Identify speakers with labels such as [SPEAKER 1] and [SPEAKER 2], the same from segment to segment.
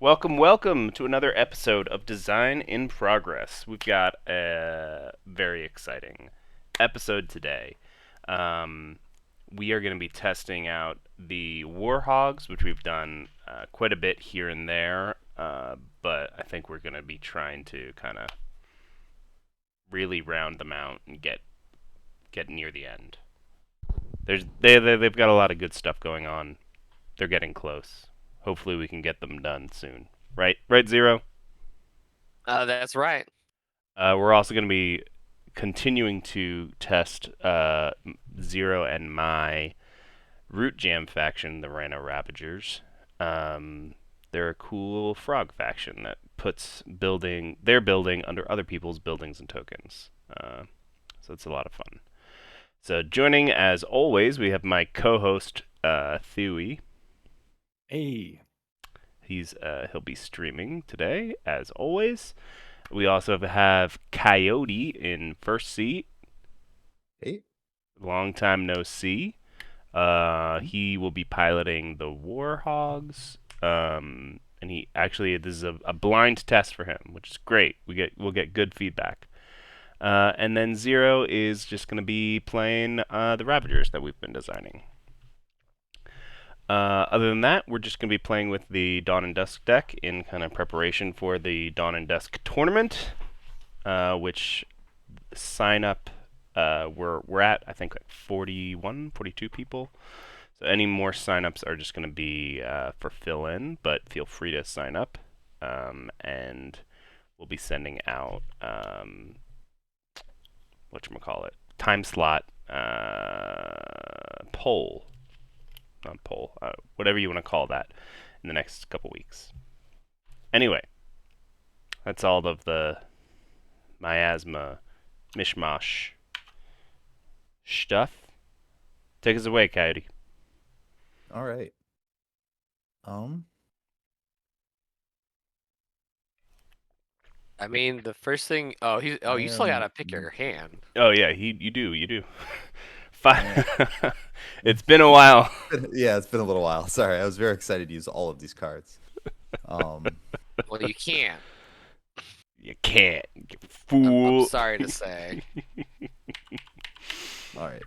[SPEAKER 1] Welcome to another episode of Design in Progress. We've got a very exciting episode today. Um, we are going to be testing out the Warhogs, which we've done quite a bit here and there, but I think we're going to be trying to kind of really round them out and get near the end. They've got a lot of good stuff going on. They're getting close. Hopefully, we can get them done soon. Right, Zero.
[SPEAKER 2] That's right.
[SPEAKER 1] We're also going to be continuing to test Zero and my Root Jam faction, the Rana Ravagers. Um, they're a cool frog faction that puts their building under other people's buildings and tokens. So it's a lot of fun. So joining as always, we have my co-host Thewie.
[SPEAKER 3] Hey.
[SPEAKER 1] He'll be streaming today as always. We also have Coyote in first seat.
[SPEAKER 4] Hey.
[SPEAKER 1] Long time no see. He will be piloting the Warhogs. And this is a blind test for him, which is great. We'll get good feedback. And then Zero is just going to be playing the Ravagers that we've been designing. Other than that, we're just going to be playing with the Dawn and Dusk deck in kind of preparation for the Dawn and Dusk tournament, which sign up we're at I think like 41, 42 people. So any more signups are just going to be for fill in, but feel free to sign up, and we'll be sending out whatchamacallit, time slot poll. Not poll, whatever you want to call that, in the next couple weeks. Anyway, that's all of the miasma mishmash stuff. Take us away, Coyote.
[SPEAKER 4] All right.
[SPEAKER 2] I mean, the first thing. You still gotta pick your hand.
[SPEAKER 1] Oh yeah, you do. Five. It's been a while.
[SPEAKER 4] Yeah, it's been a little while. Sorry, I was very excited to use all of these cards.
[SPEAKER 2] Well, you can't.
[SPEAKER 1] You can't, you fool.
[SPEAKER 2] I'm sorry to say.
[SPEAKER 4] All right.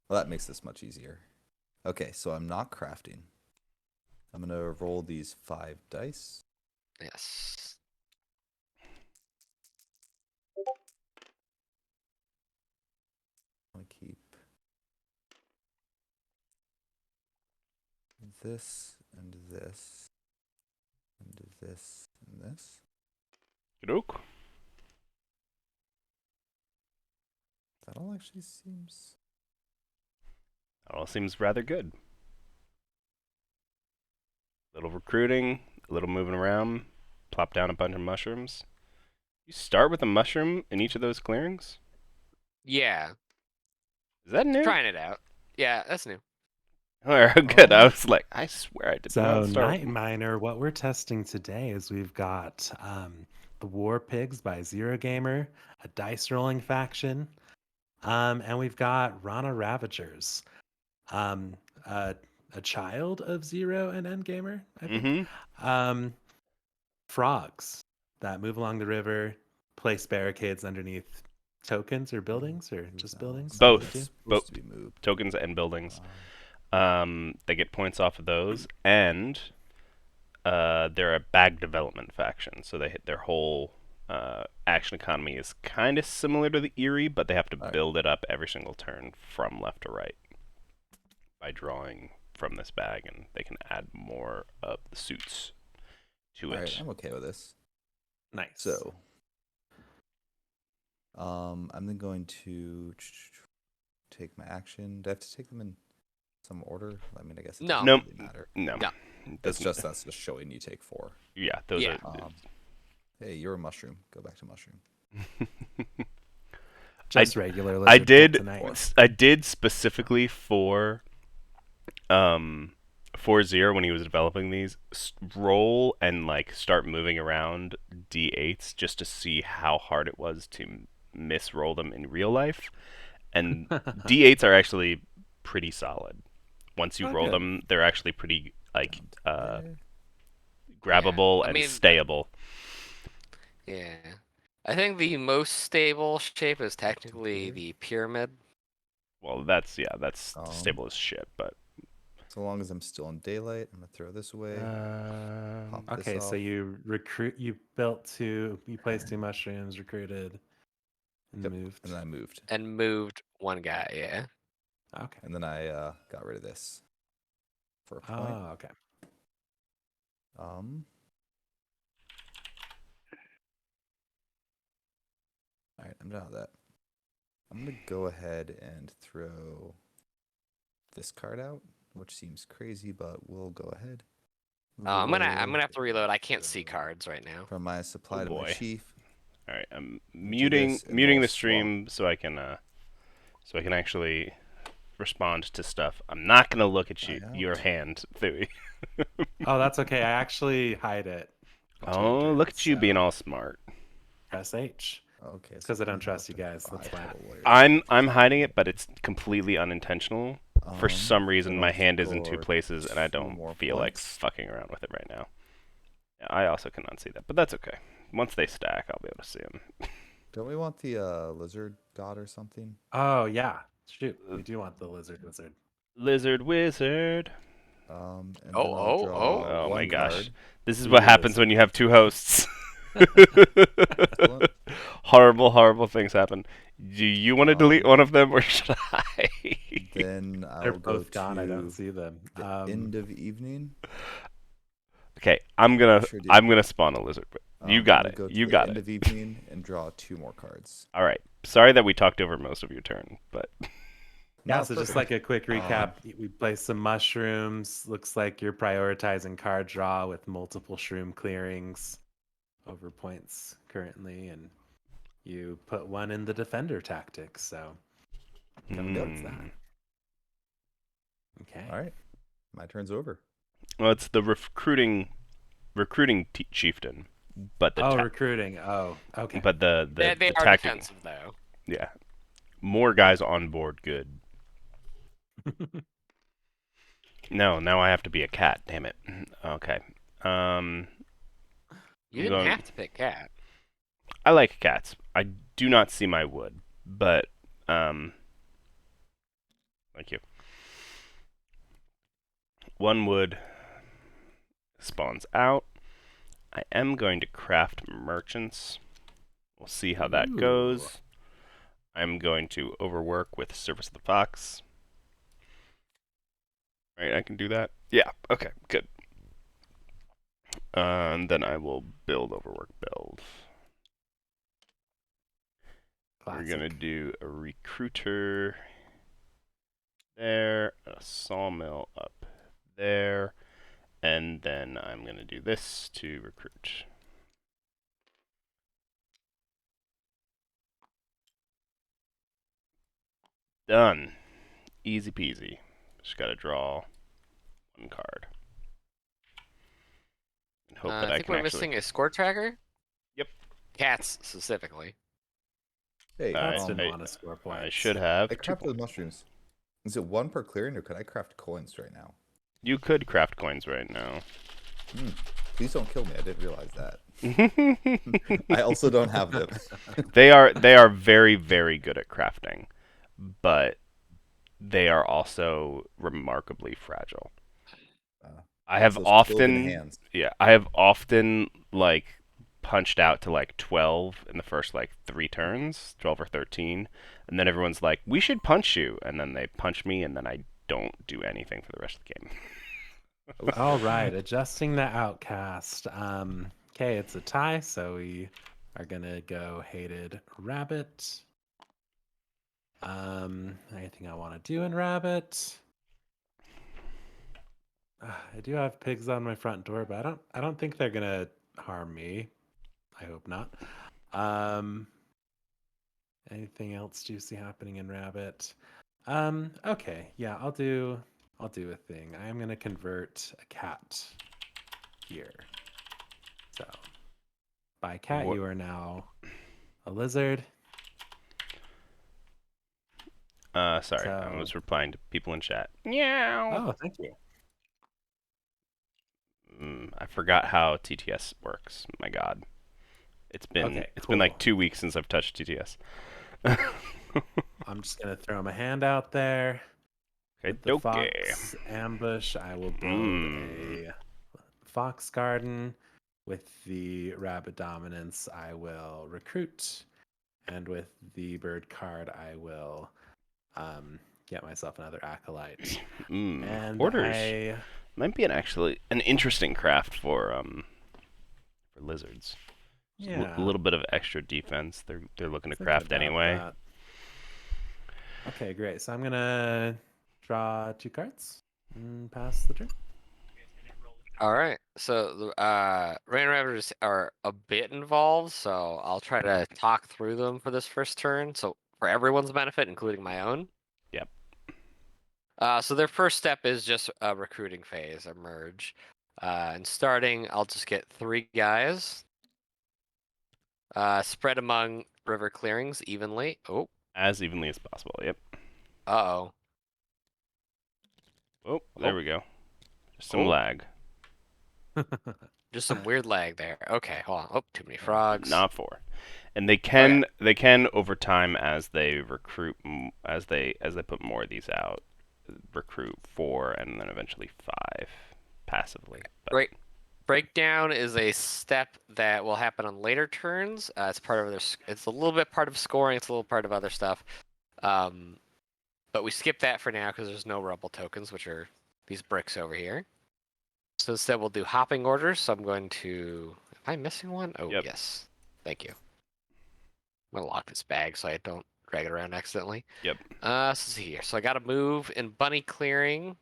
[SPEAKER 4] Well, that makes this much easier. Okay, so I'm not crafting. I'm gonna roll these 5 dice.
[SPEAKER 2] Yes.
[SPEAKER 4] I'll keep this and this and this and this.
[SPEAKER 1] Joke.
[SPEAKER 4] That all actually seems.
[SPEAKER 1] That all seems rather good. A little recruiting, a little moving around, plop down a bunch of mushrooms. You start with a mushroom in each of those clearings?
[SPEAKER 2] Yeah.
[SPEAKER 1] Is that new?
[SPEAKER 2] Trying it out. Yeah, that's new.
[SPEAKER 1] Alright, good. I was like, I swear I did
[SPEAKER 3] So,
[SPEAKER 1] not start.
[SPEAKER 3] Night Miner, what we're testing today is we've got the War Pigs by Zero Gamer, a dice rolling faction, and we've got Rana Ravagers, a child of Zero and Endgamer, I think. Frogs that move along the river, place barricades underneath tokens or buildings, or just buildings.
[SPEAKER 1] Both.
[SPEAKER 4] Supposed to be moved.
[SPEAKER 1] Tokens and buildings. They get points off of those, and they're a bag development faction, so their whole action economy is kind of similar to the Eerie, but they have to build it up every single turn from left to right by drawing from this bag, and they can add more of the suits to it.
[SPEAKER 4] All right, I'm okay with this.
[SPEAKER 3] Nice.
[SPEAKER 4] So, I'm then going to take my action. Do I have to take them in some order? I mean, I guess it doesn't
[SPEAKER 1] Nope.
[SPEAKER 4] really matter.
[SPEAKER 1] No.
[SPEAKER 4] That's just showing you take 4.
[SPEAKER 1] Yeah, those
[SPEAKER 2] Yeah.
[SPEAKER 1] are.
[SPEAKER 4] Hey, you're a mushroom. Go back to mushroom.
[SPEAKER 3] Just regular
[SPEAKER 1] I
[SPEAKER 3] lizard
[SPEAKER 1] did.
[SPEAKER 3] tonight.
[SPEAKER 1] I did specifically for 4-0 when he was developing these, roll and like start moving around d8s just to see how hard it was to misroll them in real life. And d8s are actually pretty solid. Once you roll
[SPEAKER 4] good.
[SPEAKER 1] them, they're actually pretty like grabbable
[SPEAKER 2] I
[SPEAKER 1] and
[SPEAKER 2] mean,
[SPEAKER 1] stayable.
[SPEAKER 2] yeah. I think the most stable shape is technically
[SPEAKER 4] Here.
[SPEAKER 2] the pyramid.
[SPEAKER 1] Well, that's
[SPEAKER 4] Um,
[SPEAKER 1] stable as shit, but
[SPEAKER 4] So long as I'm still in daylight, I'm gonna throw this away. Pop this
[SPEAKER 3] Okay, so
[SPEAKER 4] off.
[SPEAKER 3] you placed 2 mushrooms, recruited, and
[SPEAKER 4] Yep.
[SPEAKER 3] moved.
[SPEAKER 4] And then I moved.
[SPEAKER 2] And moved one guy, yeah.
[SPEAKER 3] Okay.
[SPEAKER 4] And then I got rid of this for a point.
[SPEAKER 3] Oh, okay.
[SPEAKER 4] Um. All right, I'm done with that. I'm gonna go ahead and throw this card out, which seems crazy, but we'll go ahead.
[SPEAKER 2] I'm gonna have to reload. I can't see cards right now.
[SPEAKER 4] From my supply to my
[SPEAKER 1] boy.
[SPEAKER 4] chief.
[SPEAKER 1] all right, I'm
[SPEAKER 4] Do this, and
[SPEAKER 1] muting
[SPEAKER 4] we'll
[SPEAKER 1] the
[SPEAKER 4] swap.
[SPEAKER 1] stream so I can actually respond to stuff. I'm not gonna look at
[SPEAKER 4] Try
[SPEAKER 1] your
[SPEAKER 4] out.
[SPEAKER 1] hand, Thuy.
[SPEAKER 3] Oh, that's okay. I actually hide it. between
[SPEAKER 1] Oh, look
[SPEAKER 3] turns,
[SPEAKER 1] at you being
[SPEAKER 3] so
[SPEAKER 1] all smart.
[SPEAKER 3] press H.
[SPEAKER 4] Okay.
[SPEAKER 3] It's 'cause I don't trust you guys, that's why.
[SPEAKER 1] I'm hiding it, but it's completely unintentional. For some reason,
[SPEAKER 4] then
[SPEAKER 1] my
[SPEAKER 4] I'll
[SPEAKER 1] hand is in 2
[SPEAKER 4] score
[SPEAKER 1] places, and I
[SPEAKER 4] 2
[SPEAKER 1] don't
[SPEAKER 4] more
[SPEAKER 1] feel like
[SPEAKER 4] points.
[SPEAKER 1] fucking around with it right now. Yeah, I also cannot see that, but that's okay. Once they stack, I'll be able to see them.
[SPEAKER 4] Don't we want the lizard god or something?
[SPEAKER 3] Oh, yeah. Shoot, we do want the lizard wizard.
[SPEAKER 1] Lizard wizard.
[SPEAKER 4] And
[SPEAKER 2] Oh,
[SPEAKER 4] then I'll
[SPEAKER 2] oh,
[SPEAKER 4] draw
[SPEAKER 2] oh.
[SPEAKER 1] Oh
[SPEAKER 4] one
[SPEAKER 1] my gosh.
[SPEAKER 4] card.
[SPEAKER 1] This is
[SPEAKER 3] The
[SPEAKER 1] what happens when
[SPEAKER 3] lizard.
[SPEAKER 1] you have 2 hosts.
[SPEAKER 4] Excellent.
[SPEAKER 1] Horrible, horrible things happen. Do you want to delete one of them, or should I?
[SPEAKER 4] Then
[SPEAKER 3] They're
[SPEAKER 4] I'll go
[SPEAKER 3] both gone. I don't
[SPEAKER 4] to
[SPEAKER 3] see them.
[SPEAKER 4] the end of evening.
[SPEAKER 1] Okay, I'm gonna
[SPEAKER 4] Sure do.
[SPEAKER 1] spawn a lizard. You
[SPEAKER 4] I'm
[SPEAKER 1] got
[SPEAKER 4] gonna
[SPEAKER 1] it.
[SPEAKER 4] go to
[SPEAKER 1] You
[SPEAKER 4] the
[SPEAKER 1] got
[SPEAKER 4] end
[SPEAKER 1] it.
[SPEAKER 4] of evening and draw 2 more cards.
[SPEAKER 1] All right. Sorry that we talked over most of your turn, but
[SPEAKER 3] Yeah,
[SPEAKER 4] No,
[SPEAKER 3] so
[SPEAKER 4] it's
[SPEAKER 3] just
[SPEAKER 4] perfect.
[SPEAKER 3] like a quick recap, we placed some mushrooms. Looks like you're prioritizing card draw with multiple shroom clearings over points currently, and you put one in the defender tactics. So coming towards that. Okay.
[SPEAKER 4] All right, my turn's over.
[SPEAKER 1] Well, it's the recruiting chieftain, but the
[SPEAKER 3] Recruiting. Oh, okay.
[SPEAKER 1] but the
[SPEAKER 2] They are
[SPEAKER 1] tactic.
[SPEAKER 2] defensive though.
[SPEAKER 1] Yeah, more guys on board. Good. No, now I have to be a cat. Damn it. Okay. Um,
[SPEAKER 2] You
[SPEAKER 1] I'm
[SPEAKER 2] didn't
[SPEAKER 1] going-
[SPEAKER 2] have to pick cat.
[SPEAKER 1] I like cats. I do not see my wood, but thank you. 1 wood spawns out. I am going to craft merchants. We'll see how that goes. I'm going to overwork with Service of the Fox. Right, I can do that. Yeah, okay, good. And then I will build overwork build.
[SPEAKER 3] Classic.
[SPEAKER 1] We're going to do a recruiter there, a sawmill up there, and then I'm going to do this to recruit. Done. Easy peasy. Just got to draw 1 card. And hope that
[SPEAKER 2] I
[SPEAKER 1] I
[SPEAKER 2] think
[SPEAKER 1] can
[SPEAKER 2] we're
[SPEAKER 1] actually...
[SPEAKER 2] missing a score tracker.
[SPEAKER 1] Yep.
[SPEAKER 2] Cats specifically.
[SPEAKER 4] Hey,
[SPEAKER 3] Cats
[SPEAKER 1] I-
[SPEAKER 3] didn't
[SPEAKER 1] I-
[SPEAKER 3] want to score points.
[SPEAKER 1] I should have
[SPEAKER 4] I
[SPEAKER 1] 2
[SPEAKER 4] crafted
[SPEAKER 1] points.
[SPEAKER 4] mushrooms. Is it 1 per clearing, or could I craft coins right now?
[SPEAKER 1] You could craft coins right now.
[SPEAKER 4] Please don't kill me. I didn't realize that. I also don't have them.
[SPEAKER 1] They are very, very good at crafting, but they are also remarkably fragile. I have
[SPEAKER 4] It's those cloven
[SPEAKER 1] often
[SPEAKER 4] hands.
[SPEAKER 1] I have often like punched out to like 12 in the first like 3 turns, 12 or 13, and then everyone's like, "We should punch you," and then they punch me, and then I don't do anything for the rest of the game.
[SPEAKER 3] All right, adjusting the outcast. Okay, it's a tie, so we are gonna go hated rabbit. Anything I want to do in rabbit? I do have pigs on my front door, but I don't think they're gonna harm me. I hope not. Anything else juicy happening in rabbit? Okay, yeah, I'll do a thing. I am gonna convert a cat here. So by cat,
[SPEAKER 1] What-
[SPEAKER 3] you are now a lizard.
[SPEAKER 1] Sorry, I
[SPEAKER 3] So-
[SPEAKER 1] was replying to people in chat. Meow.
[SPEAKER 3] Oh, thank you.
[SPEAKER 1] I forgot how TTS works. My God, it's been like
[SPEAKER 3] cool.
[SPEAKER 1] 2 weeks since I've touched TTS.
[SPEAKER 3] I'm just gonna throw my hand out there.
[SPEAKER 1] Okay,
[SPEAKER 3] With the fox ambush, I will build a fox garden. With the rabbit dominance, I will recruit. And with the bird card, I will get myself another acolyte. And
[SPEAKER 1] Orders might be an interesting craft for lizards.
[SPEAKER 3] Yeah.
[SPEAKER 1] A little bit of extra defense. They're looking to
[SPEAKER 3] Thinking
[SPEAKER 1] craft
[SPEAKER 3] about
[SPEAKER 1] anyway.
[SPEAKER 3] that. Okay, great. So I'm gonna draw 2 cards and pass the turn.
[SPEAKER 2] All right. So Rana Ravagers are a bit involved, so I'll try to talk through them for this first turn. So for everyone's benefit, including my own.
[SPEAKER 1] Yep.
[SPEAKER 2] So their first step is just a recruiting phase, a merge. And starting, I'll just get 3 guys. Spread among river clearings evenly. Oh.
[SPEAKER 1] As evenly as possible. Yep.
[SPEAKER 2] Uh-oh.
[SPEAKER 1] Oh, there we go. Just some lag.
[SPEAKER 2] Just some weird lag there. Okay, hold on. Oh, too many frogs.
[SPEAKER 1] Not 4. And they can over time as they recruit as they put more of these out, recruit 4 and then eventually 5 passively.
[SPEAKER 2] But breakdown is a step that will happen on later turns. It's part of it's a little bit part of scoring. It's a little part of other stuff. But we skip that for now because there's no rubble tokens, which are these bricks over here. So instead we'll do hopping orders. So I'm going to. Am I missing one? Oh
[SPEAKER 1] Yep.
[SPEAKER 2] Yes. Thank you. I'm gonna lock this bag so I don't drag it around accidentally.
[SPEAKER 1] Yep.
[SPEAKER 2] Let's see here. So I got to move in bunny clearing.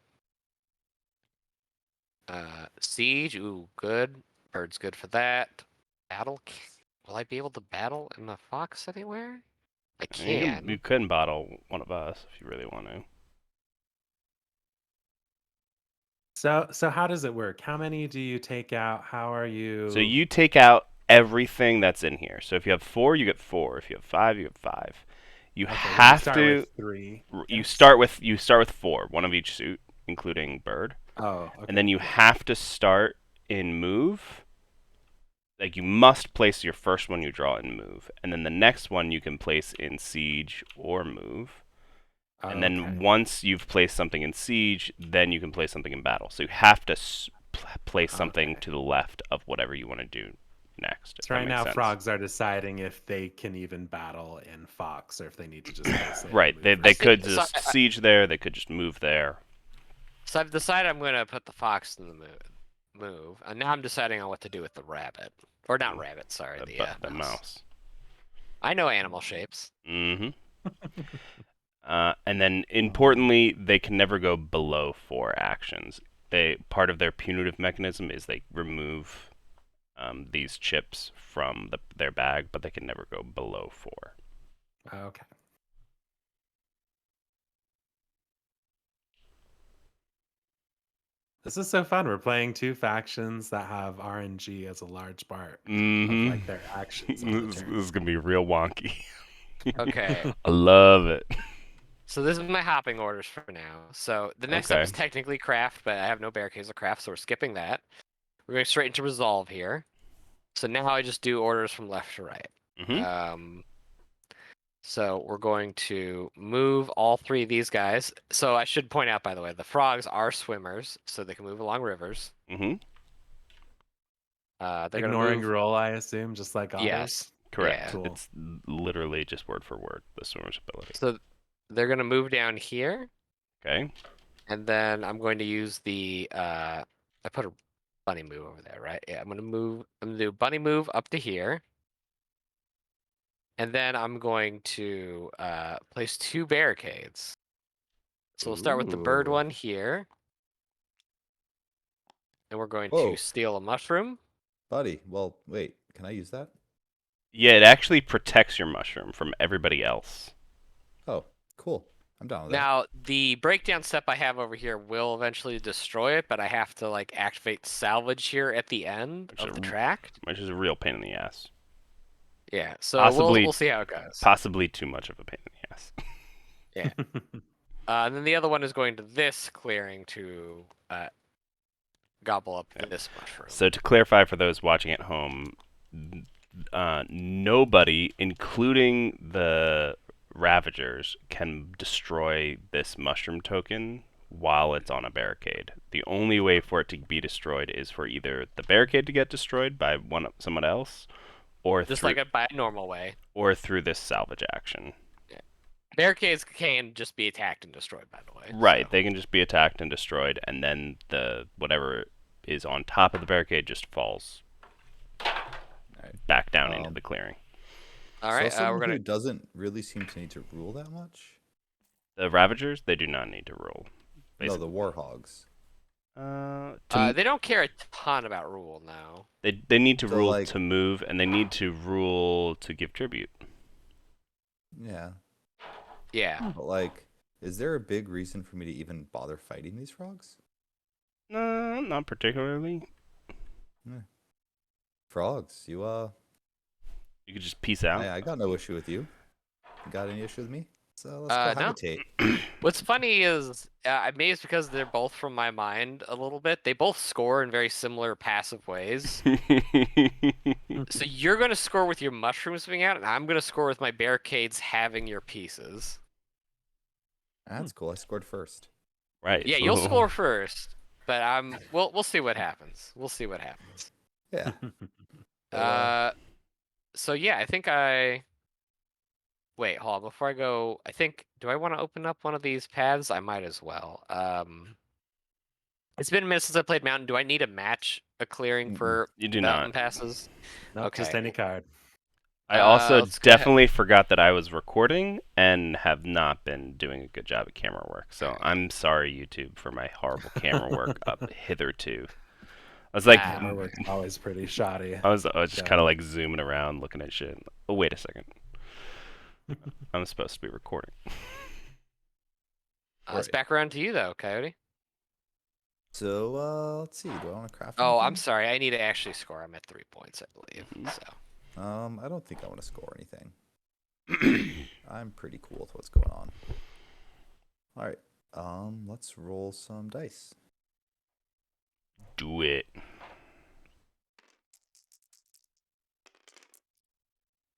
[SPEAKER 2] Siege. Ooh, good. Bird's good for that. Battle. Will I be able to battle in the fox anywhere? I can.
[SPEAKER 1] You couldn't bottle one of us if you really want to.
[SPEAKER 3] So how does it work? How many do you take out? How are you?
[SPEAKER 1] So you take out everything that's in here. So if you have 4, you get 4. If you have 5, you get 5. You have
[SPEAKER 3] start
[SPEAKER 1] to.
[SPEAKER 3] With 3.
[SPEAKER 1] You start with 4, one of each suit, including bird.
[SPEAKER 3] Oh. Okay.
[SPEAKER 1] And then you have to start in move. Like you must place your first one you draw in move, and then the next one you can place in siege or move. And then once you've placed something in siege, then you can place something in battle. So you have to place something to the left of whatever you want to do next.
[SPEAKER 3] So right now, frogs are deciding if they can even battle in fox or if they need to just place it.
[SPEAKER 1] Right. They could just siege there. They could just move there.
[SPEAKER 2] So I've decided I'm going to put the fox in the move. And now I'm deciding on what to do with the rabbit. Or not rabbit, sorry. The
[SPEAKER 1] mouse.
[SPEAKER 2] I know animal shapes.
[SPEAKER 1] Mm-hmm. And then, importantly, they can never go below 4 actions. Part of their punitive mechanism is they remove these chips from their bag, but they can never go below 4.
[SPEAKER 3] Okay. This is so fun. We're playing 2 factions that have RNG as a large part of like their actions.
[SPEAKER 1] This is gonna be real wonky.
[SPEAKER 2] Okay.
[SPEAKER 1] I love it.
[SPEAKER 2] So this is my hopping orders for now. So the next step is technically craft, but I have no barricades of craft, so we're skipping that. We're going straight into resolve here. So now I just do orders from left to right. So we're going to move all 3 of these guys. So I should point out, by the way, the frogs are swimmers, so they can move along rivers.
[SPEAKER 3] They're ignoring roll, I assume, just like others.
[SPEAKER 2] Yes,
[SPEAKER 1] correct. Yeah. Cool. It's literally just word for word the swimmer's ability.
[SPEAKER 2] So they're going to move down here.
[SPEAKER 1] Okay.
[SPEAKER 2] And then I'm going to use the I put a bunny move over there, right? Yeah, I'm gonna do bunny move up to here. And then I'm going to place 2 barricades. So we'll start with the bird one here. And we're going to steal a mushroom.
[SPEAKER 4] Buddy, well, wait, can I use that?
[SPEAKER 1] Yeah, it actually protects your mushroom from everybody else.
[SPEAKER 4] Oh, cool. I'm down with that.
[SPEAKER 2] Now, the breakdown step I have over here will eventually destroy it, but I have to like activate salvage here at the end of the track.
[SPEAKER 1] Which is a real pain in the ass.
[SPEAKER 2] Yeah, so we'll see how it goes.
[SPEAKER 1] Possibly too much of a pain in the ass.
[SPEAKER 2] Yeah. And then the other one is going to this clearing to gobble up this mushroom.
[SPEAKER 1] So to clarify for those watching at home, nobody, including the Ravagers, can destroy this mushroom token while it's on a barricade. The only way for it to be destroyed is for either the barricade to get destroyed by someone else, or
[SPEAKER 2] Just
[SPEAKER 1] through
[SPEAKER 2] like by a normal way.
[SPEAKER 1] or through this salvage action.
[SPEAKER 2] Barricades can just be attacked and destroyed, by the way.
[SPEAKER 1] Right,
[SPEAKER 2] so.
[SPEAKER 1] they can just be attacked and destroyed, and then the whatever is on top of the barricade just falls back down into the clearing.
[SPEAKER 2] All right,
[SPEAKER 4] so someone
[SPEAKER 2] we're gonna.
[SPEAKER 4] who doesn't really seem to need to rule that much.
[SPEAKER 1] The Ravagers, they do not need to roll.
[SPEAKER 4] No, the Warhogs.
[SPEAKER 2] They don't care a ton about rule now.
[SPEAKER 1] They need to
[SPEAKER 4] So,
[SPEAKER 1] rule
[SPEAKER 4] like-
[SPEAKER 1] to move, and they need to rule to give tribute.
[SPEAKER 4] Yeah,
[SPEAKER 2] Yeah.
[SPEAKER 4] but like, is there a big reason for me to even bother fighting these frogs?
[SPEAKER 1] No, not particularly.
[SPEAKER 4] Frogs, you
[SPEAKER 1] You could just peace out.
[SPEAKER 4] I got no issue with you. You got any issue with me? So let's
[SPEAKER 2] No.
[SPEAKER 4] cohabitate.
[SPEAKER 2] What's funny is, maybe it's because they're both from my mind a little bit. They both score in very similar passive ways. So you're gonna score with your mushrooms being out, and I'm gonna score with my barricades having your pieces.
[SPEAKER 4] That's cool. I scored first.
[SPEAKER 1] Right.
[SPEAKER 2] Yeah, you'll score first, but we'll see what happens. We'll see what happens.
[SPEAKER 4] Yeah.
[SPEAKER 2] So yeah, I think wait, hold on. Before I go, do I want to open up one of these paths? I might as well. It's been a minute since I played Mountain. Do I need a match a clearing for
[SPEAKER 1] You do
[SPEAKER 2] Mountain
[SPEAKER 1] not.
[SPEAKER 2] passes?
[SPEAKER 3] Nope, just
[SPEAKER 2] Okay.
[SPEAKER 3] any card.
[SPEAKER 1] I also
[SPEAKER 2] let's go ahead.
[SPEAKER 1] definitely forgot that I was recording and have not been doing a good job at camera work. So I'm sorry, YouTube, for my horrible camera work up hitherto. I was like,
[SPEAKER 3] Camera work's always pretty shoddy.
[SPEAKER 1] I was just
[SPEAKER 3] Yeah.
[SPEAKER 1] kind of like zooming around, looking at shit. Oh, wait a second. I'm supposed to be recording.
[SPEAKER 2] It's back around to you though, Coyote.
[SPEAKER 4] So let's see. Do I want to craft?
[SPEAKER 2] Oh, I'm
[SPEAKER 4] anything?
[SPEAKER 2] sorry. I need to actually score. I'm at 3 points, I believe. So.
[SPEAKER 4] I don't think I want to score anything. I'm pretty cool with what's going on. All right. Let's roll some dice.
[SPEAKER 1] Do it.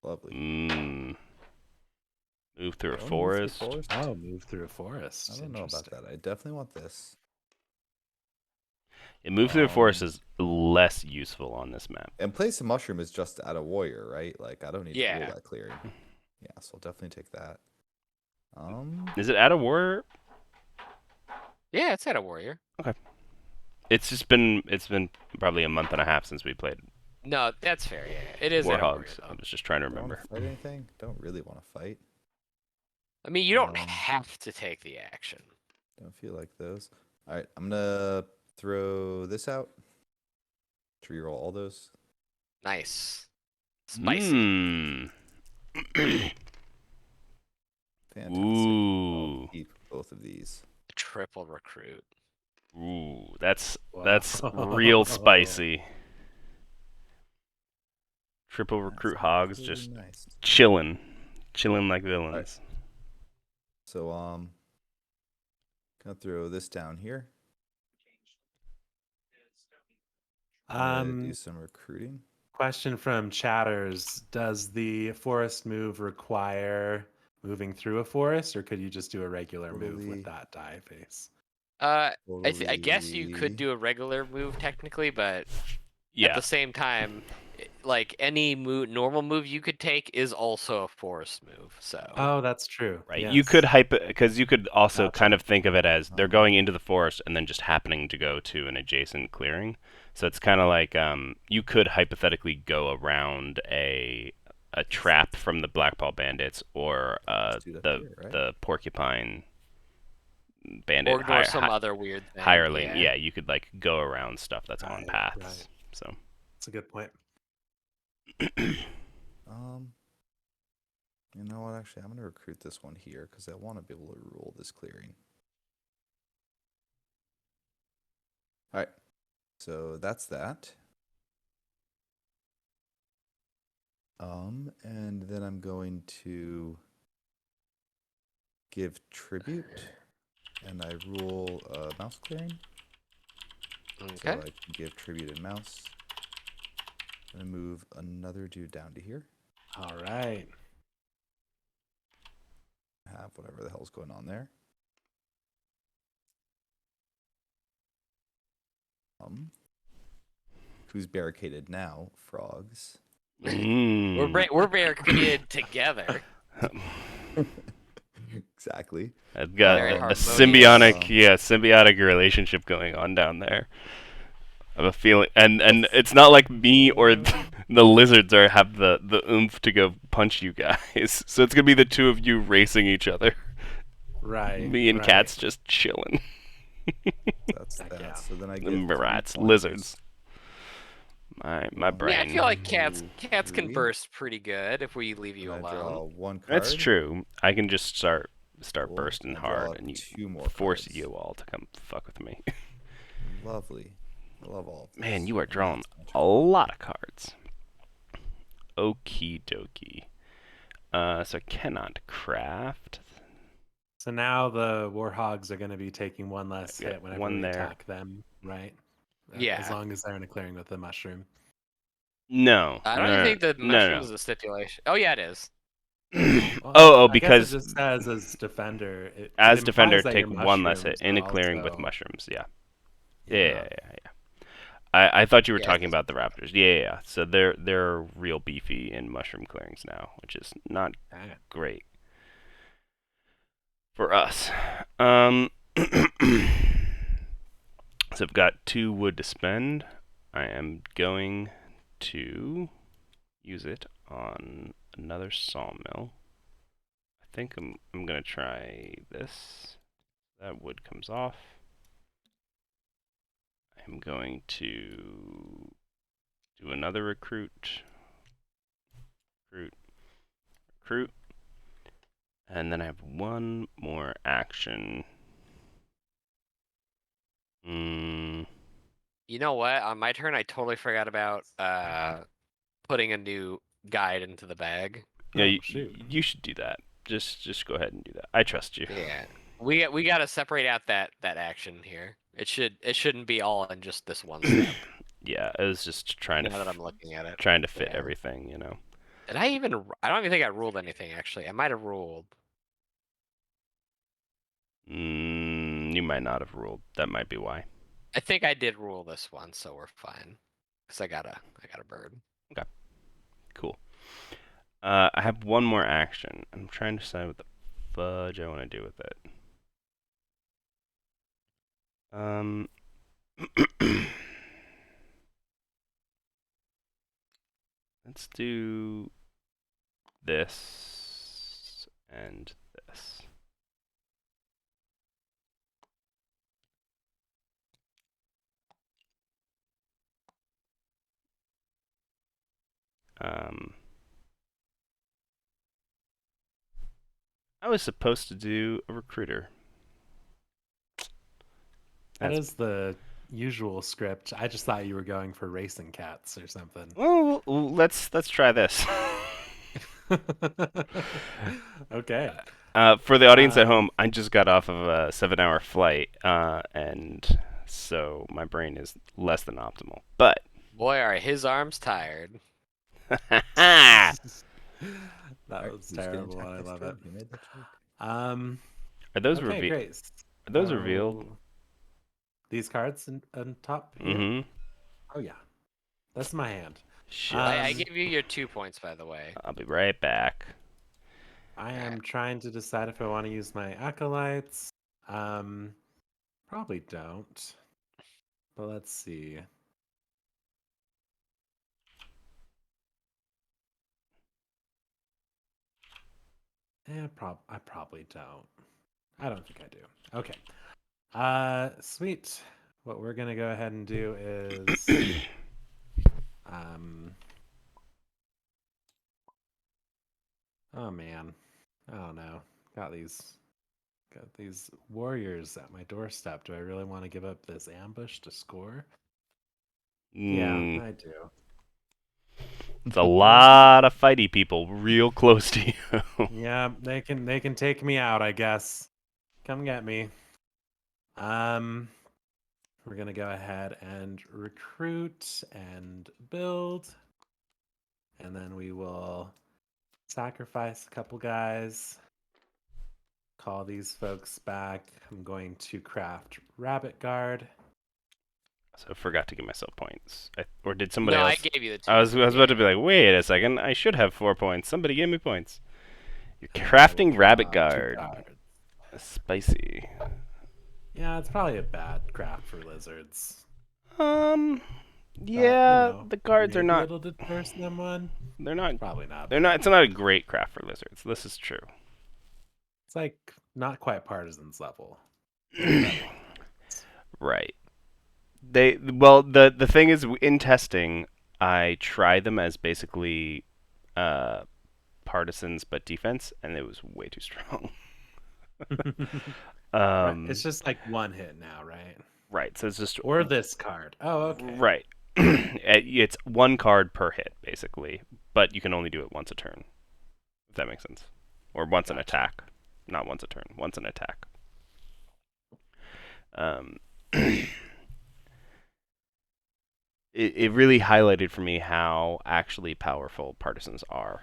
[SPEAKER 4] Lovely.
[SPEAKER 1] Move through a
[SPEAKER 4] Oh, move through
[SPEAKER 1] forest.
[SPEAKER 3] Oh, move through a forest.
[SPEAKER 4] I don't know about that. I definitely want this.
[SPEAKER 1] Yeah, move through a forest is less useful on this map.
[SPEAKER 4] And place a mushroom is just at a warrior, right? Like I don't need to
[SPEAKER 2] Yeah.
[SPEAKER 4] rule that clearing. Yeah, so I'll definitely take that.
[SPEAKER 1] Is it at a warrior?
[SPEAKER 2] Yeah, it's at a warrior.
[SPEAKER 1] It's been probably a month and a half since we played
[SPEAKER 2] No, that's fair. Yeah, it is at a warrior.
[SPEAKER 1] Warhogs.
[SPEAKER 2] Though.
[SPEAKER 1] I was just trying to
[SPEAKER 4] Do I want
[SPEAKER 1] remember.
[SPEAKER 4] to fight anything? Don't really want to fight.
[SPEAKER 2] I mean, you don't
[SPEAKER 4] Um,
[SPEAKER 2] have to take the action.
[SPEAKER 4] Don't feel like those. All right, I'm gonna throw this out. To reroll all those.
[SPEAKER 2] Nice. Spicy.
[SPEAKER 1] Mmm.
[SPEAKER 4] Fantastic.
[SPEAKER 1] Ooh.
[SPEAKER 4] I'll keep both of these.
[SPEAKER 2] Triple recruit.
[SPEAKER 1] Ooh, that's
[SPEAKER 3] Wow.
[SPEAKER 1] real spicy. Triple
[SPEAKER 4] That's
[SPEAKER 1] recruit hogs
[SPEAKER 4] really
[SPEAKER 1] just
[SPEAKER 4] nice.
[SPEAKER 1] chilling like villains.
[SPEAKER 4] So gonna throw this down here. Do some recruiting.
[SPEAKER 3] Question from chatters: does the forest move require moving through a forest, or could you just do a regular move
[SPEAKER 4] Totally.
[SPEAKER 3] with that die face?
[SPEAKER 2] I guess you could
[SPEAKER 4] Totally.
[SPEAKER 2] do a regular move technically, but at
[SPEAKER 1] Yeah.
[SPEAKER 2] the same time, like any normal move you could take is also a forest move. So.
[SPEAKER 3] Oh, that's true.
[SPEAKER 1] Right.
[SPEAKER 3] Yes.
[SPEAKER 1] You could because you could also
[SPEAKER 3] Gotcha.
[SPEAKER 1] kind of think of it as they're going into the forest and then just happening to go to an adjacent clearing. So it's kind of like you could hypothetically go around a trap from the Blackball Bandits or
[SPEAKER 4] Let's do that here, right?
[SPEAKER 1] the Porcupine Bandit
[SPEAKER 2] Or ignore some other weird thing.
[SPEAKER 1] hireling. Yeah, you could like go around stuff that's on
[SPEAKER 3] Right,
[SPEAKER 1] paths.
[SPEAKER 3] right.
[SPEAKER 1] So
[SPEAKER 3] That's a good point.
[SPEAKER 4] You know what? Actually, I'm gonna recruit this one here because I want to be able to rule this clearing. All right. So that's that. And then I'm going to give tribute, and I rule mouse clearing.
[SPEAKER 2] Okay.
[SPEAKER 4] So I can give tribute and mouse. I'm gonna move another dude down to here.
[SPEAKER 3] All right.
[SPEAKER 4] Have whatever the hell's going on there. Who's barricaded now? Frogs.
[SPEAKER 2] We're barricaded together.
[SPEAKER 4] Exactly.
[SPEAKER 1] I've got
[SPEAKER 2] Very
[SPEAKER 1] a
[SPEAKER 2] harmonious.
[SPEAKER 1] symbiotic relationship going on down there. I have a feeling, and it's not like me or the lizards have the oomph to go punch you guys. So it's gonna be the two of you racing each other.
[SPEAKER 3] Right.
[SPEAKER 1] Me and
[SPEAKER 3] right.
[SPEAKER 1] Cat's just chilling.
[SPEAKER 4] That's
[SPEAKER 3] Heck
[SPEAKER 4] that.
[SPEAKER 3] yeah.
[SPEAKER 4] So then I
[SPEAKER 1] The
[SPEAKER 4] get 3
[SPEAKER 1] rats,
[SPEAKER 4] points.
[SPEAKER 1] lizards. My
[SPEAKER 4] One,
[SPEAKER 1] brain.
[SPEAKER 2] Yeah, I feel like cats
[SPEAKER 4] two,
[SPEAKER 2] can
[SPEAKER 4] 3.
[SPEAKER 2] burst pretty good if we leave you
[SPEAKER 4] And I
[SPEAKER 2] alone.
[SPEAKER 4] draw 1 card.
[SPEAKER 1] That's true. I can just start
[SPEAKER 4] Cool.
[SPEAKER 1] bursting
[SPEAKER 4] I draw
[SPEAKER 1] hard, and you
[SPEAKER 4] 2 more
[SPEAKER 1] force
[SPEAKER 4] cards.
[SPEAKER 1] you all to come fuck with me.
[SPEAKER 4] Lovely. I love all of this.
[SPEAKER 1] Man, you are
[SPEAKER 4] And
[SPEAKER 1] drawing
[SPEAKER 4] that's my
[SPEAKER 1] a
[SPEAKER 4] turn.
[SPEAKER 1] lot of cards. Okie dokie. So I cannot craft.
[SPEAKER 3] So now the Warhogs are going to be taking one less
[SPEAKER 1] Yeah,
[SPEAKER 3] hit whenever
[SPEAKER 1] one
[SPEAKER 3] we
[SPEAKER 1] there.
[SPEAKER 3] attack them, right?
[SPEAKER 2] Yeah.
[SPEAKER 3] As long as they're in a clearing with the mushroom.
[SPEAKER 1] No.
[SPEAKER 2] I don't
[SPEAKER 1] no,
[SPEAKER 2] even think the
[SPEAKER 1] no,
[SPEAKER 2] mushroom
[SPEAKER 1] no.
[SPEAKER 2] is a stipulation. Oh yeah, it is.
[SPEAKER 3] Well, I guess
[SPEAKER 1] because
[SPEAKER 3] it just says as defender. It
[SPEAKER 1] as
[SPEAKER 3] implies
[SPEAKER 1] defender,
[SPEAKER 3] that
[SPEAKER 1] take
[SPEAKER 3] your
[SPEAKER 1] one less hit
[SPEAKER 3] mushrooms
[SPEAKER 1] in
[SPEAKER 3] are
[SPEAKER 1] a clearing with
[SPEAKER 3] also-
[SPEAKER 1] mushrooms. Yeah.
[SPEAKER 3] Yeah.
[SPEAKER 1] Yeah. I thought you were
[SPEAKER 2] Yeah,
[SPEAKER 1] talking
[SPEAKER 2] it's-
[SPEAKER 1] about the raptors. Yeah. So they're real beefy in mushroom clearings now, which is not
[SPEAKER 3] Okay.
[SPEAKER 1] great for us. So I've got 2 wood to spend. I am going to use it on another sawmill. I think I'm gonna try this. That wood comes off. I'm going to do another recruit. Recruit. And then I have one more action.
[SPEAKER 2] You know what? On my turn, I totally forgot about putting a new guide into the bag.
[SPEAKER 1] Yeah,
[SPEAKER 3] Oh, shoot.
[SPEAKER 1] you should do that. Just go ahead and do that. I trust you.
[SPEAKER 2] Yeah, we gotta separate out that action here. It shouldn't be all in just this one step.
[SPEAKER 1] Yeah, I was just trying
[SPEAKER 2] Now that
[SPEAKER 1] to
[SPEAKER 2] I'm looking at it.
[SPEAKER 1] trying to fit
[SPEAKER 2] Yeah.
[SPEAKER 1] everything, you know.
[SPEAKER 2] Did I even? I don't even think I ruled anything actually. I might have ruled.
[SPEAKER 1] You might not have ruled. That might be why.
[SPEAKER 2] I think I did rule this one, so we're fine. Cause I got a bird.
[SPEAKER 1] Cool. I have one more action. I'm trying to decide what the fudge I want to do with it. Let's do this and this. I was supposed to do a recruiter.
[SPEAKER 3] That is the usual script. I just thought you were going for racing cats or something.
[SPEAKER 1] Well, let's try this.
[SPEAKER 3] Okay.
[SPEAKER 1] For the audience at home, I just got off of a 7-hour flight, and so my brain is less than optimal. But
[SPEAKER 2] Boy, are his arms tired.
[SPEAKER 3] That
[SPEAKER 4] Alright,
[SPEAKER 3] was
[SPEAKER 4] who's getting
[SPEAKER 3] terrible.
[SPEAKER 4] attacked
[SPEAKER 3] I
[SPEAKER 4] next
[SPEAKER 3] love
[SPEAKER 4] turn?
[SPEAKER 3] it.
[SPEAKER 4] Who made that joke?
[SPEAKER 1] Are those
[SPEAKER 3] Okay, great.
[SPEAKER 1] Are those revealed?
[SPEAKER 3] So, these cards on top here?
[SPEAKER 1] Mm-hmm.
[SPEAKER 3] Oh, yeah. That's my hand.
[SPEAKER 1] Shit.
[SPEAKER 2] I
[SPEAKER 3] Um,
[SPEAKER 2] gave you your 2 points, by the way.
[SPEAKER 1] I'll be right back.
[SPEAKER 3] I am trying to decide if I want to use my acolytes. Probably don't. But let's see. I probably don't. I don't think I do. Okay. Sweet. What we're gonna go ahead and do is oh man. I don't know. Got these warriors at my doorstep. Do I really want to give up this ambush to score? Yeah, I do.
[SPEAKER 1] It's a lot of fighty people real close to you.
[SPEAKER 3] Yeah, they can take me out, I guess. Come get me. we're going to go ahead and recruit and build. And then we will sacrifice a couple guys. Call these folks back. I'm going to craft Rabbit Guard.
[SPEAKER 1] So I forgot to give myself points. Or did somebody
[SPEAKER 2] No, I
[SPEAKER 1] else?
[SPEAKER 2] gave you the 2.
[SPEAKER 1] I was
[SPEAKER 2] Yeah.
[SPEAKER 1] about to be like, wait a second, I should have 4 points. Somebody gave me points. You're
[SPEAKER 3] And I
[SPEAKER 1] crafting
[SPEAKER 3] will
[SPEAKER 1] Rabbit
[SPEAKER 3] draw 2
[SPEAKER 1] Guard.
[SPEAKER 3] cards.
[SPEAKER 1] Spicy.
[SPEAKER 3] Yeah, it's probably a bad craft for lizards.
[SPEAKER 1] Yeah,
[SPEAKER 3] But,
[SPEAKER 1] the cards are
[SPEAKER 3] maybe
[SPEAKER 1] not.
[SPEAKER 3] it'll deter someone.
[SPEAKER 1] They're not.
[SPEAKER 3] Probably not.
[SPEAKER 1] They're not. It's not a great craft for lizards. This is true.
[SPEAKER 3] It's like not quite partisans level.
[SPEAKER 1] Right. The thing is, in testing, I tried them as basically partisans but defense, and it was way too strong.
[SPEAKER 3] Right. It's just like one hit now, right?
[SPEAKER 1] Right. So it's just
[SPEAKER 3] Or this card. Oh, okay.
[SPEAKER 1] right. It's 1 card per hit, basically, but you can only do it once a turn. If that makes sense, or once an
[SPEAKER 3] Gotcha.
[SPEAKER 1] attack, not once a turn, once an attack. It really highlighted for me how actually powerful partisans are.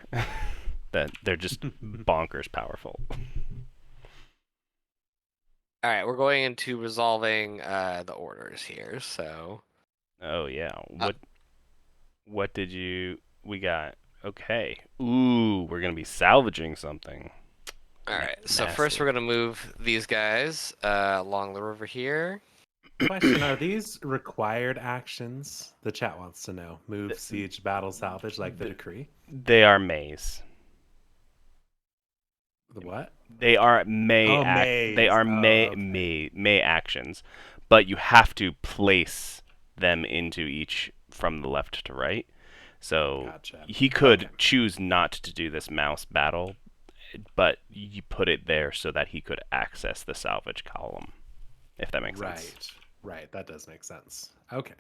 [SPEAKER 1] That they're just bonkers powerful.
[SPEAKER 2] All right, we're going into resolving the orders here. So
[SPEAKER 1] Oh yeah. What did we got? Okay. Ooh, we're gonna be salvaging something.
[SPEAKER 2] all right. So first
[SPEAKER 1] Nasty.
[SPEAKER 2] we're gonna move these guys along the river here.
[SPEAKER 3] Question: Are these required actions? The chat wants to know. Move, siege, battle, salvage, like the decree.
[SPEAKER 1] They are maze.
[SPEAKER 3] The what?
[SPEAKER 1] They are may
[SPEAKER 3] Oh,
[SPEAKER 1] they are
[SPEAKER 3] maze. Oh, okay.
[SPEAKER 1] may actions, but you have to place them into each from the left to right. So
[SPEAKER 3] Gotcha.
[SPEAKER 1] he could
[SPEAKER 3] Okay.
[SPEAKER 1] choose not to do this mouse battle, but you put it there so that he could access the salvage column, if that makes sense.
[SPEAKER 3] Right. That does make sense. Okay.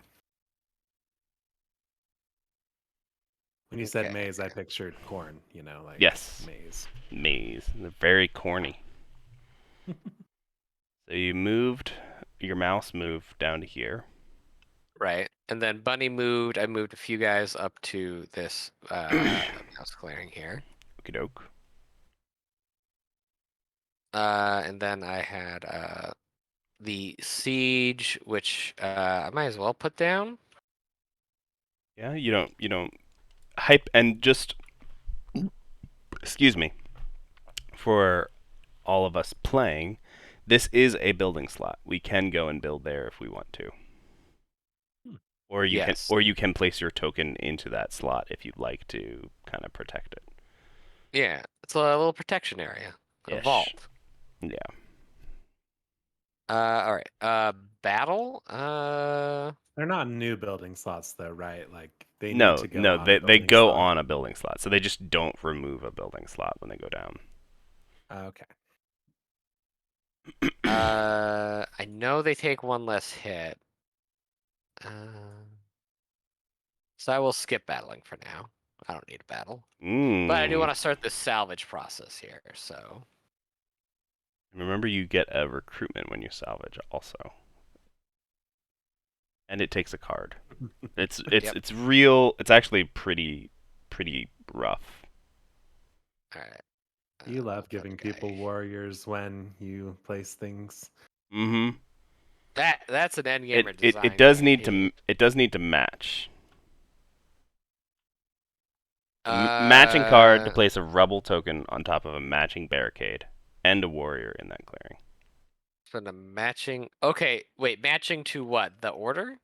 [SPEAKER 3] When you said
[SPEAKER 2] Okay.
[SPEAKER 3] maize, I pictured corn. Like
[SPEAKER 1] Yes.
[SPEAKER 3] maize.
[SPEAKER 1] Maze. They're very corny. So you moved your mouse moved down to here.
[SPEAKER 2] Right, and then Bunny moved. I moved a few guys up to this house clearing here.
[SPEAKER 1] Okie doke.
[SPEAKER 2] And then I had the siege, which I might as well put down.
[SPEAKER 1] Yeah, you don't hype and just excuse me. For all of us playing, this is a building slot. We can go and build there if we want to. Or
[SPEAKER 2] Yes.
[SPEAKER 1] you can place your token into that slot if you'd like to kind of protect it.
[SPEAKER 2] Yeah, it's a little protection area. A
[SPEAKER 1] Ish.
[SPEAKER 2] vault.
[SPEAKER 1] Yeah.
[SPEAKER 2] All right. Battle.
[SPEAKER 3] They're not new building slots, though, right? Like they need
[SPEAKER 1] No,
[SPEAKER 3] to go
[SPEAKER 1] no,
[SPEAKER 3] on a
[SPEAKER 1] they
[SPEAKER 3] building
[SPEAKER 1] go
[SPEAKER 3] slot.
[SPEAKER 1] on a building slot. So they just don't remove a building slot when they go down.
[SPEAKER 3] Okay.
[SPEAKER 2] I know they take 1 less hit. So I will skip battling for now. I don't need a battle. But I do want to start the salvage process here, so.
[SPEAKER 1] Remember, you get a recruitment when you salvage, also, and it takes a card. It's
[SPEAKER 2] Yep.
[SPEAKER 1] it's real. It's actually pretty rough.
[SPEAKER 2] All right.
[SPEAKER 3] You love giving
[SPEAKER 2] okay.
[SPEAKER 3] people warriors when you place things.
[SPEAKER 1] Mm-hmm.
[SPEAKER 2] That's an endgamer design.
[SPEAKER 1] It does need to match. Matching card to place a rubble token on top of a matching barricade and a warrior in that clearing.
[SPEAKER 2] For the matching. Okay, wait. Matching to what? The order?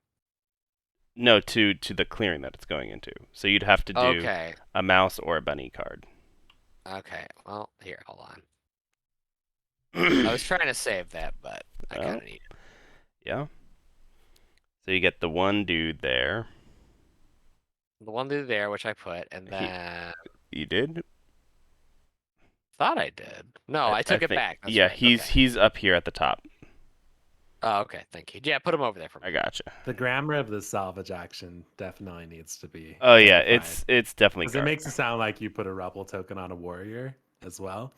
[SPEAKER 1] No, to the clearing that it's going into. So you'd have to do
[SPEAKER 2] Okay.
[SPEAKER 1] a mouse or a bunny card.
[SPEAKER 2] Okay. Well, here, hold on. I was trying to save that, but I kind of need it.
[SPEAKER 1] Yeah. So you get the one dude there.
[SPEAKER 2] The one dude there, which I put, and then
[SPEAKER 1] You did?
[SPEAKER 2] thought I did. No, I took it
[SPEAKER 1] think,
[SPEAKER 2] back. That's
[SPEAKER 1] yeah,
[SPEAKER 2] right.
[SPEAKER 1] he's up here at the top.
[SPEAKER 2] Oh, okay. Thank you. Yeah, put him over there for me.
[SPEAKER 1] I gotcha.
[SPEAKER 3] The grammar of the salvage action definitely needs to be.
[SPEAKER 1] Oh yeah,
[SPEAKER 3] simplified.
[SPEAKER 1] it's definitely.
[SPEAKER 3] Because it makes it sound like you put a rebel token on a warrior as well.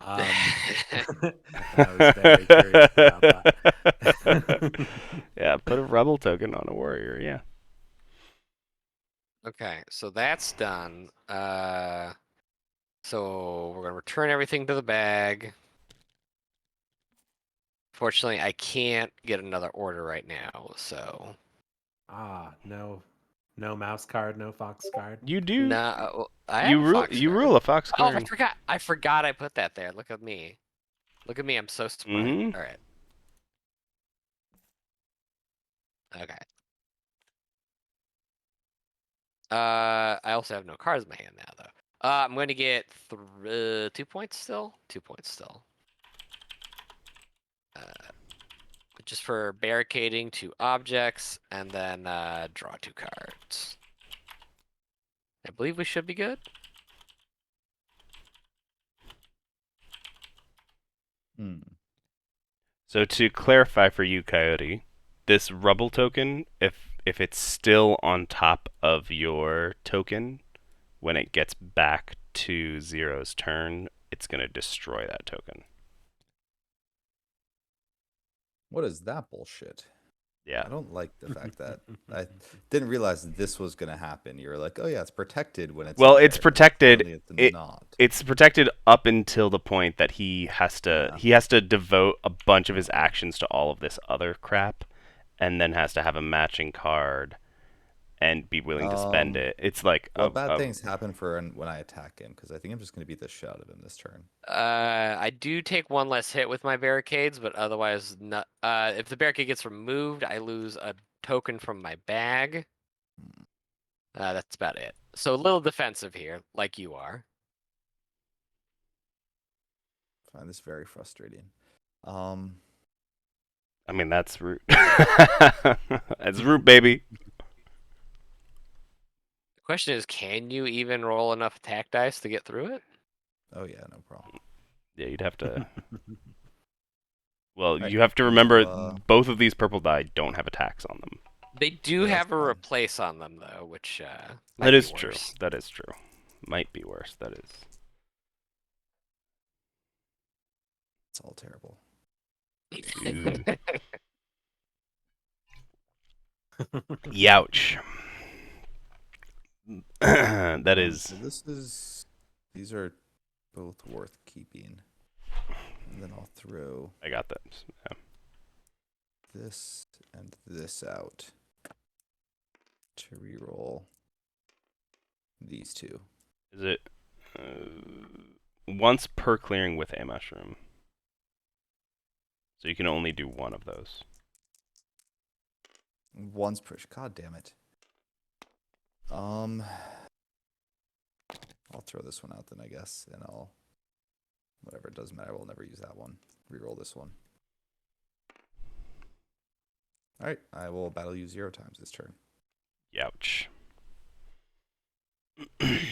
[SPEAKER 3] I was very curious about that.
[SPEAKER 1] Yeah, put a rebel token on a warrior. Yeah.
[SPEAKER 2] Okay, so that's done. So we're gonna return everything to the bag. Fortunately, I can't get another order right now, so
[SPEAKER 3] no mouse card, no fox card.
[SPEAKER 1] You do.
[SPEAKER 2] no. I have a fox
[SPEAKER 1] You
[SPEAKER 2] card.
[SPEAKER 1] rule a fox
[SPEAKER 2] Oh, I
[SPEAKER 1] clearing.
[SPEAKER 2] forgot. I forgot I put that there. Look at me. Look at me. I'm so smart.
[SPEAKER 1] Mhm.
[SPEAKER 2] All right. Okay. I also have no cards in my hand now, though. I'm going to get 2 points still. 2 points still. Just for barricading 2 objects, and then draw 2 cards. I believe we should be good.
[SPEAKER 1] So to clarify for you, Coyote, this rubble token, if it's still on top of your token, when it gets back to Zero's turn, it's gonna destroy that token.
[SPEAKER 4] What is that bullshit?
[SPEAKER 1] Yeah.
[SPEAKER 4] I don't like the fact that I didn't realize that this was gonna happen. You're like, oh yeah, it's protected when it's
[SPEAKER 1] Well,
[SPEAKER 4] in
[SPEAKER 1] it's
[SPEAKER 4] there, but
[SPEAKER 1] protected.
[SPEAKER 4] apparently it's
[SPEAKER 1] It
[SPEAKER 4] not.
[SPEAKER 1] it's protected up until the point that he has to devote a bunch of his actions to all of this other crap, and then has to have a matching card and be willing to spend it. It's like
[SPEAKER 4] What bad things happen for when I attack him? Because I think I'm just gonna beat the shit out of him this turn.
[SPEAKER 2] I do take 1 less hit with my barricades, but otherwise not. If the barricade gets removed, I lose a token from my bag. That's about it. So a little defensive here, like you are.
[SPEAKER 4] I find this very frustrating.
[SPEAKER 1] I mean, that's root. That's root, baby.
[SPEAKER 2] The question is, can you even roll enough attack dice to get through it?
[SPEAKER 4] Oh yeah, no problem.
[SPEAKER 1] Yeah, you'd have to. Well,
[SPEAKER 4] Right,
[SPEAKER 1] you have to remember
[SPEAKER 4] well,
[SPEAKER 1] both of these purple die don't have attacks on them.
[SPEAKER 2] They do
[SPEAKER 4] Yeah, that's
[SPEAKER 2] have a
[SPEAKER 4] fine.
[SPEAKER 2] replace on them though, which might
[SPEAKER 1] That
[SPEAKER 2] be
[SPEAKER 1] is true.
[SPEAKER 2] worse.
[SPEAKER 1] That is true. Might be worse. That is.
[SPEAKER 4] It's all terrible.
[SPEAKER 1] Ooh. Youch. That is.
[SPEAKER 4] So these are both worth keeping, and then I'll throw
[SPEAKER 1] I got that. Yeah.
[SPEAKER 4] this and this out to reroll these 2.
[SPEAKER 1] Is it once per clearing with a mushroom? So you can only do one of those.
[SPEAKER 4] One's push. God damn it. I'll throw this one out then, I guess, and whatever, it doesn't matter. I will never use that one. Reroll this one. All right, I will battle you 0 times this turn.
[SPEAKER 1] Youch. It's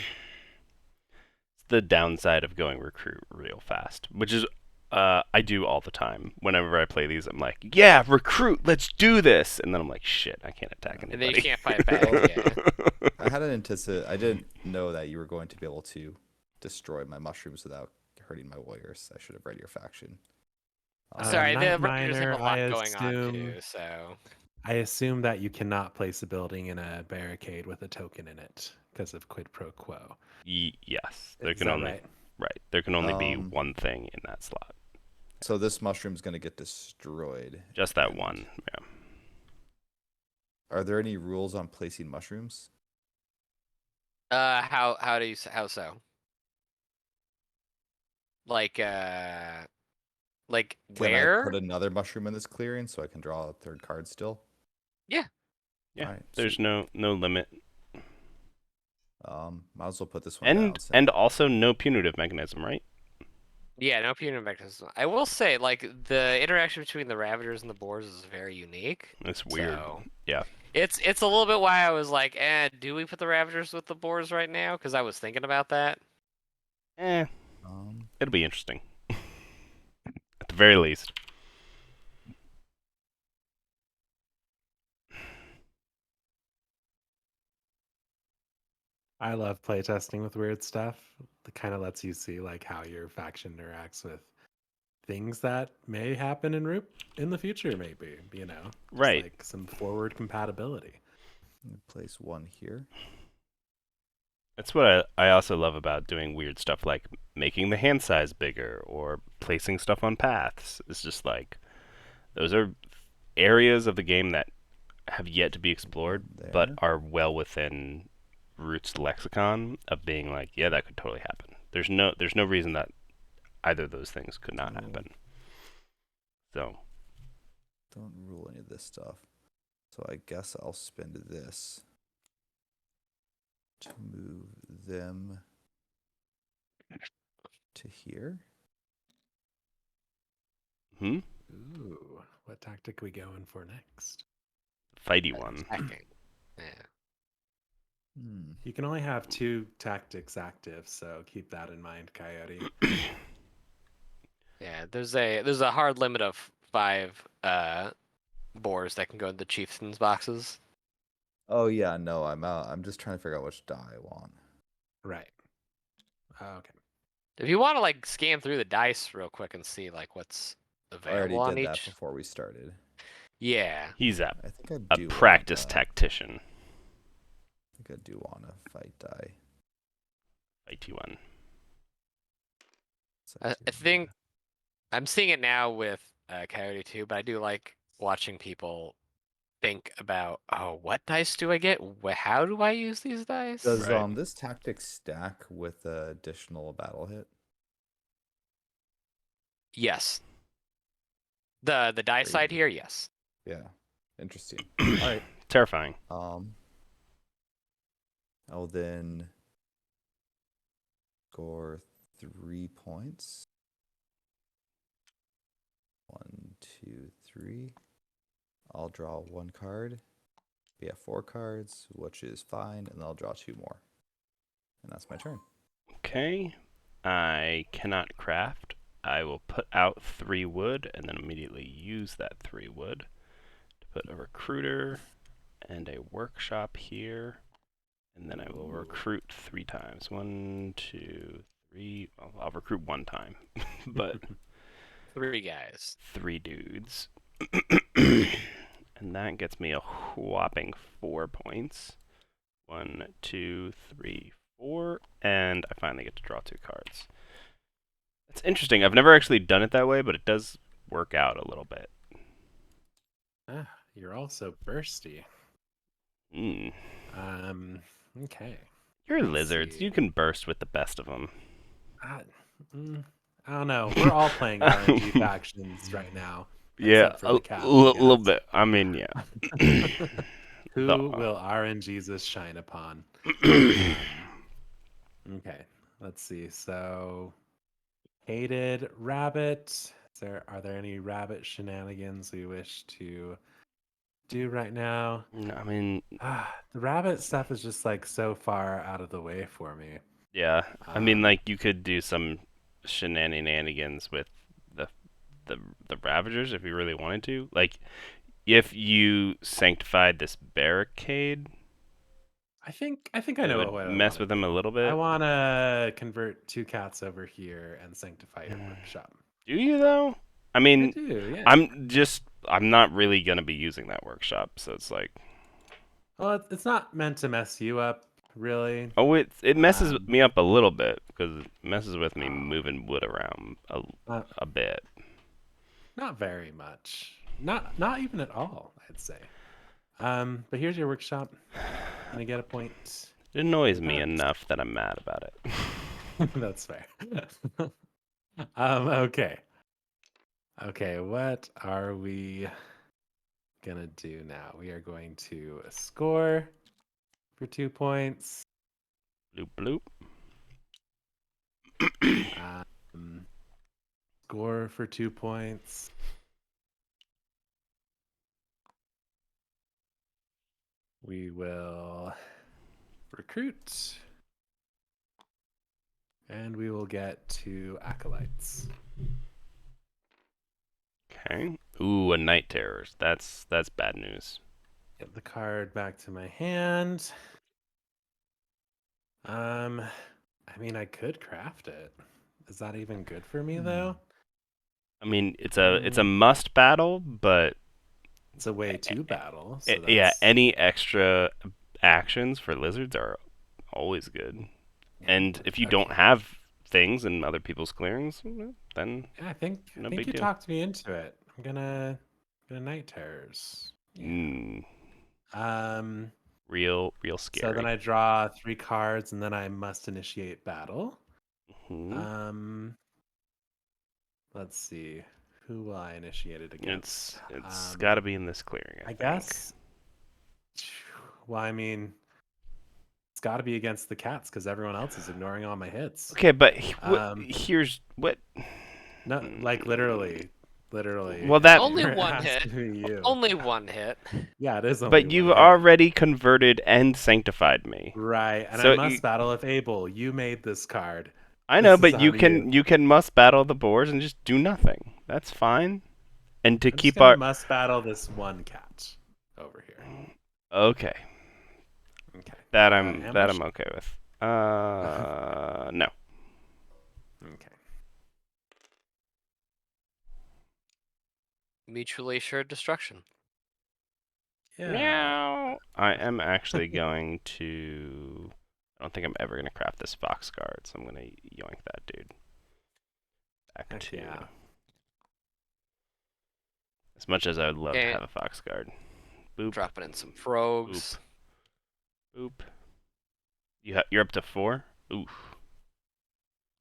[SPEAKER 1] the downside of going recruit real fast, which is I do all the time. Whenever I play these, I'm like, yeah, recruit, let's do this, and then I'm like, shit, I can't attack anybody.
[SPEAKER 2] And then you can't fight back. Yeah.
[SPEAKER 4] I I didn't know that you were going to be able to destroy my mushrooms without hurting my warriors. I should have read your faction.
[SPEAKER 2] Sorry, the
[SPEAKER 3] Night
[SPEAKER 2] Ravagers have a
[SPEAKER 3] Miner,
[SPEAKER 2] lot going on too, so.
[SPEAKER 3] I assume that you cannot place a building in a barricade with a token in it because of quid pro quo.
[SPEAKER 1] Yes, there
[SPEAKER 3] Is
[SPEAKER 1] can
[SPEAKER 3] that
[SPEAKER 1] only
[SPEAKER 3] right?
[SPEAKER 1] There can only be one thing in that slot.
[SPEAKER 4] So this mushroom's going to get destroyed.
[SPEAKER 1] Just that one. Yeah.
[SPEAKER 4] Are there any rules on placing mushrooms?
[SPEAKER 2] How so? Like
[SPEAKER 4] Can I
[SPEAKER 2] where?
[SPEAKER 4] put another mushroom in this clearing so I can draw a 3rd card still?
[SPEAKER 2] Yeah.
[SPEAKER 1] Yeah.
[SPEAKER 4] All right,
[SPEAKER 1] There's no limit.
[SPEAKER 4] Might as well put this one down.
[SPEAKER 1] And also no punitive mechanism, right?
[SPEAKER 2] Yeah, no punitive mechanism. I will say, like, the interaction between the Ravagers and the Boars is very unique.
[SPEAKER 1] It's weird.
[SPEAKER 2] So
[SPEAKER 1] Yeah.
[SPEAKER 2] it's a little bit why I was like, do we put the Ravagers with the Boars right now? Because I was thinking about that.
[SPEAKER 1] It'll be interesting. At the very least.
[SPEAKER 3] I love playtesting with weird stuff. It kind of lets you see like how your faction interacts with things that may happen in the future, maybe, just
[SPEAKER 1] Right.
[SPEAKER 3] like some forward compatibility.
[SPEAKER 4] I'm gonna place one here.
[SPEAKER 1] That's what I also love about doing weird stuff like making the hand size bigger or placing stuff on paths. It's just like those are areas of the game that have yet to be explored,
[SPEAKER 4] One
[SPEAKER 1] but
[SPEAKER 4] there.
[SPEAKER 1] are well within Root's lexicon of being like, yeah, that could totally happen. There's no reason that either of those things could not
[SPEAKER 4] No.
[SPEAKER 1] happen. So
[SPEAKER 4] Don't rule any of this stuff. So I guess I'll spend this to move them to here.
[SPEAKER 3] Ooh, what tactic we going for next?
[SPEAKER 1] fighty one.
[SPEAKER 2] Attacking. Yeah.
[SPEAKER 3] You can only have 2 tactics active, so keep that in mind, Coyote.
[SPEAKER 2] Yeah, there's a hard limit of 5 boars that can go in the chieftain's boxes.
[SPEAKER 4] Oh yeah, no, I'm out. I'm just trying to figure out which die I want.
[SPEAKER 3] Right. Okay.
[SPEAKER 2] If you want to like scan through the dice real quick and see like what's
[SPEAKER 4] I already
[SPEAKER 2] available on
[SPEAKER 4] did that
[SPEAKER 2] each.
[SPEAKER 4] before we started.
[SPEAKER 2] Yeah.
[SPEAKER 1] He's
[SPEAKER 4] I think I
[SPEAKER 1] a
[SPEAKER 4] do
[SPEAKER 1] practiced
[SPEAKER 4] want,
[SPEAKER 1] tactician.
[SPEAKER 4] I think I do want a fight die.
[SPEAKER 1] Fighty one.
[SPEAKER 4] So
[SPEAKER 2] I
[SPEAKER 4] do
[SPEAKER 2] think I'm seeing it now with Coyote too, but I do like watching people think about, oh, what dice do I get? How do I use these dice?
[SPEAKER 4] Does
[SPEAKER 1] Right.
[SPEAKER 4] this tactic stack with additional battle hit?
[SPEAKER 2] Yes. The die side
[SPEAKER 4] Crazy.
[SPEAKER 2] here, yes.
[SPEAKER 4] Yeah. Interesting. All right.
[SPEAKER 1] Terrifying.
[SPEAKER 4] I'll then score 3 points. 1, 2, 3. I'll draw 1 card. We have 4 cards, which is fine, and then I'll draw 2 more. And that's my turn.
[SPEAKER 1] Okay. I cannot craft. I will put out 3 wood and then immediately use that 3 wood to put a recruiter and a workshop here. And then I will recruit 3 times. 1, 2, 3. Well, I'll recruit 1 time, but
[SPEAKER 2] 3 guys.
[SPEAKER 1] 3 dudes. And that gets me a whopping 4 points. 1, 2, 3, 4. And I finally get to draw 2 cards. It's interesting. I've never actually done it that way, but it does work out a little bit.
[SPEAKER 3] You're also bursty. Okay.
[SPEAKER 1] You're
[SPEAKER 3] Let's
[SPEAKER 1] lizards.
[SPEAKER 3] see.
[SPEAKER 1] You can burst with the best of them.
[SPEAKER 3] I don't know. We're all playing RNG factions right now.
[SPEAKER 1] Yeah,
[SPEAKER 3] Except for the cat.
[SPEAKER 1] little bit. I mean, yeah.
[SPEAKER 3] Who
[SPEAKER 1] The-
[SPEAKER 3] will RNGesus shine upon? Okay, let's see. So, hated rabbit. Are there any rabbit shenanigans we wish to do right now?
[SPEAKER 1] No, I mean,
[SPEAKER 3] The rabbit stuff is just like so far out of the way for me.
[SPEAKER 1] yeah. I mean, like you could do some shenanigans with the the Ravagers if you really wanted to. Like, if you sanctified this barricade,
[SPEAKER 3] I think I
[SPEAKER 1] it
[SPEAKER 3] know
[SPEAKER 1] would
[SPEAKER 3] what I
[SPEAKER 1] mess
[SPEAKER 3] want
[SPEAKER 1] with
[SPEAKER 3] to
[SPEAKER 1] them a
[SPEAKER 3] do.
[SPEAKER 1] little
[SPEAKER 3] I
[SPEAKER 1] bit.
[SPEAKER 3] want to convert 2 cats over here and sanctify your workshop.
[SPEAKER 1] Do you though? I
[SPEAKER 3] I
[SPEAKER 1] mean,
[SPEAKER 3] do, yeah.
[SPEAKER 1] I'm not really gonna be using that workshop, so it's like,
[SPEAKER 3] Well, it's not meant to mess you up, really.
[SPEAKER 1] oh, it messes
[SPEAKER 3] Um,
[SPEAKER 1] me up a little bit because it messes with me
[SPEAKER 3] Oh.
[SPEAKER 1] moving wood around a bit.
[SPEAKER 3] Not very much. Not even at all, I'd say. But here's your workshop. Gonna get a point.
[SPEAKER 1] It annoys me
[SPEAKER 3] That's-
[SPEAKER 1] enough that I'm mad about it.
[SPEAKER 3] That's fair. Okay. Okay, what are we gonna do now? We are going to score for 2 points.
[SPEAKER 1] Bloop bloop.
[SPEAKER 3] Score for 2 points. We will recruit. And we will get 2 acolytes.
[SPEAKER 1] Okay. Ooh, a night terrors. That's bad news.
[SPEAKER 3] Get the card back to my hand. I mean, I could craft it. Is that even good for me though?
[SPEAKER 1] I mean, it's a
[SPEAKER 3] Mm,
[SPEAKER 1] must battle, but
[SPEAKER 3] it's a way to battle, so
[SPEAKER 1] yeah,
[SPEAKER 3] that's
[SPEAKER 1] any extra actions for lizards are always good. And if you don't
[SPEAKER 3] okay.
[SPEAKER 1] have things in other people's clearings, then
[SPEAKER 3] Yeah, I
[SPEAKER 1] no
[SPEAKER 3] think
[SPEAKER 1] big
[SPEAKER 3] you
[SPEAKER 1] deal.
[SPEAKER 3] talked me into it. I'm gonna night terrors. Yeah.
[SPEAKER 1] Mm,
[SPEAKER 3] Um.
[SPEAKER 1] real
[SPEAKER 3] So then
[SPEAKER 1] scary.
[SPEAKER 3] I draw 3 cards, and then I must initiate battle.
[SPEAKER 1] Hmm.
[SPEAKER 3] Um. Let's see. Who will I initiate it against?
[SPEAKER 1] It's got to be in this clearing,
[SPEAKER 3] I
[SPEAKER 1] I think.
[SPEAKER 3] guess. Well, I mean, it's got to be against the cats because everyone else is ignoring all my hits.
[SPEAKER 1] Okay, but
[SPEAKER 3] Um.
[SPEAKER 1] here's what.
[SPEAKER 3] No, like
[SPEAKER 1] Mm,
[SPEAKER 3] literally,
[SPEAKER 1] well, that.
[SPEAKER 2] Only
[SPEAKER 3] it
[SPEAKER 2] one
[SPEAKER 3] has
[SPEAKER 2] hit.
[SPEAKER 3] to be you.
[SPEAKER 2] Only one hit.
[SPEAKER 3] Yeah, it is only
[SPEAKER 1] But
[SPEAKER 3] one
[SPEAKER 1] you've
[SPEAKER 3] hit.
[SPEAKER 1] already converted and sanctified me.
[SPEAKER 3] Right, and I
[SPEAKER 1] So you,
[SPEAKER 3] must battle if able. You made this card.
[SPEAKER 1] I know,
[SPEAKER 3] This is
[SPEAKER 1] but
[SPEAKER 3] on you.
[SPEAKER 1] you can must battle the boars and just do nothing. That's fine. And to
[SPEAKER 3] I'm just
[SPEAKER 1] keep
[SPEAKER 3] gonna
[SPEAKER 1] our
[SPEAKER 3] must battle this one cat over here.
[SPEAKER 1] okay,
[SPEAKER 3] Okay.
[SPEAKER 1] that
[SPEAKER 3] Ambush.
[SPEAKER 1] I'm okay with. No.
[SPEAKER 3] Okay.
[SPEAKER 2] Mutually assured destruction.
[SPEAKER 3] Yeah.
[SPEAKER 1] Meow. I am actually going to. I don't think I'm ever gonna craft this fox card, so I'm gonna yoink that dude back
[SPEAKER 3] Heck
[SPEAKER 1] to.
[SPEAKER 3] yeah.
[SPEAKER 1] As much as I would love to
[SPEAKER 2] Okay.
[SPEAKER 1] have a fox guard. Boop,
[SPEAKER 2] Dropping in some
[SPEAKER 1] boop,
[SPEAKER 2] frogs.
[SPEAKER 1] boop. You're up to 4. Oof,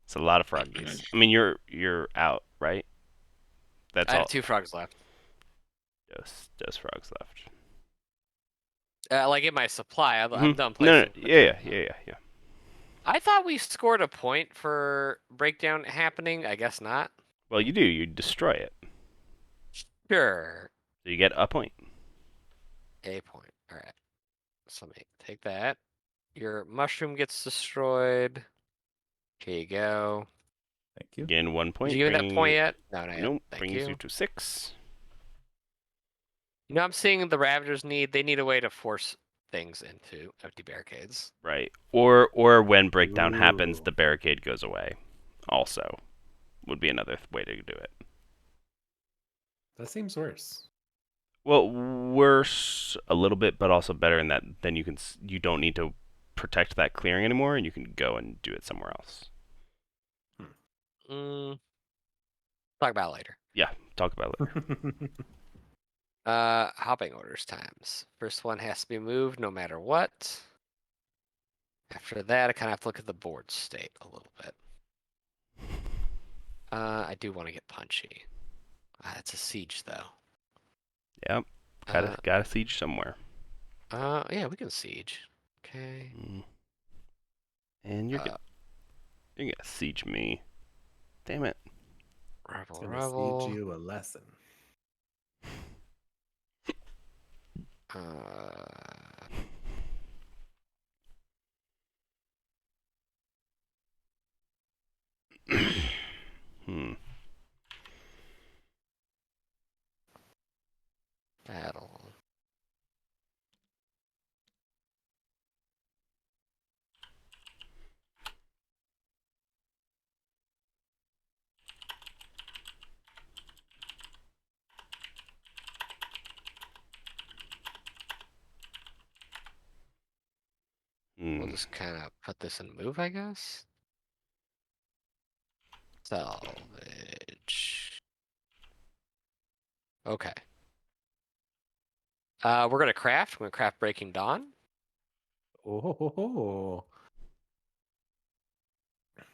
[SPEAKER 1] it's a lot of froggies. I mean, you're out, right? That's
[SPEAKER 2] I have
[SPEAKER 1] all.
[SPEAKER 2] 2 frogs left.
[SPEAKER 1] Just frogs left.
[SPEAKER 2] Like in my supply, I'm
[SPEAKER 1] Hmm.
[SPEAKER 2] done
[SPEAKER 1] No, no,
[SPEAKER 2] placing.
[SPEAKER 1] yeah.
[SPEAKER 2] I thought we scored a point for breakdown happening. I guess not.
[SPEAKER 1] Well, you do. You destroy it,
[SPEAKER 2] Sure.
[SPEAKER 1] so you get a point.
[SPEAKER 2] A point. All right. So let me take that. Your mushroom gets destroyed. Here you go.
[SPEAKER 4] Thank you.
[SPEAKER 1] Gain 1
[SPEAKER 2] Did you
[SPEAKER 1] point,
[SPEAKER 2] give me that
[SPEAKER 1] bringing
[SPEAKER 2] point
[SPEAKER 1] you.
[SPEAKER 2] yet? No, not yet.
[SPEAKER 1] Nope,
[SPEAKER 2] Thank
[SPEAKER 1] brings you
[SPEAKER 2] you.
[SPEAKER 1] to 6.
[SPEAKER 2] You know, I'm seeing the Ravagers they need a way to force things into empty barricades.
[SPEAKER 1] Right. Or when breakdown happens,
[SPEAKER 3] Ooh.
[SPEAKER 1] the barricade goes away. Also, would be another way to do it.
[SPEAKER 3] That seems worse.
[SPEAKER 1] Well, worse a little bit, but also better in that then you don't need to protect that clearing anymore, and you can go and do it somewhere else.
[SPEAKER 2] Talk about it later.
[SPEAKER 1] Yeah, talk about it later.
[SPEAKER 2] Hopping orders times. First one has to be moved no matter what. After that, I kind of have to look at the board state a little bit. I do want to get punchy. It's a siege though.
[SPEAKER 1] Yep, gotta siege somewhere.
[SPEAKER 2] Yeah, we can siege. Okay.
[SPEAKER 1] And you're gonna siege me. Damn it.
[SPEAKER 3] It's
[SPEAKER 2] Rebel,
[SPEAKER 3] gonna
[SPEAKER 2] rebel.
[SPEAKER 3] teach you a lesson.
[SPEAKER 1] Hmm.
[SPEAKER 2] Battle. We'll just kind of put this in move, I guess. Salvage. Okay. We're gonna craft. We're gonna craft Breaking Dawn.
[SPEAKER 3] Oh.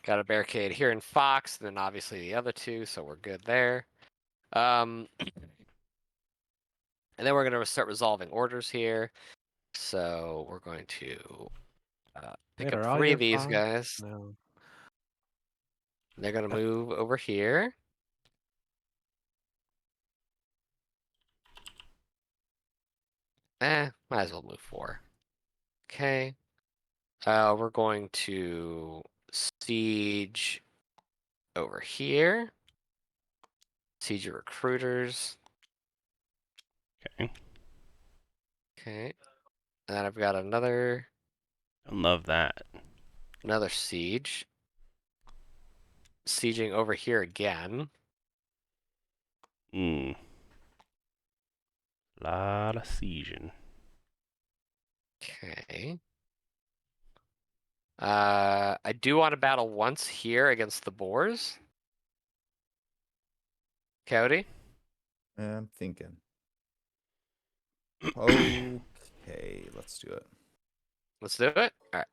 [SPEAKER 2] Got a barricade here in Fox, then obviously the other 2, so we're good there. And then we're gonna start resolving orders here. So we're going to pick
[SPEAKER 3] Wait,
[SPEAKER 2] up
[SPEAKER 3] are all
[SPEAKER 2] 3
[SPEAKER 3] your
[SPEAKER 2] of these
[SPEAKER 3] fonts?
[SPEAKER 2] guys.
[SPEAKER 3] No.
[SPEAKER 2] They're gonna move over here. Might as well move 4. Okay. We're going to siege over here. Siege your recruiters.
[SPEAKER 1] Okay.
[SPEAKER 2] Okay. And then I've got another.
[SPEAKER 1] I love that.
[SPEAKER 2] Another siege. Sieging over here again.
[SPEAKER 1] Lot of sieging.
[SPEAKER 2] Okay. I do want to battle once here against the boars. Cody?
[SPEAKER 4] I'm thinking. Okay, let's do it.
[SPEAKER 2] Let's do it. All right.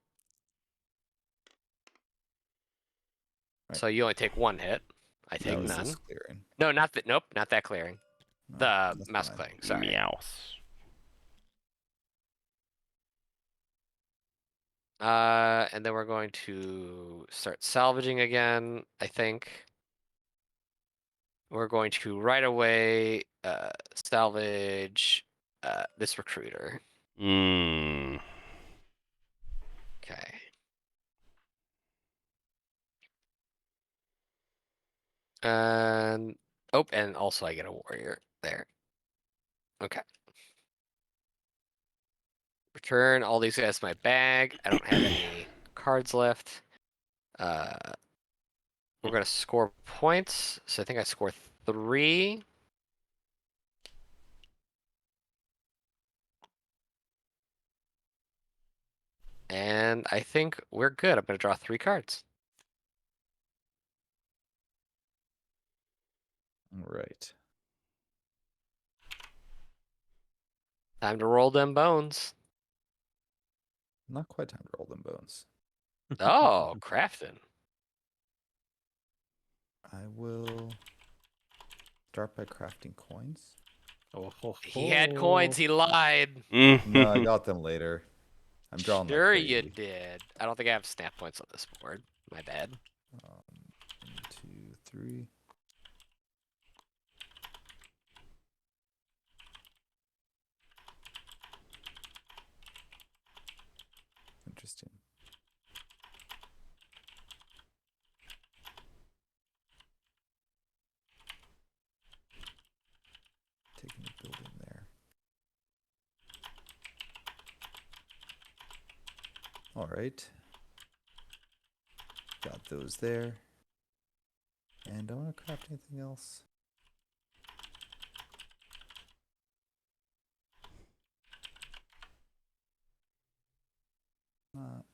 [SPEAKER 4] Right.
[SPEAKER 2] So you only take one hit. I
[SPEAKER 4] That
[SPEAKER 2] take
[SPEAKER 4] was
[SPEAKER 2] none.
[SPEAKER 4] this clearing.
[SPEAKER 2] No, not that. Nope, not that clearing.
[SPEAKER 4] No,
[SPEAKER 2] The
[SPEAKER 4] that's
[SPEAKER 2] mouse
[SPEAKER 4] fine.
[SPEAKER 2] clearing. Sorry.
[SPEAKER 1] Meows.
[SPEAKER 2] And then we're going to start salvaging again, I think. We're going to right away salvage this recruiter.
[SPEAKER 1] Mm.
[SPEAKER 2] Okay. And oh, and also I get a warrior there. Okay. Return all these guys to my bag. I don't have any cards left. We're gonna score points. So I think I score 3. And I think we're good. I'm gonna draw 3 cards.
[SPEAKER 4] All right.
[SPEAKER 2] Time to roll them bones.
[SPEAKER 4] Not quite time to roll them bones.
[SPEAKER 2] Oh, crafting.
[SPEAKER 4] I will start by crafting coins.
[SPEAKER 3] Oh, ho,
[SPEAKER 2] He had
[SPEAKER 3] ho.
[SPEAKER 2] coins. He lied.
[SPEAKER 4] No, I got them later. I'm drawing like
[SPEAKER 2] Sure
[SPEAKER 4] crazy.
[SPEAKER 2] you did. I don't think I have snap points on this board. My bad.
[SPEAKER 4] 1, 2, 3. Interesting. Taking a building there. All right. Got those there. And I want to craft anything else. Not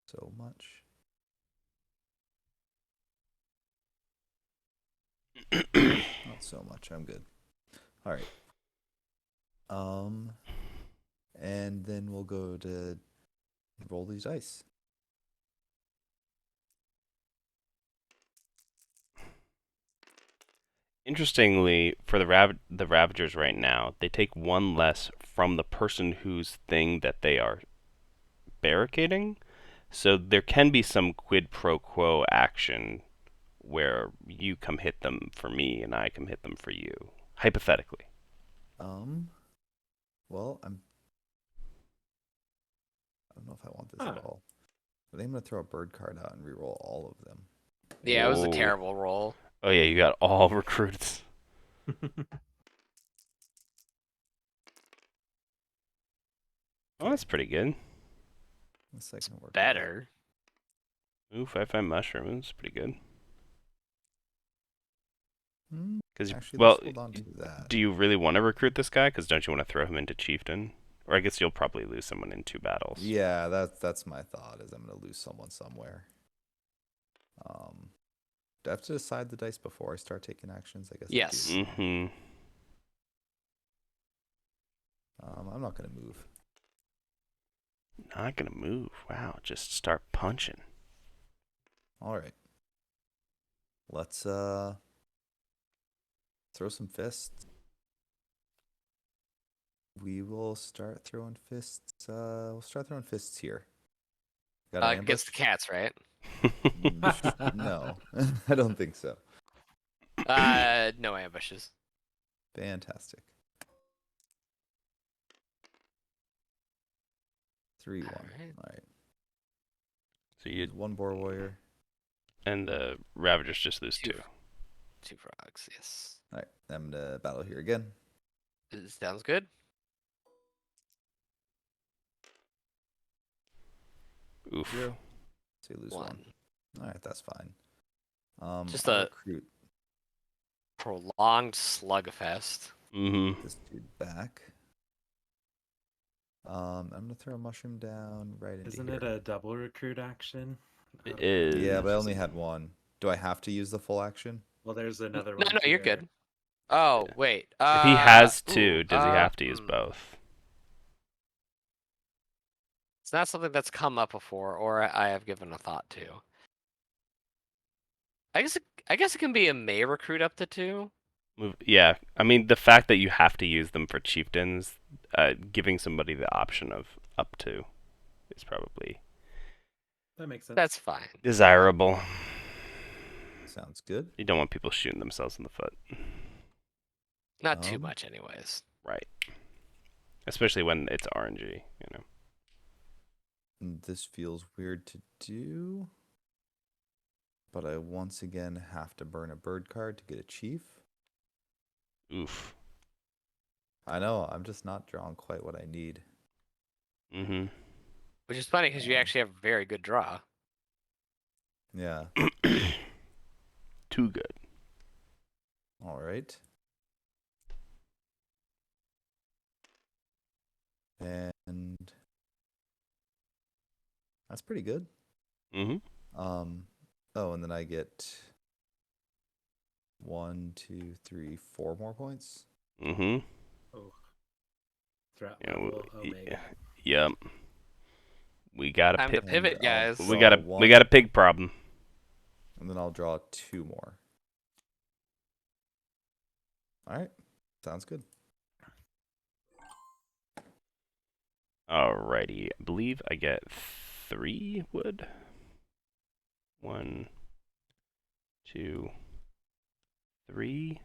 [SPEAKER 4] so much. Not so much. I'm good. All right. And then we'll go to roll these dice.
[SPEAKER 1] Interestingly, for the Ravagers right now, they take 1 less from the person whose thing that they are barricading. So there can be some quid pro quo action where you come hit them for me and I come hit them for you, hypothetically.
[SPEAKER 4] Well, I don't know if I want this
[SPEAKER 3] Huh.
[SPEAKER 4] at all. I think I'm gonna throw a bird card out and reroll all of them.
[SPEAKER 2] Yeah, it was a
[SPEAKER 1] Whoa.
[SPEAKER 2] terrible roll.
[SPEAKER 1] Oh yeah, you got all recruits. Oh, that's pretty good.
[SPEAKER 4] The second work.
[SPEAKER 2] Better.
[SPEAKER 1] Ooh, 5/5 mushrooms, pretty good. Because
[SPEAKER 4] Actually,
[SPEAKER 1] well,
[SPEAKER 4] let's hold on to that.
[SPEAKER 1] do you really want to recruit this guy? Because don't you want to throw him into chieftain? Or I guess you'll probably lose someone in 2 battles.
[SPEAKER 4] Yeah, that's my thought. Is I'm gonna lose someone somewhere. Do I have to decide the dice before I start taking actions? I guess.
[SPEAKER 2] Yes.
[SPEAKER 4] I do.
[SPEAKER 1] Mm-hmm.
[SPEAKER 4] I'm not gonna move.
[SPEAKER 1] Not gonna move. Wow, just start punching.
[SPEAKER 4] All right. Let's throw some fists. We will start throwing fists. We'll start throwing fists here. Got an
[SPEAKER 2] Against the cats, right?
[SPEAKER 4] No, I don't think so.
[SPEAKER 2] No ambushes.
[SPEAKER 4] Fantastic. 3-1.
[SPEAKER 2] Alright.
[SPEAKER 4] All right.
[SPEAKER 1] So you
[SPEAKER 4] Use 1 boar warrior.
[SPEAKER 1] and the Ravagers just lose 2.
[SPEAKER 2] 2 frogs, yes.
[SPEAKER 4] All right. I'm gonna battle here again.
[SPEAKER 2] Sounds good.
[SPEAKER 1] Oof.
[SPEAKER 4] 0. So you lose 1.
[SPEAKER 2] 1.
[SPEAKER 4] All right, that's fine.
[SPEAKER 2] Just
[SPEAKER 4] I'll
[SPEAKER 2] a-
[SPEAKER 4] recruit
[SPEAKER 2] Prolonged slugfest.
[SPEAKER 1] Mm-hmm.
[SPEAKER 4] this dude back. I'm gonna throw a mushroom down right into
[SPEAKER 3] Isn't
[SPEAKER 4] here.
[SPEAKER 3] it a double recruit action?
[SPEAKER 1] It
[SPEAKER 3] Oh,
[SPEAKER 1] is.
[SPEAKER 4] Yeah, but I only had 1. Do I have to use the full action?
[SPEAKER 3] Well, there's another
[SPEAKER 2] No,
[SPEAKER 3] one.
[SPEAKER 2] no, you're
[SPEAKER 3] here.
[SPEAKER 2] good. Oh, wait.
[SPEAKER 1] If he has
[SPEAKER 2] ooh,
[SPEAKER 1] 2, does he have to use both?
[SPEAKER 2] It's not something that's come up before, or I have given a thought to. I guess it can be a May recruit up to 2.
[SPEAKER 1] Yeah, I mean the fact that you have to use them for chieftains, giving somebody the option of up to, is probably
[SPEAKER 3] That makes sense.
[SPEAKER 2] That's fine.
[SPEAKER 1] desirable.
[SPEAKER 4] Sounds good.
[SPEAKER 1] You don't want people shooting themselves in the foot,
[SPEAKER 2] Not too much, anyways.
[SPEAKER 1] right? Especially when it's RNG, you know.
[SPEAKER 4] This feels weird to do, but I once again have to burn a bird card to get a chief.
[SPEAKER 1] Oof.
[SPEAKER 4] I know, I'm just not drawing quite what I need.
[SPEAKER 1] Mm-hmm.
[SPEAKER 2] Which is funny because you actually have a very good draw.
[SPEAKER 4] Yeah.
[SPEAKER 1] Too good.
[SPEAKER 4] All right. And that's pretty good.
[SPEAKER 1] Mm-hmm.
[SPEAKER 4] Oh, and then I get 1, 2, 3, 4 more points.
[SPEAKER 1] Mm-hmm.
[SPEAKER 3] Oh. Threat
[SPEAKER 1] Yeah,
[SPEAKER 3] level Omega.
[SPEAKER 1] Yep. We got a
[SPEAKER 2] Time to
[SPEAKER 1] pig.
[SPEAKER 2] pivot, guys.
[SPEAKER 1] We got a pig problem.
[SPEAKER 4] And then I'll draw 2 more. All right. Sounds good.
[SPEAKER 1] Alrighty. I believe I get 3 wood. 1, 2, 3.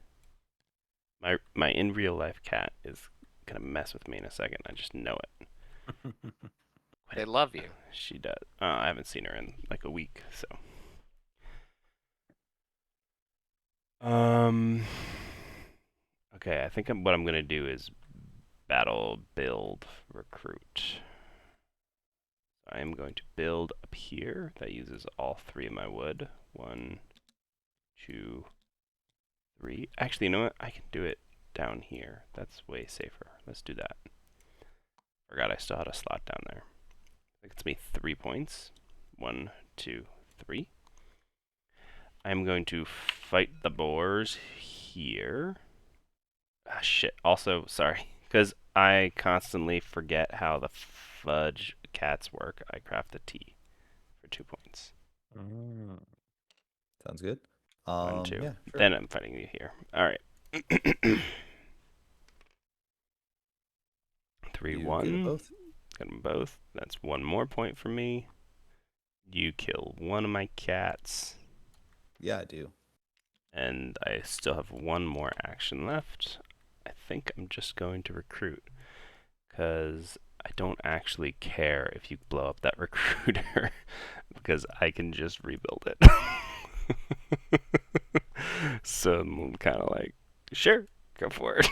[SPEAKER 1] My in real life cat is gonna mess with me in a second. I just know it.
[SPEAKER 2] They love you.
[SPEAKER 1] She does. I haven't seen her in like a week, so. Okay, I think what I'm gonna do is battle, build, recruit. I am going to build up here. That uses all 3 of my wood. 1, 2, 3. Actually, you know what? I can do it down here. That's way safer. Let's do that. Forgot I still had a slot down there. That gets me 3 points. 1, 2, 3. I'm going to fight the boars here. Ah, shit. Also, sorry, because I constantly forget how the fudge cats work. I craft a tea for 2 points.
[SPEAKER 4] Sounds good.
[SPEAKER 1] 1, 2.
[SPEAKER 4] Yeah, sure.
[SPEAKER 1] Then I'm fighting you here. All right. 3,
[SPEAKER 4] You
[SPEAKER 1] 1.
[SPEAKER 4] get them both.
[SPEAKER 1] Got them both. That's 1 more point for me. You kill one of my cats.
[SPEAKER 4] Yeah, I do.
[SPEAKER 1] And I still have 1 more action left. I think I'm just going to recruit. Because I don't actually care if you blow up that recruiter. Because I can just rebuild it. So I'm kind of like, sure, go for it.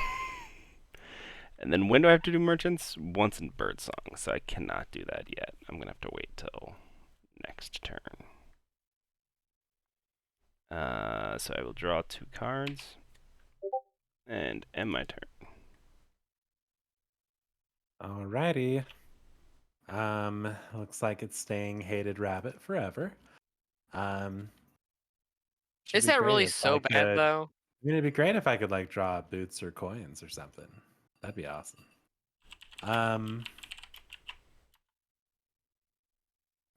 [SPEAKER 1] And then when do I have to do merchants? Once in Birdsong, so I cannot do that yet. I'm going to have to wait till next turn. So I will draw 2 cards and end my turn.
[SPEAKER 3] Alrighty. Looks like it's staying hated rabbit forever. Should
[SPEAKER 2] Is
[SPEAKER 3] be
[SPEAKER 2] that
[SPEAKER 3] great
[SPEAKER 2] really
[SPEAKER 3] if
[SPEAKER 2] so
[SPEAKER 3] I
[SPEAKER 2] bad,
[SPEAKER 3] could-
[SPEAKER 2] though?
[SPEAKER 3] I mean, it'd be great if I could like draw boots or coins or something. That'd be awesome.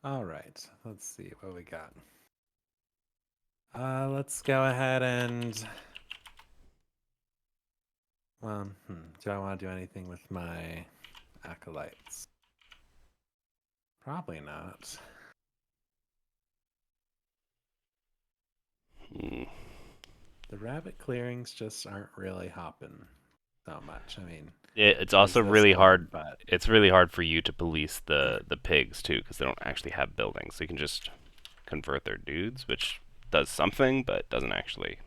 [SPEAKER 3] All right. Let's see what we got. Let's go ahead and. Well, do I want to do anything with my acolytes? Probably not. The rabbit clearings just aren't really hopping so much. I mean,
[SPEAKER 1] It's also
[SPEAKER 3] there's this
[SPEAKER 1] really
[SPEAKER 3] one,
[SPEAKER 1] hard.
[SPEAKER 3] but
[SPEAKER 1] It's really hard for you to police the pigs too, because they don't actually have buildings. So you can just convert their dudes, which does something, but doesn't actually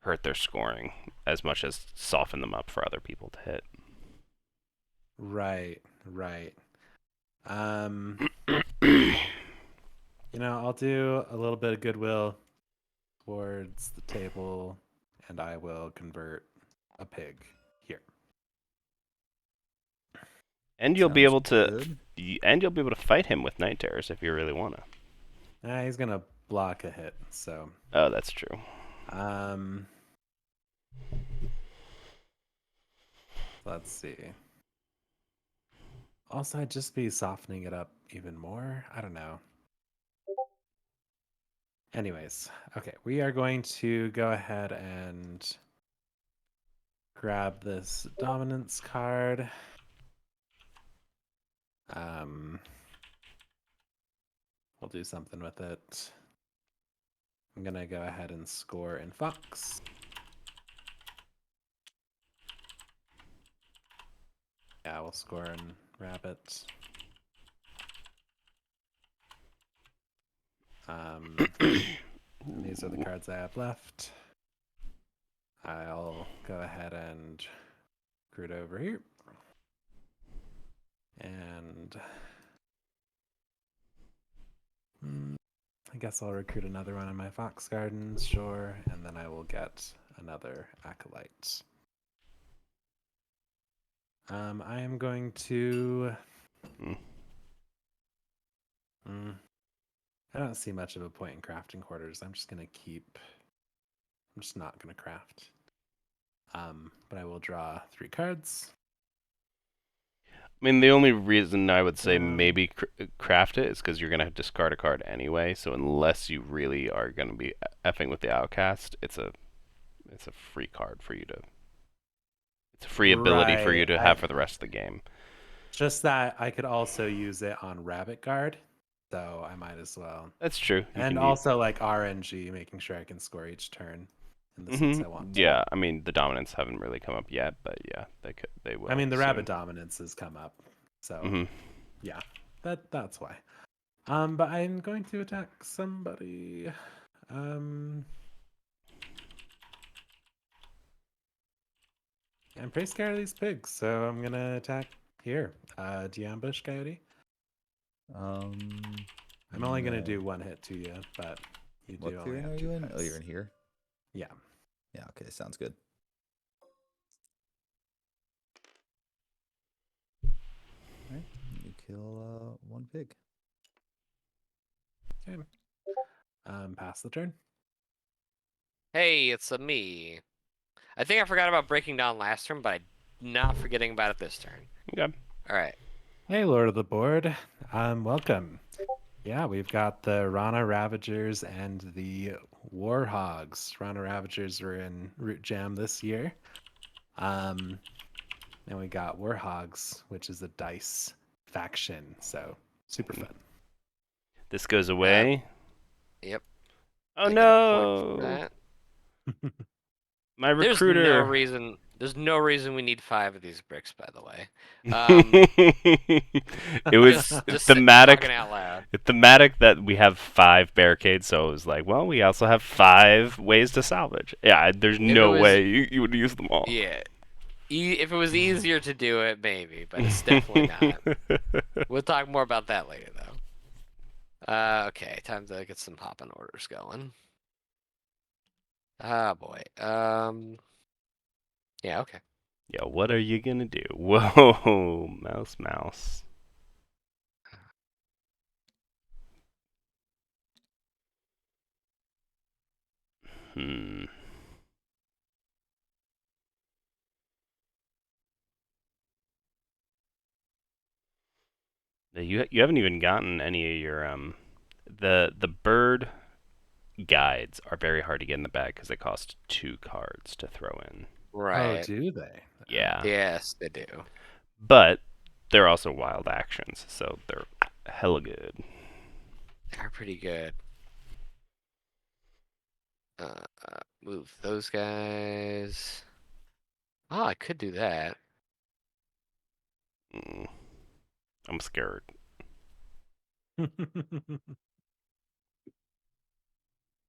[SPEAKER 1] hurt their scoring as much as soften them up for other people to hit.
[SPEAKER 3] right. I'll do a little bit of goodwill towards the table, and I will convert a pig here.
[SPEAKER 1] And you'll be
[SPEAKER 4] Sounds
[SPEAKER 1] able to,
[SPEAKER 4] good.
[SPEAKER 1] and you'll be able to fight him with night terrors if you really wanna.
[SPEAKER 3] He's gonna block a hit, so
[SPEAKER 1] Oh, that's true.
[SPEAKER 3] let's see. Also, I'd just be softening it up even more. I don't know. Anyways, okay, we are going to go ahead and grab this dominance card. We'll do something with it. I'm gonna go ahead and score in Fox. Yeah, we'll score in Rabbit. And these are the cards I have left. I'll go ahead and recruit over here. And I guess I'll recruit another one in my Fox Gardens, sure, and then I will get another Acolyte. I am going to... I don't see much of a point in crafting quarters. I'm just not going to craft. But I will draw 3 cards.
[SPEAKER 1] I mean, the only reason I would say maybe craft it is because you're gonna discard a card anyway. So unless you really are gonna be effing with the outcast, it's a free card for you to. It's a free ability for you to have for the rest of the game.
[SPEAKER 3] Just that I could also use it on Rabbit Guard, so I might as well.
[SPEAKER 1] That's true.
[SPEAKER 3] And also like RNG, making sure I can score each turn in the sense I want to.
[SPEAKER 1] Yeah, I mean the dominants haven't really come up yet, but yeah, they will.
[SPEAKER 3] I mean the
[SPEAKER 1] soon.
[SPEAKER 3] Rabbit dominance has come up, so yeah, that's why. But I'm going to attack somebody. I'm pretty scared of these pigs, so I'm gonna attack here. Do you ambush, Coyote? I'm only gonna do 1 hit to you, but you do
[SPEAKER 4] What
[SPEAKER 3] only
[SPEAKER 4] clearing
[SPEAKER 3] have
[SPEAKER 4] are
[SPEAKER 3] 2
[SPEAKER 4] you in?
[SPEAKER 3] cards.
[SPEAKER 4] Oh, you're in here?
[SPEAKER 3] Yeah.
[SPEAKER 4] Yeah, okay, sounds good. Alright, you kill 1 pig.
[SPEAKER 3] Okay. Pass the turn.
[SPEAKER 2] Hey, it's a me. I think I forgot about breaking down last turn, but I'm not forgetting about it this turn.
[SPEAKER 1] Okay.
[SPEAKER 2] All right.
[SPEAKER 3] Hey, Lord of the Board. Welcome. Yeah, we've got the Rana Ravagers and the Warhogs. Rana Ravagers were in Root Jam this year. And we got Warhogs, which is a dice faction. So super fun.
[SPEAKER 1] This goes away.
[SPEAKER 2] Yep.
[SPEAKER 1] Oh
[SPEAKER 2] I get a point for
[SPEAKER 1] no!
[SPEAKER 2] that.
[SPEAKER 1] My recruiter.
[SPEAKER 2] There's no reason we need 5 of these bricks, by the way.
[SPEAKER 1] It was
[SPEAKER 2] just
[SPEAKER 1] thematic.
[SPEAKER 2] talking out loud.
[SPEAKER 1] It's thematic that we have 5 barricades, so it was like, well, we also have 5 ways to salvage. Yeah, there's no way you would use them all.
[SPEAKER 2] Yeah. If it was easier to do it, maybe, but it's definitely not. We'll talk more about that later, though. Okay, time to get some hopping orders going. Ah, boy. Yeah, okay.
[SPEAKER 1] Yeah, what are you gonna do? Whoa, mouse. Hmm. You haven't even gotten any of your the bird guides are very hard to get in the bag because they cost 2 cards to throw in.
[SPEAKER 2] Right.
[SPEAKER 3] Oh, do they?
[SPEAKER 1] Yeah.
[SPEAKER 2] Yes, they do.
[SPEAKER 1] But they're also wild actions, so they're hella good.
[SPEAKER 2] They're pretty good. Move those guys. Oh, I could do that.
[SPEAKER 1] I'm scared.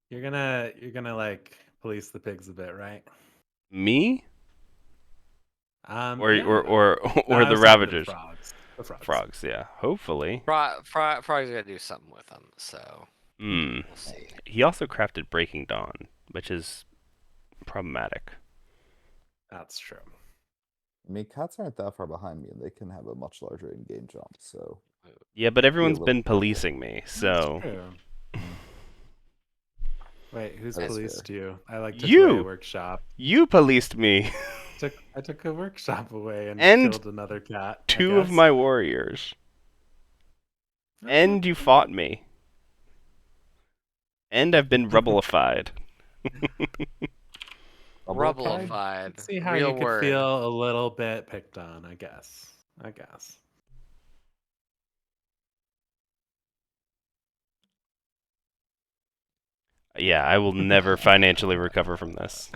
[SPEAKER 3] You're gonna like police the pigs a bit, right?
[SPEAKER 1] Me? Or
[SPEAKER 3] Yeah.
[SPEAKER 1] or
[SPEAKER 3] I
[SPEAKER 1] the
[SPEAKER 3] was talking to
[SPEAKER 1] Ravagers?
[SPEAKER 3] The frogs.
[SPEAKER 1] Frogs, yeah. Hopefully.
[SPEAKER 2] Frog's gonna do something with them, so.
[SPEAKER 1] Hmm.
[SPEAKER 2] We'll see.
[SPEAKER 1] He also crafted Breaking Dawn, which is problematic.
[SPEAKER 3] That's true.
[SPEAKER 4] I mean, cats aren't that far behind me, and they can have a much larger in-game jump. So
[SPEAKER 1] Yeah, but everyone's
[SPEAKER 4] little
[SPEAKER 1] been
[SPEAKER 4] careful.
[SPEAKER 1] policing me,
[SPEAKER 3] That's
[SPEAKER 1] so
[SPEAKER 3] true. Wait, who's
[SPEAKER 4] That's
[SPEAKER 3] policed
[SPEAKER 4] fair.
[SPEAKER 3] you? I took away a
[SPEAKER 1] you
[SPEAKER 3] workshop.
[SPEAKER 1] you policed me
[SPEAKER 3] I took a workshop away and
[SPEAKER 1] And
[SPEAKER 3] killed another cat. I
[SPEAKER 1] two of
[SPEAKER 3] guess.
[SPEAKER 1] my warriors, and you fought me, and I've been rebelified.
[SPEAKER 2] Rubbleified.
[SPEAKER 3] See how
[SPEAKER 2] Real
[SPEAKER 3] you could
[SPEAKER 2] word.
[SPEAKER 3] feel a little bit picked on, I guess.
[SPEAKER 1] Yeah, I will never financially recover from this.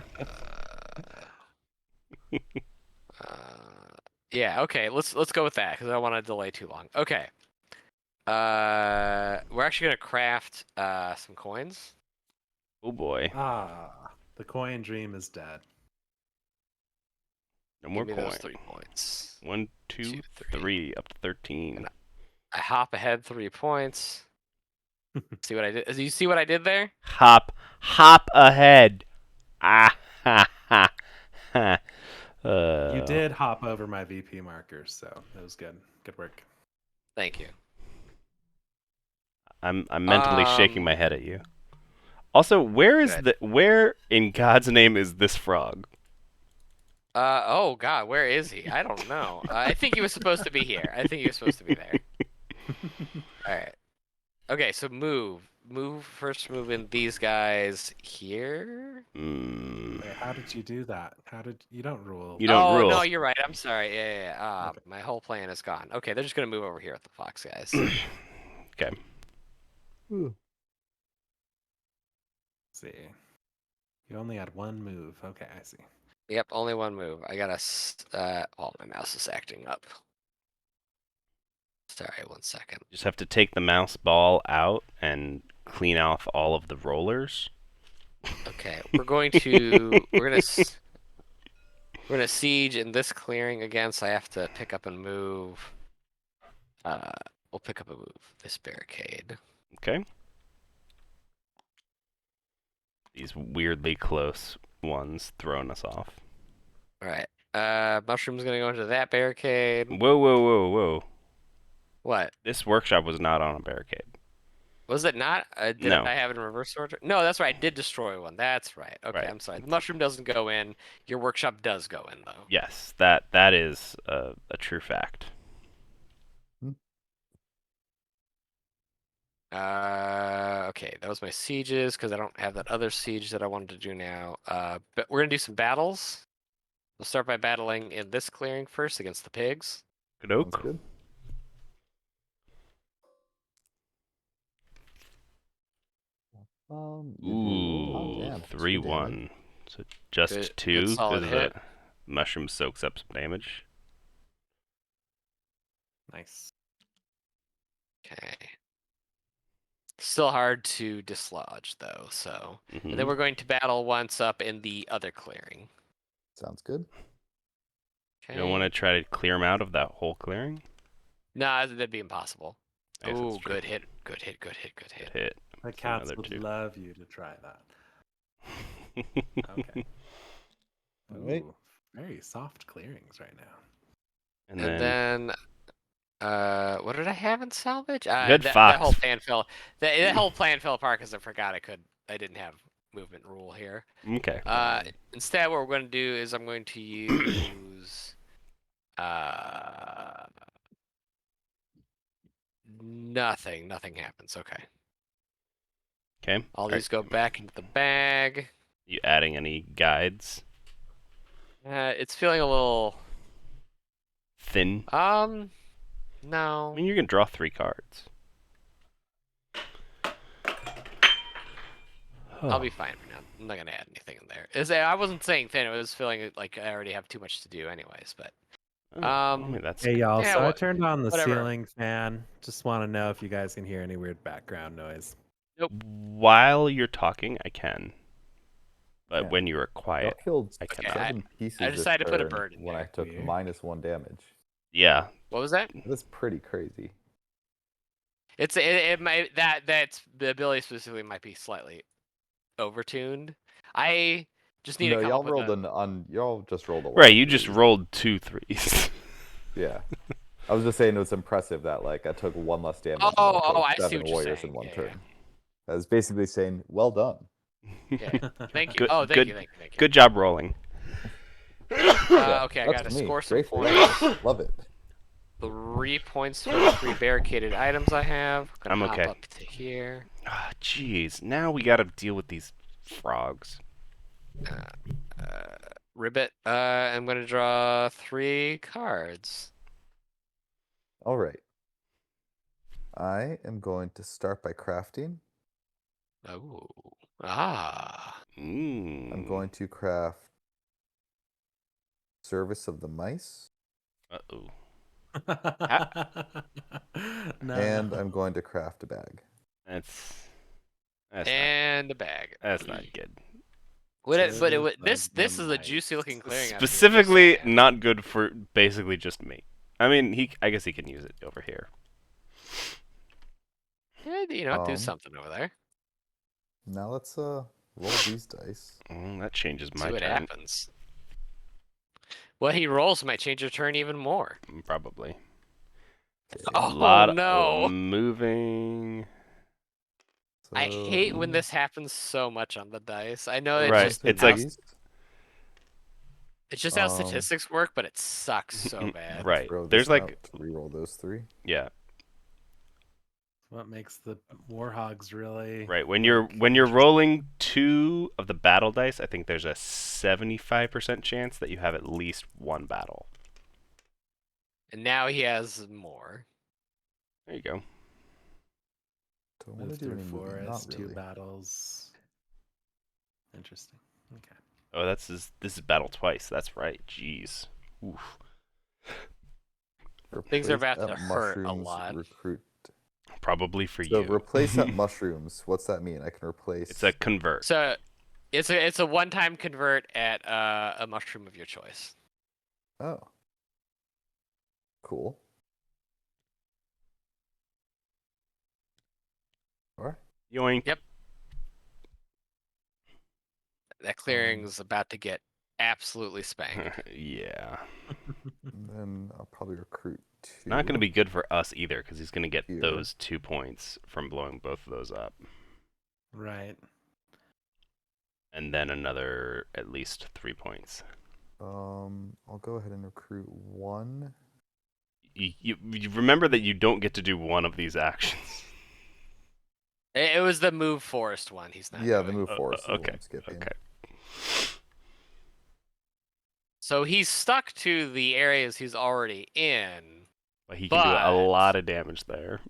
[SPEAKER 2] Yeah. Okay. Let's go with that because I don't want to delay too long. Okay. We're actually gonna craft some coins.
[SPEAKER 1] Oh boy,
[SPEAKER 3] The coin dream is dead.
[SPEAKER 1] no more
[SPEAKER 2] Give me those
[SPEAKER 1] coin.
[SPEAKER 2] 3 points.
[SPEAKER 1] 1, 2,
[SPEAKER 2] 2,
[SPEAKER 1] 3, up to 13.
[SPEAKER 2] I hop ahead 3 points. See what I did? Do you see what I did there?
[SPEAKER 1] Hop ahead. Ah ha ha ha.
[SPEAKER 3] You did hop over my VP markers, so that was good. Good work.
[SPEAKER 2] Thank you.
[SPEAKER 1] I'm mentally shaking my head at you. Also, where in God's name is this frog?
[SPEAKER 2] Oh God, where is he? I don't know. I think he was supposed to be here. I think he was supposed to be there. All right. Okay, so move. First move in these guys here.
[SPEAKER 1] Mm,
[SPEAKER 3] Wait, how did you do that? You don't rule?
[SPEAKER 1] you don't
[SPEAKER 2] Oh
[SPEAKER 1] rule.
[SPEAKER 2] no, you're right. I'm sorry. Yeah.
[SPEAKER 3] Okay.
[SPEAKER 2] My whole plan is gone. Okay, they're just gonna move over here with the fox guys.
[SPEAKER 1] Okay.
[SPEAKER 3] Let's see. You only had one move. Okay, I see.
[SPEAKER 2] Yep, only one move. I gotta. Oh, my mouse is acting up. Sorry, 1 second.
[SPEAKER 1] Just have to take the mouse ball out and clean off all of the rollers.
[SPEAKER 2] Okay, we're gonna siege in this clearing again. So I have to pick up and move. We'll pick up and move this barricade.
[SPEAKER 1] Okay. These weirdly close ones throwing us off.
[SPEAKER 2] All right. Mushroom's gonna go into that barricade.
[SPEAKER 1] Whoa.
[SPEAKER 2] What?
[SPEAKER 1] This workshop was not on a barricade.
[SPEAKER 2] Was it not? Did
[SPEAKER 1] No.
[SPEAKER 2] I have it in reverse order? No, that's right. I did destroy one. That's right. Okay,
[SPEAKER 1] Right.
[SPEAKER 2] I'm sorry. The mushroom doesn't go in. Your workshop does go in, though.
[SPEAKER 1] Yes, that is a true fact.
[SPEAKER 2] Okay, that was my sieges because I don't have that other siege that I wanted to do now. But we're gonna do some battles. We'll start by battling in this clearing first against the pigs.
[SPEAKER 1] Good
[SPEAKER 4] Sounds
[SPEAKER 1] oak.
[SPEAKER 4] good.
[SPEAKER 1] Ooh,
[SPEAKER 4] damn,
[SPEAKER 1] 3-1. So just
[SPEAKER 2] Good
[SPEAKER 1] 2
[SPEAKER 2] solid
[SPEAKER 1] because
[SPEAKER 2] hit.
[SPEAKER 1] the mushroom soaks up some damage.
[SPEAKER 3] Nice.
[SPEAKER 2] Okay. Still hard to dislodge though. So,
[SPEAKER 1] Mhm.
[SPEAKER 2] and then we're going to battle once up in the other clearing.
[SPEAKER 4] Sounds good.
[SPEAKER 1] You don't want to try to clear them out of that whole clearing?
[SPEAKER 2] No, that'd be impossible.
[SPEAKER 1] I guess that's
[SPEAKER 2] Oh,
[SPEAKER 1] true.
[SPEAKER 2] good hit. Good hit.
[SPEAKER 1] Hit.
[SPEAKER 3] The
[SPEAKER 1] So
[SPEAKER 3] cats
[SPEAKER 1] another
[SPEAKER 3] would
[SPEAKER 1] 2.
[SPEAKER 3] love you to try that. Okay.
[SPEAKER 4] Alright.
[SPEAKER 3] Ooh, very soft clearings right now.
[SPEAKER 1] And
[SPEAKER 2] And
[SPEAKER 1] then
[SPEAKER 2] what did I have in salvage?
[SPEAKER 1] had
[SPEAKER 2] That whole
[SPEAKER 1] fox.
[SPEAKER 2] plan fell. That whole plan fell apart because I forgot I didn't have movement rule here.
[SPEAKER 1] Okay.
[SPEAKER 2] Instead, what we're going to do is I'm going to use nothing. Nothing happens. Okay.
[SPEAKER 1] Okay.
[SPEAKER 2] All these go back into the bag.
[SPEAKER 1] You adding any guides?
[SPEAKER 2] It's feeling a little
[SPEAKER 1] Thin?
[SPEAKER 2] no.
[SPEAKER 1] I mean, you can draw 3 cards.
[SPEAKER 2] I'll be fine for now. I'm not gonna add anything in there. I wasn't saying thin. It was feeling like I already have too much to do, anyways. But
[SPEAKER 1] I mean, that's
[SPEAKER 3] Hey y'all,
[SPEAKER 2] yeah,
[SPEAKER 3] so I turned on the
[SPEAKER 2] whatever.
[SPEAKER 3] ceiling fan. Just want to know if you guys can hear any weird background noise.
[SPEAKER 1] While you're talking, I can. But
[SPEAKER 4] Yeah.
[SPEAKER 1] when you are
[SPEAKER 4] I
[SPEAKER 1] quiet,
[SPEAKER 4] killed
[SPEAKER 1] I
[SPEAKER 2] Okay,
[SPEAKER 1] cannot.
[SPEAKER 4] 7 pieces
[SPEAKER 2] I decided to
[SPEAKER 4] this
[SPEAKER 2] put a
[SPEAKER 4] turn
[SPEAKER 2] bird in
[SPEAKER 4] when I
[SPEAKER 2] there.
[SPEAKER 4] took
[SPEAKER 3] Weird.
[SPEAKER 4] -1 damage.
[SPEAKER 1] Yeah.
[SPEAKER 2] What was that?
[SPEAKER 4] That's pretty crazy.
[SPEAKER 2] It might that's the ability specifically might be slightly overtuned. I just need to
[SPEAKER 4] No,
[SPEAKER 2] come
[SPEAKER 4] y'all
[SPEAKER 2] up with
[SPEAKER 4] rolled
[SPEAKER 2] a.
[SPEAKER 4] y'all just rolled a lot
[SPEAKER 1] Right,
[SPEAKER 4] of
[SPEAKER 1] you just
[SPEAKER 4] threes.
[SPEAKER 1] rolled 2 threes.
[SPEAKER 4] Yeah. I was just saying it was impressive that like I took 1 less damage and
[SPEAKER 2] Oh,
[SPEAKER 4] killed
[SPEAKER 2] I see
[SPEAKER 4] 7
[SPEAKER 2] what you're
[SPEAKER 4] warriors
[SPEAKER 2] saying.
[SPEAKER 4] in 1
[SPEAKER 2] Yeah,
[SPEAKER 4] turn. I was basically saying, well done.
[SPEAKER 2] yeah. Thank you.
[SPEAKER 1] Good,
[SPEAKER 2] Oh,
[SPEAKER 1] good,
[SPEAKER 2] thank you.
[SPEAKER 1] good job rolling.
[SPEAKER 4] Yeah,
[SPEAKER 2] Okay, I
[SPEAKER 4] that's
[SPEAKER 2] gotta
[SPEAKER 4] me.
[SPEAKER 2] score some
[SPEAKER 4] Great for
[SPEAKER 2] points.
[SPEAKER 4] y'all. Love it.
[SPEAKER 2] 3 points for the 3 barricaded items I have. Gonna
[SPEAKER 1] I'm
[SPEAKER 2] hop
[SPEAKER 1] okay.
[SPEAKER 2] up to here.
[SPEAKER 1] Ah, jeez. Now we gotta deal with these frogs.
[SPEAKER 2] Ribbit. I'm gonna draw 3 cards.
[SPEAKER 4] All right. I am going to start by crafting.
[SPEAKER 2] Oh. Ah.
[SPEAKER 4] I'm going to craft Service of the Mice.
[SPEAKER 1] Uh-oh.
[SPEAKER 3] No.
[SPEAKER 4] And I'm going to craft a bag.
[SPEAKER 1] That's
[SPEAKER 2] And a bag.
[SPEAKER 1] that's not good.
[SPEAKER 2] This is a juicy looking clearinghouse.
[SPEAKER 1] Specifically, not good for basically just me. I mean, I guess he can use it over here.
[SPEAKER 2] Yeah, do something over there.
[SPEAKER 4] Now let's roll these dice.
[SPEAKER 1] That changes my
[SPEAKER 2] See what
[SPEAKER 1] turn.
[SPEAKER 2] happens. What he rolls might change your turn even more.
[SPEAKER 1] Probably.
[SPEAKER 2] Oh
[SPEAKER 1] A lot
[SPEAKER 2] no!
[SPEAKER 1] of moving.
[SPEAKER 2] I hate when
[SPEAKER 4] So,
[SPEAKER 2] this happens so much on the dice. I know
[SPEAKER 1] Right, it's like-
[SPEAKER 2] it's just how statistics work, but it sucks so bad.
[SPEAKER 1] Right.
[SPEAKER 4] throw
[SPEAKER 1] There's
[SPEAKER 4] this one
[SPEAKER 1] like
[SPEAKER 4] out to reroll those 3.
[SPEAKER 1] yeah.
[SPEAKER 3] What makes the Warhogs really
[SPEAKER 1] Right. When
[SPEAKER 3] work
[SPEAKER 1] you're
[SPEAKER 3] interesting.
[SPEAKER 1] rolling 2 of the battle dice, I think there's a 75% chance that you have at least 1 battle.
[SPEAKER 2] And now he has more.
[SPEAKER 1] There you go.
[SPEAKER 4] Don't want
[SPEAKER 3] Move
[SPEAKER 4] to do
[SPEAKER 3] through
[SPEAKER 4] any moving. Not
[SPEAKER 3] forest, 2
[SPEAKER 4] really.
[SPEAKER 3] battles. Interesting. Okay.
[SPEAKER 1] Oh, this is battle twice. That's right. Jeez. Oof.
[SPEAKER 2] Things are
[SPEAKER 4] Replace
[SPEAKER 2] about to
[SPEAKER 4] at
[SPEAKER 2] hurt a
[SPEAKER 4] mushrooms,
[SPEAKER 2] lot.
[SPEAKER 4] Recruit.
[SPEAKER 1] Probably for
[SPEAKER 4] So
[SPEAKER 1] you.
[SPEAKER 4] replace at mushrooms. What's that mean? I can replace.
[SPEAKER 1] It's a convert.
[SPEAKER 2] So it's a one-time convert at a mushroom of your choice.
[SPEAKER 4] Oh. Cool. All right.
[SPEAKER 1] Yoink.
[SPEAKER 2] Yep. That clearing's about to get absolutely spanked.
[SPEAKER 1] Yeah.
[SPEAKER 4] And then I'll probably recruit 2.
[SPEAKER 1] Not going to be good for us either, because he's going to get
[SPEAKER 4] Here.
[SPEAKER 1] those 2 points from blowing both of those up.
[SPEAKER 3] Right.
[SPEAKER 1] And then another at least 3 points.
[SPEAKER 4] I'll go ahead and recruit 1.
[SPEAKER 1] You remember that you don't get to do one of these actions.
[SPEAKER 2] It was the move forest one. He's not.
[SPEAKER 4] Yeah,
[SPEAKER 2] doing.
[SPEAKER 4] the move forest. Is the one
[SPEAKER 1] Okay.
[SPEAKER 4] I'm skipping.
[SPEAKER 1] Okay.
[SPEAKER 2] So he's stuck to the areas he's already in.
[SPEAKER 1] But he can do a lot of damage there.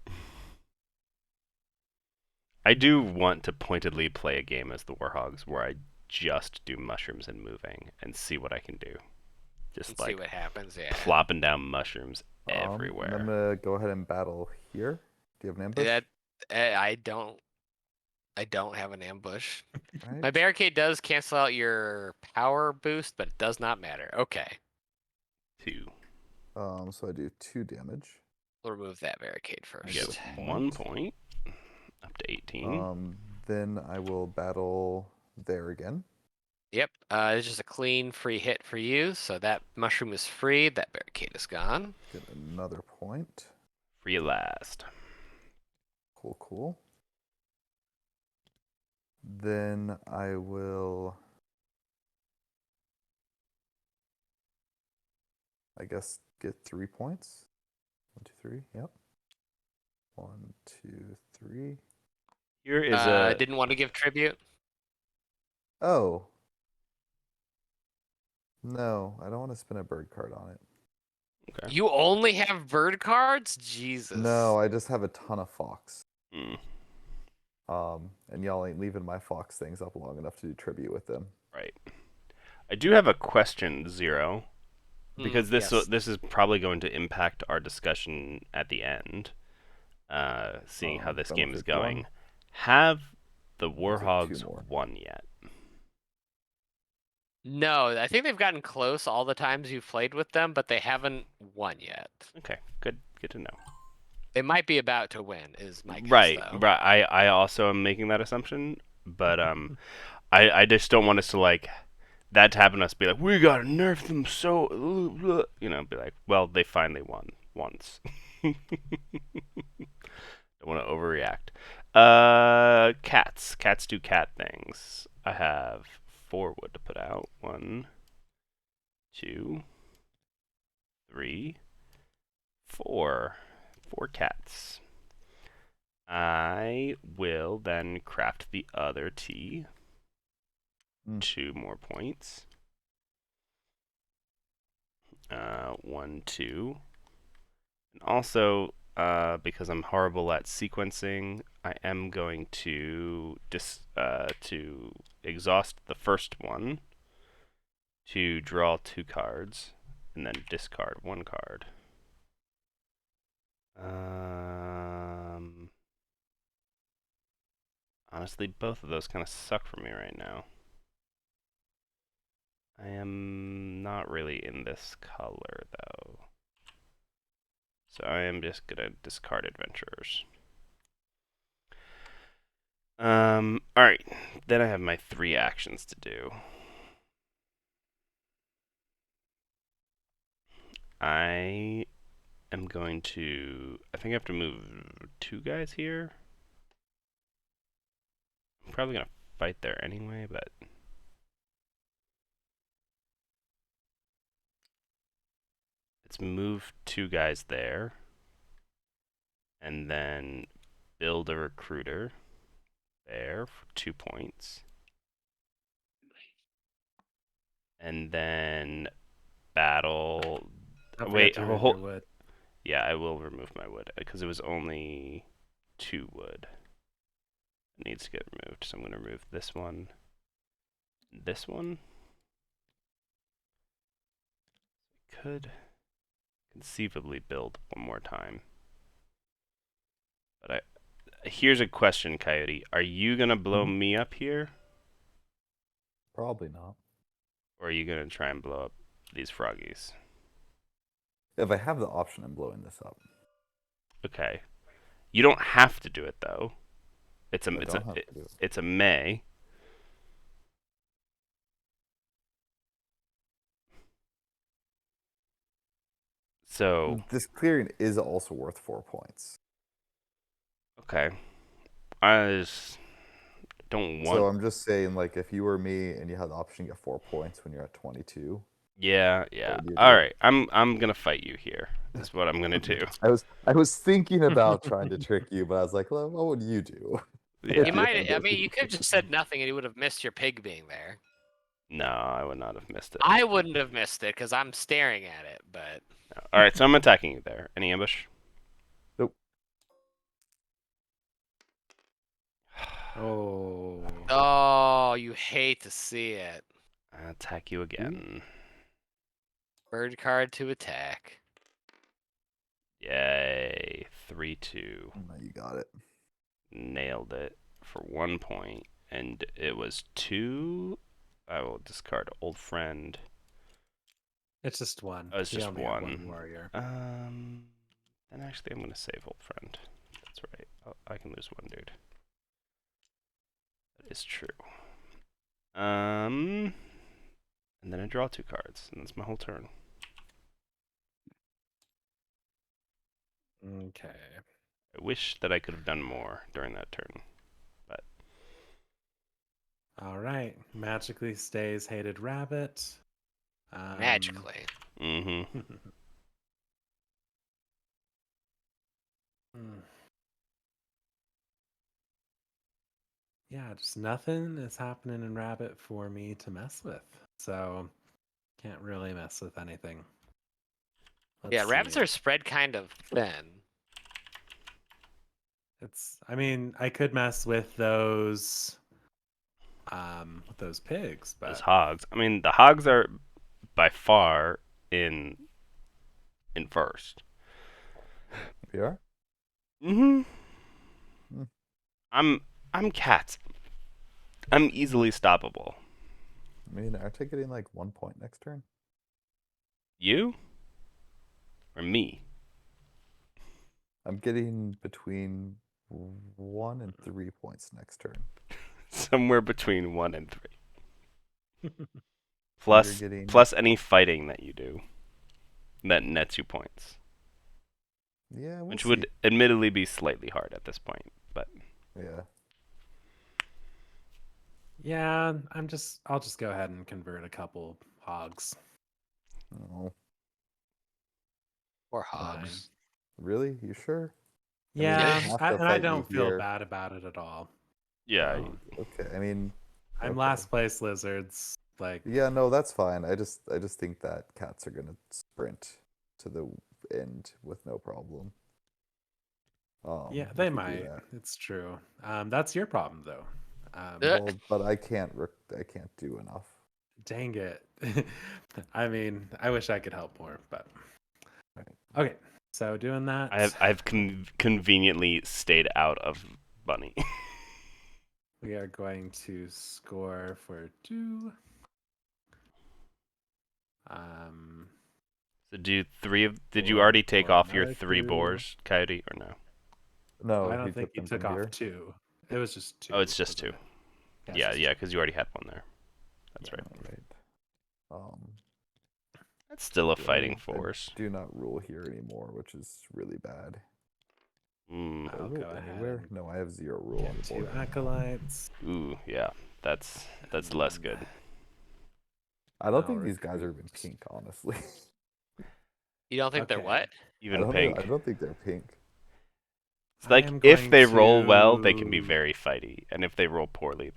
[SPEAKER 1] I do want to pointedly play a game as the Warhogs where I just do mushrooms and moving and see what I can do. Just
[SPEAKER 2] And
[SPEAKER 1] like
[SPEAKER 2] see what happens. Yeah.
[SPEAKER 1] plopping down mushrooms
[SPEAKER 4] And
[SPEAKER 1] everywhere.
[SPEAKER 4] I'm gonna go ahead and battle here. Do you have an ambush?
[SPEAKER 2] I don't have an ambush.
[SPEAKER 4] Right.
[SPEAKER 2] My barricade does cancel out your power boost, but it does not matter. Okay.
[SPEAKER 1] 2.
[SPEAKER 4] So I do 2 damage.
[SPEAKER 2] We'll remove that barricade
[SPEAKER 1] You get
[SPEAKER 2] first.
[SPEAKER 1] 1 point. Up to 18.
[SPEAKER 4] Then I will battle there again.
[SPEAKER 2] Yep. It's just a clean, free hit for you. So that mushroom is free. That barricade is gone.
[SPEAKER 4] Get another point.
[SPEAKER 1] For you last.
[SPEAKER 4] Cool. Then I will, I guess, get 3 points. 1, 2, 3. Yep. 1, 2, 3.
[SPEAKER 1] Here is
[SPEAKER 2] Didn't want to give tribute.
[SPEAKER 4] Oh. No, I don't want to spin a bird card on it.
[SPEAKER 1] Okay.
[SPEAKER 2] You only have bird cards? Jesus.
[SPEAKER 4] No, I just have a ton of fox.
[SPEAKER 1] Mm,
[SPEAKER 4] And y'all ain't leaving my fox things up long enough to do tribute with them.
[SPEAKER 1] right. I do have a question, Zero, because
[SPEAKER 2] yes.
[SPEAKER 1] this is probably going to impact our discussion at the end. Seeing how this game is
[SPEAKER 4] Benefit
[SPEAKER 1] going.
[SPEAKER 4] one.
[SPEAKER 1] Have the
[SPEAKER 4] take 2
[SPEAKER 1] Warhogs
[SPEAKER 4] more.
[SPEAKER 1] won yet?
[SPEAKER 2] No, I think they've gotten close all the times you've played with them, but they haven't won yet.
[SPEAKER 1] Okay, good to know.
[SPEAKER 2] They might be about to win, is my guess,
[SPEAKER 1] Right,
[SPEAKER 2] though.
[SPEAKER 1] right. I also am making that assumption, but I just don't want us to like that to happen to us. Be like, we gotta nerf them so, you know. Be like, well, they finally won once. Don't want to overreact. Cats. Cats do cat things. I have 4 wood to put out. 1, 2, 3, 4. 4 cats. I will then craft the other tea. 2 more points. 1, 2. And also, because I'm horrible at sequencing, I am going to to exhaust the first one to draw 2 cards, and then discard 1 card. Honestly, both of those kind of suck for me right now. I am not really in this color, though. So I am just gonna discard adventurers. Alright. Then I have my 3 actions to do. I am going to... I think I have to move 2 guys here. I'm probably gonna fight there anyway, but... Let's move 2 guys there. And then build a recruiter there for 2 points. And then battle...
[SPEAKER 3] Don't
[SPEAKER 1] Wait,
[SPEAKER 3] forget to remove
[SPEAKER 1] hold...
[SPEAKER 3] your wood.
[SPEAKER 1] Yeah, I will remove my wood, because it was only 2 wood. It needs to get removed, so I'm going to remove this one. This one. Could conceivably build one more time. But here's a question, Coyote. Are you going to blow me up here?
[SPEAKER 4] Probably not.
[SPEAKER 1] Or are you going to try and blow up these froggies?
[SPEAKER 4] If I have the option, I'm blowing this up.
[SPEAKER 1] Okay. You don't have to do it, though. It's a
[SPEAKER 4] I don't have to do it.
[SPEAKER 1] it's a may. So
[SPEAKER 4] This clearing is also worth 4 points.
[SPEAKER 1] okay, I just don't want.
[SPEAKER 4] So I'm just saying, like, if you were me and you had the option to get 4 points when you're at 22.
[SPEAKER 1] Yeah.
[SPEAKER 4] What would you
[SPEAKER 1] All
[SPEAKER 4] do?
[SPEAKER 1] right, I'm gonna fight you here. Is what I'm gonna do.
[SPEAKER 4] I was thinking about trying to trick you, but I was like, well, what would you do?
[SPEAKER 1] Yeah.
[SPEAKER 2] You might. I mean, you could have just said nothing, and you would have missed your pig being there.
[SPEAKER 1] No, I would not have missed it.
[SPEAKER 2] I wouldn't have missed it because I'm staring at it. But
[SPEAKER 1] No. All right, so I'm attacking you there. Any ambush?
[SPEAKER 4] Nope.
[SPEAKER 3] Oh.
[SPEAKER 2] oh, you hate to see it.
[SPEAKER 1] I attack you again.
[SPEAKER 2] Bird card to attack.
[SPEAKER 1] Yay! 3-2.
[SPEAKER 4] No, you got it.
[SPEAKER 1] Nailed it for 1 point, and it was 2. I will discard old friend.
[SPEAKER 3] It's just one.
[SPEAKER 1] Oh, it's
[SPEAKER 3] You
[SPEAKER 1] just
[SPEAKER 3] only have
[SPEAKER 1] one.
[SPEAKER 3] warrior.
[SPEAKER 1] Then actually, I'm gonna save old friend. That's right. I can lose 1 dude. That is true. And then I draw 2 cards, and that's my whole turn.
[SPEAKER 3] Okay.
[SPEAKER 1] I wish that I could have done more during that turn, but
[SPEAKER 3] All right. Magically stays hated rabbit.
[SPEAKER 2] Magically.
[SPEAKER 1] mm-hmm.
[SPEAKER 3] Yeah, just nothing is happening in rabbit for me to mess with. So can't really mess with anything.
[SPEAKER 2] Yeah,
[SPEAKER 3] Let's
[SPEAKER 2] rabbits
[SPEAKER 3] see.
[SPEAKER 2] are spread kind of thin.
[SPEAKER 3] I mean, I could mess with those pigs, but
[SPEAKER 1] Those hogs. I mean, the hogs are by far in first.
[SPEAKER 4] You are?
[SPEAKER 1] Mm-hmm.
[SPEAKER 4] Hmm.
[SPEAKER 1] I'm cats. I'm easily stoppable.
[SPEAKER 4] I mean, aren't I getting like 1 point next turn?
[SPEAKER 1] You? Or me?
[SPEAKER 4] I'm getting between 1 and 3 points next turn.
[SPEAKER 1] Somewhere between 1 and 3.
[SPEAKER 4] You're
[SPEAKER 1] Plus,
[SPEAKER 4] getting
[SPEAKER 1] plus any fighting that you do. That nets you points.
[SPEAKER 4] yeah, we'll
[SPEAKER 1] Which
[SPEAKER 4] see.
[SPEAKER 1] would admittedly be slightly hard at this point, but
[SPEAKER 4] Yeah.
[SPEAKER 3] Yeah, I'll just go ahead and convert a couple hogs.
[SPEAKER 4] Oh,
[SPEAKER 2] Or
[SPEAKER 3] Fine.
[SPEAKER 2] hogs.
[SPEAKER 4] really? You sure? I mean,
[SPEAKER 3] Yeah,
[SPEAKER 4] they have
[SPEAKER 3] I,
[SPEAKER 4] to
[SPEAKER 3] and I
[SPEAKER 4] fight you
[SPEAKER 3] don't feel
[SPEAKER 4] here.
[SPEAKER 3] bad about it at all.
[SPEAKER 1] yeah,
[SPEAKER 4] Oh, okay. I mean,
[SPEAKER 3] I'm
[SPEAKER 4] okay.
[SPEAKER 3] last place lizards. Like,
[SPEAKER 4] Yeah, no, that's fine. I just think that cats are gonna sprint to the end with no problem.
[SPEAKER 3] yeah,
[SPEAKER 4] If
[SPEAKER 3] they
[SPEAKER 4] you do
[SPEAKER 3] might.
[SPEAKER 4] that.
[SPEAKER 3] It's true. That's your problem, though.
[SPEAKER 4] Well, but I can't do enough.
[SPEAKER 3] Dang it. I mean, I wish I could help more, but
[SPEAKER 4] Right.
[SPEAKER 3] okay. So doing that,
[SPEAKER 1] I've conveniently stayed out of bunny.
[SPEAKER 3] we are going to score for 2.
[SPEAKER 1] So did you
[SPEAKER 3] For-
[SPEAKER 1] already take
[SPEAKER 3] for
[SPEAKER 1] off your
[SPEAKER 3] another
[SPEAKER 1] 3
[SPEAKER 3] 2.
[SPEAKER 1] boars, Coyote, or no?
[SPEAKER 4] No,
[SPEAKER 3] I don't
[SPEAKER 4] he
[SPEAKER 3] think
[SPEAKER 4] took
[SPEAKER 3] he
[SPEAKER 4] them
[SPEAKER 3] took
[SPEAKER 4] from
[SPEAKER 3] off
[SPEAKER 4] here.
[SPEAKER 3] 2. It was just 2.
[SPEAKER 1] Oh, it's just
[SPEAKER 3] wasn't
[SPEAKER 1] 2.
[SPEAKER 3] it?
[SPEAKER 1] Yeah,
[SPEAKER 3] it's
[SPEAKER 1] yeah,
[SPEAKER 3] just
[SPEAKER 1] because you already had one there. That's
[SPEAKER 3] Yeah.
[SPEAKER 1] right.
[SPEAKER 4] All right.
[SPEAKER 1] That's still a
[SPEAKER 4] I
[SPEAKER 1] fighting
[SPEAKER 4] I
[SPEAKER 1] force.
[SPEAKER 4] do not rule here anymore, which is really bad.
[SPEAKER 1] Mm.
[SPEAKER 4] Do I
[SPEAKER 3] I'll
[SPEAKER 4] rule
[SPEAKER 3] go ahead
[SPEAKER 4] anywhere?
[SPEAKER 3] and
[SPEAKER 4] No, I have 0 rule on
[SPEAKER 3] get
[SPEAKER 4] the
[SPEAKER 3] 2
[SPEAKER 4] board.
[SPEAKER 3] acolytes.
[SPEAKER 1] Ooh, yeah. That's
[SPEAKER 3] and
[SPEAKER 1] less
[SPEAKER 3] then
[SPEAKER 1] good.
[SPEAKER 4] I don't
[SPEAKER 3] I'll
[SPEAKER 4] think these guys are even
[SPEAKER 3] recruit.
[SPEAKER 4] pink, honestly.
[SPEAKER 2] You don't think they're
[SPEAKER 3] Okay.
[SPEAKER 2] what?
[SPEAKER 1] Even pink.
[SPEAKER 4] I don't think they're pink.
[SPEAKER 1] It's
[SPEAKER 3] I
[SPEAKER 1] like
[SPEAKER 3] am
[SPEAKER 1] if
[SPEAKER 3] going
[SPEAKER 1] they roll well, they can be
[SPEAKER 3] to.
[SPEAKER 1] very fighty, and if they roll poorly,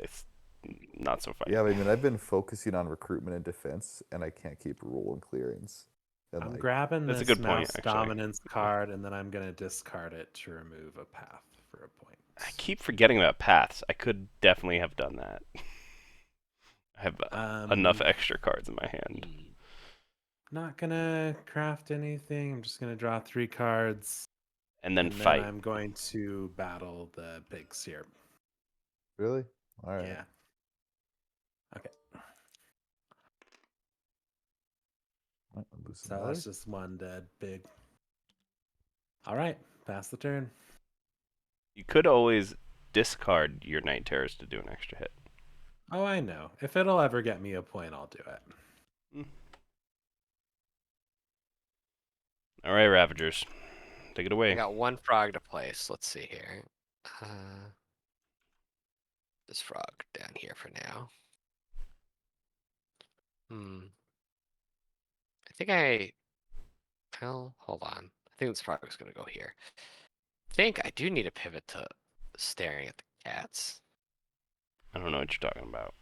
[SPEAKER 1] not so fighty.
[SPEAKER 4] Yeah, I mean, I've been focusing on recruitment and defense, and I can't keep rule and clearings. And
[SPEAKER 3] I'm
[SPEAKER 4] like,
[SPEAKER 3] grabbing
[SPEAKER 1] That's a
[SPEAKER 3] this
[SPEAKER 1] good point,
[SPEAKER 3] mouse
[SPEAKER 1] actually.
[SPEAKER 3] dominance card, and then I'm going to discard it to remove a path for a point.
[SPEAKER 1] I keep forgetting about paths. I could definitely have done that. I have enough extra cards in my hand.
[SPEAKER 3] Not going to craft anything. I'm just going to draw 3 cards.
[SPEAKER 1] And then
[SPEAKER 3] and
[SPEAKER 1] fight.
[SPEAKER 3] then I'm going to battle the pigs here.
[SPEAKER 4] really? All right.
[SPEAKER 3] Yeah. Okay.
[SPEAKER 4] I'll lose some
[SPEAKER 3] So
[SPEAKER 4] valor.
[SPEAKER 3] that's just 1 dead pig. All right. Pass the turn.
[SPEAKER 1] You could always discard your Night Terrors to do an extra hit.
[SPEAKER 3] Oh, I know. If it'll ever get me a point, I'll do it.
[SPEAKER 1] All right, Ravagers. Take it away.
[SPEAKER 2] I got 1 frog to place. Let's see here. This frog down here for now. I think well, hold on. I think this frog is gonna go here. I think I do need a pivot to staring at the cats.
[SPEAKER 1] I don't know what you're talking about.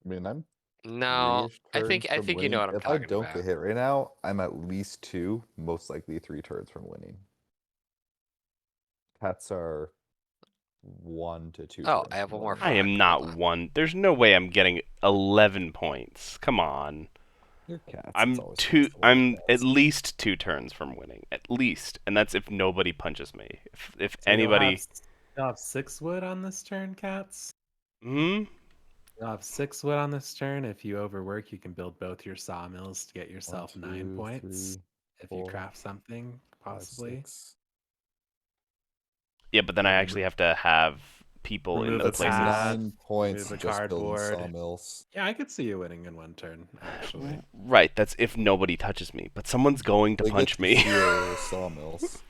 [SPEAKER 4] I mean, I'm
[SPEAKER 2] No,
[SPEAKER 4] 3-ish
[SPEAKER 2] I
[SPEAKER 4] turns
[SPEAKER 2] think
[SPEAKER 4] from
[SPEAKER 2] you
[SPEAKER 4] winning.
[SPEAKER 2] know what I'm
[SPEAKER 4] If I
[SPEAKER 2] talking
[SPEAKER 4] don't
[SPEAKER 2] about.
[SPEAKER 4] get hit right now, I'm at least 2, most likely 3 turns from winning. Cats are 1 to 2
[SPEAKER 2] Oh,
[SPEAKER 4] turns
[SPEAKER 2] I have
[SPEAKER 4] from
[SPEAKER 2] one more
[SPEAKER 4] winning.
[SPEAKER 1] I am
[SPEAKER 2] Frog,
[SPEAKER 1] not
[SPEAKER 2] hold on.
[SPEAKER 1] 1. There's no way I'm getting 11 points. Come on.
[SPEAKER 4] Your cats.
[SPEAKER 1] I'm
[SPEAKER 4] it's always
[SPEAKER 1] 2.
[SPEAKER 4] fun to
[SPEAKER 1] I'm
[SPEAKER 4] cats.
[SPEAKER 1] at least 2 turns from winning. At least, and that's if nobody punches me. If
[SPEAKER 3] So
[SPEAKER 1] anybody.
[SPEAKER 3] You'll have 6 wood on this turn, cats.
[SPEAKER 1] Hmm.
[SPEAKER 3] You'll have 6 wood on this turn. If you overwork, you can build both your sawmills to get yourself
[SPEAKER 4] 1,
[SPEAKER 3] 9
[SPEAKER 4] 2,
[SPEAKER 3] points.
[SPEAKER 4] 3,
[SPEAKER 3] If you
[SPEAKER 4] 4,
[SPEAKER 3] craft something,
[SPEAKER 4] 5,
[SPEAKER 3] possibly.
[SPEAKER 4] 6.
[SPEAKER 1] Yeah, but then I
[SPEAKER 3] Yeah,
[SPEAKER 1] actually have to have people in
[SPEAKER 3] remove
[SPEAKER 1] the
[SPEAKER 3] a
[SPEAKER 4] That's
[SPEAKER 1] places.
[SPEAKER 3] path.
[SPEAKER 4] 9 points
[SPEAKER 3] remove a
[SPEAKER 4] just building
[SPEAKER 3] cardboard.
[SPEAKER 4] sawmills.
[SPEAKER 3] Yeah, I could see you winning in 1 turn, actually.
[SPEAKER 1] Right, that's if nobody touches me. But someone's going to
[SPEAKER 4] They get
[SPEAKER 1] punch
[SPEAKER 4] to
[SPEAKER 1] me.
[SPEAKER 4] heal sawmills.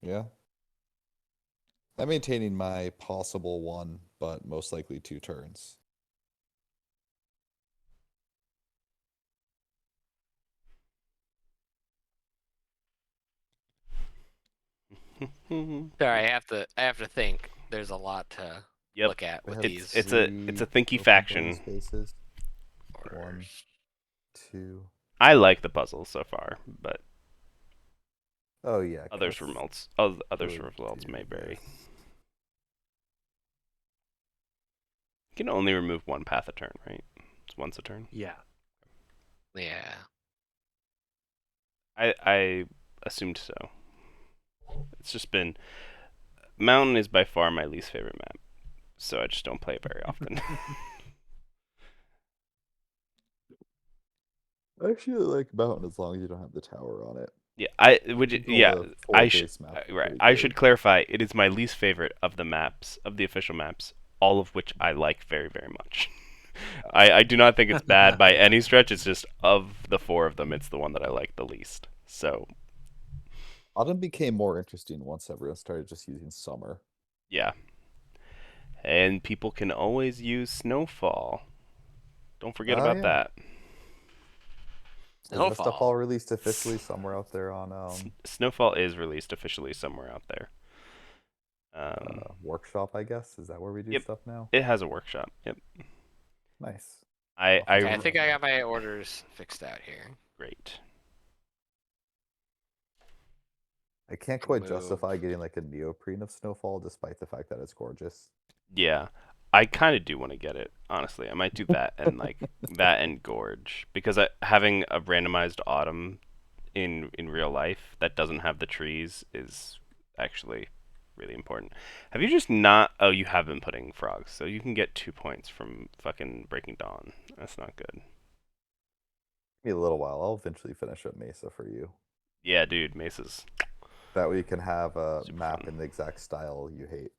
[SPEAKER 4] Yeah. I'm maintaining my possible 1, but most likely 2 turns.
[SPEAKER 2] Sorry, I have to think. There's a lot to
[SPEAKER 1] Yep.
[SPEAKER 2] look at with
[SPEAKER 4] have
[SPEAKER 2] these.
[SPEAKER 1] It's a thinky
[SPEAKER 4] open
[SPEAKER 1] faction.
[SPEAKER 4] blank spaces.
[SPEAKER 2] orders.
[SPEAKER 4] 1, 2.
[SPEAKER 1] I like the puzzles so far, but
[SPEAKER 4] Oh yeah.
[SPEAKER 1] others
[SPEAKER 4] cats
[SPEAKER 1] results
[SPEAKER 4] would
[SPEAKER 1] may
[SPEAKER 4] do
[SPEAKER 1] vary.
[SPEAKER 4] this.
[SPEAKER 1] You can only remove 1 path a turn, right? It's once a turn.
[SPEAKER 3] Yeah.
[SPEAKER 2] Yeah.
[SPEAKER 1] I assumed so. It's just been Mountain is by far my least favorite map, so I just don't play it very often.
[SPEAKER 4] I actually like mountain as long as you don't have the tower on it.
[SPEAKER 1] Yeah, I would.
[SPEAKER 4] Think all
[SPEAKER 1] Yeah,
[SPEAKER 4] the
[SPEAKER 1] I
[SPEAKER 4] four
[SPEAKER 1] should.
[SPEAKER 4] base maps are
[SPEAKER 1] Right,
[SPEAKER 4] pretty
[SPEAKER 1] I
[SPEAKER 4] good.
[SPEAKER 1] should clarify. It is my least favorite of the maps, of the official maps, all of which I like very, very much. I do not think it's bad by any stretch. It's just of the four of them, it's the one that I like the least. So
[SPEAKER 4] Autumn became more interesting once everyone started just using summer.
[SPEAKER 1] yeah, and people can always use snowfall. Don't forget
[SPEAKER 4] Oh
[SPEAKER 1] about
[SPEAKER 4] yeah.
[SPEAKER 1] that.
[SPEAKER 4] Is that stuff
[SPEAKER 2] Snowfall.
[SPEAKER 4] all released officially somewhere out there on
[SPEAKER 1] Snowfall is released officially somewhere out there.
[SPEAKER 4] workshop, I guess? Is that where we do
[SPEAKER 1] Yep,
[SPEAKER 4] stuff now?
[SPEAKER 1] it has a workshop. Yep.
[SPEAKER 4] Nice.
[SPEAKER 1] I
[SPEAKER 4] I'll
[SPEAKER 1] I
[SPEAKER 4] have
[SPEAKER 2] Okay, I
[SPEAKER 4] to
[SPEAKER 1] r-
[SPEAKER 2] think
[SPEAKER 4] check
[SPEAKER 2] I
[SPEAKER 4] it
[SPEAKER 2] got
[SPEAKER 4] out.
[SPEAKER 2] my orders fixed out here.
[SPEAKER 1] great.
[SPEAKER 4] I can't
[SPEAKER 2] Can
[SPEAKER 4] quite
[SPEAKER 2] move.
[SPEAKER 4] justify getting like a neoprene of Snowfall despite the fact that it's gorgeous.
[SPEAKER 1] Yeah, I kind of do want to get it. Honestly, I might do that and like that and Gorge because having a randomized autumn in real life that doesn't have the trees is actually really important. Have you just not? Oh, you have been putting frogs, so you can get 2 points from fucking Breaking Dawn. That's not good.
[SPEAKER 4] Give me a little while. I'll eventually finish up Mesa for you.
[SPEAKER 1] Yeah, dude, Mesa's
[SPEAKER 4] That way you can have a
[SPEAKER 1] super
[SPEAKER 4] map
[SPEAKER 1] fun.
[SPEAKER 4] in the exact style you hate.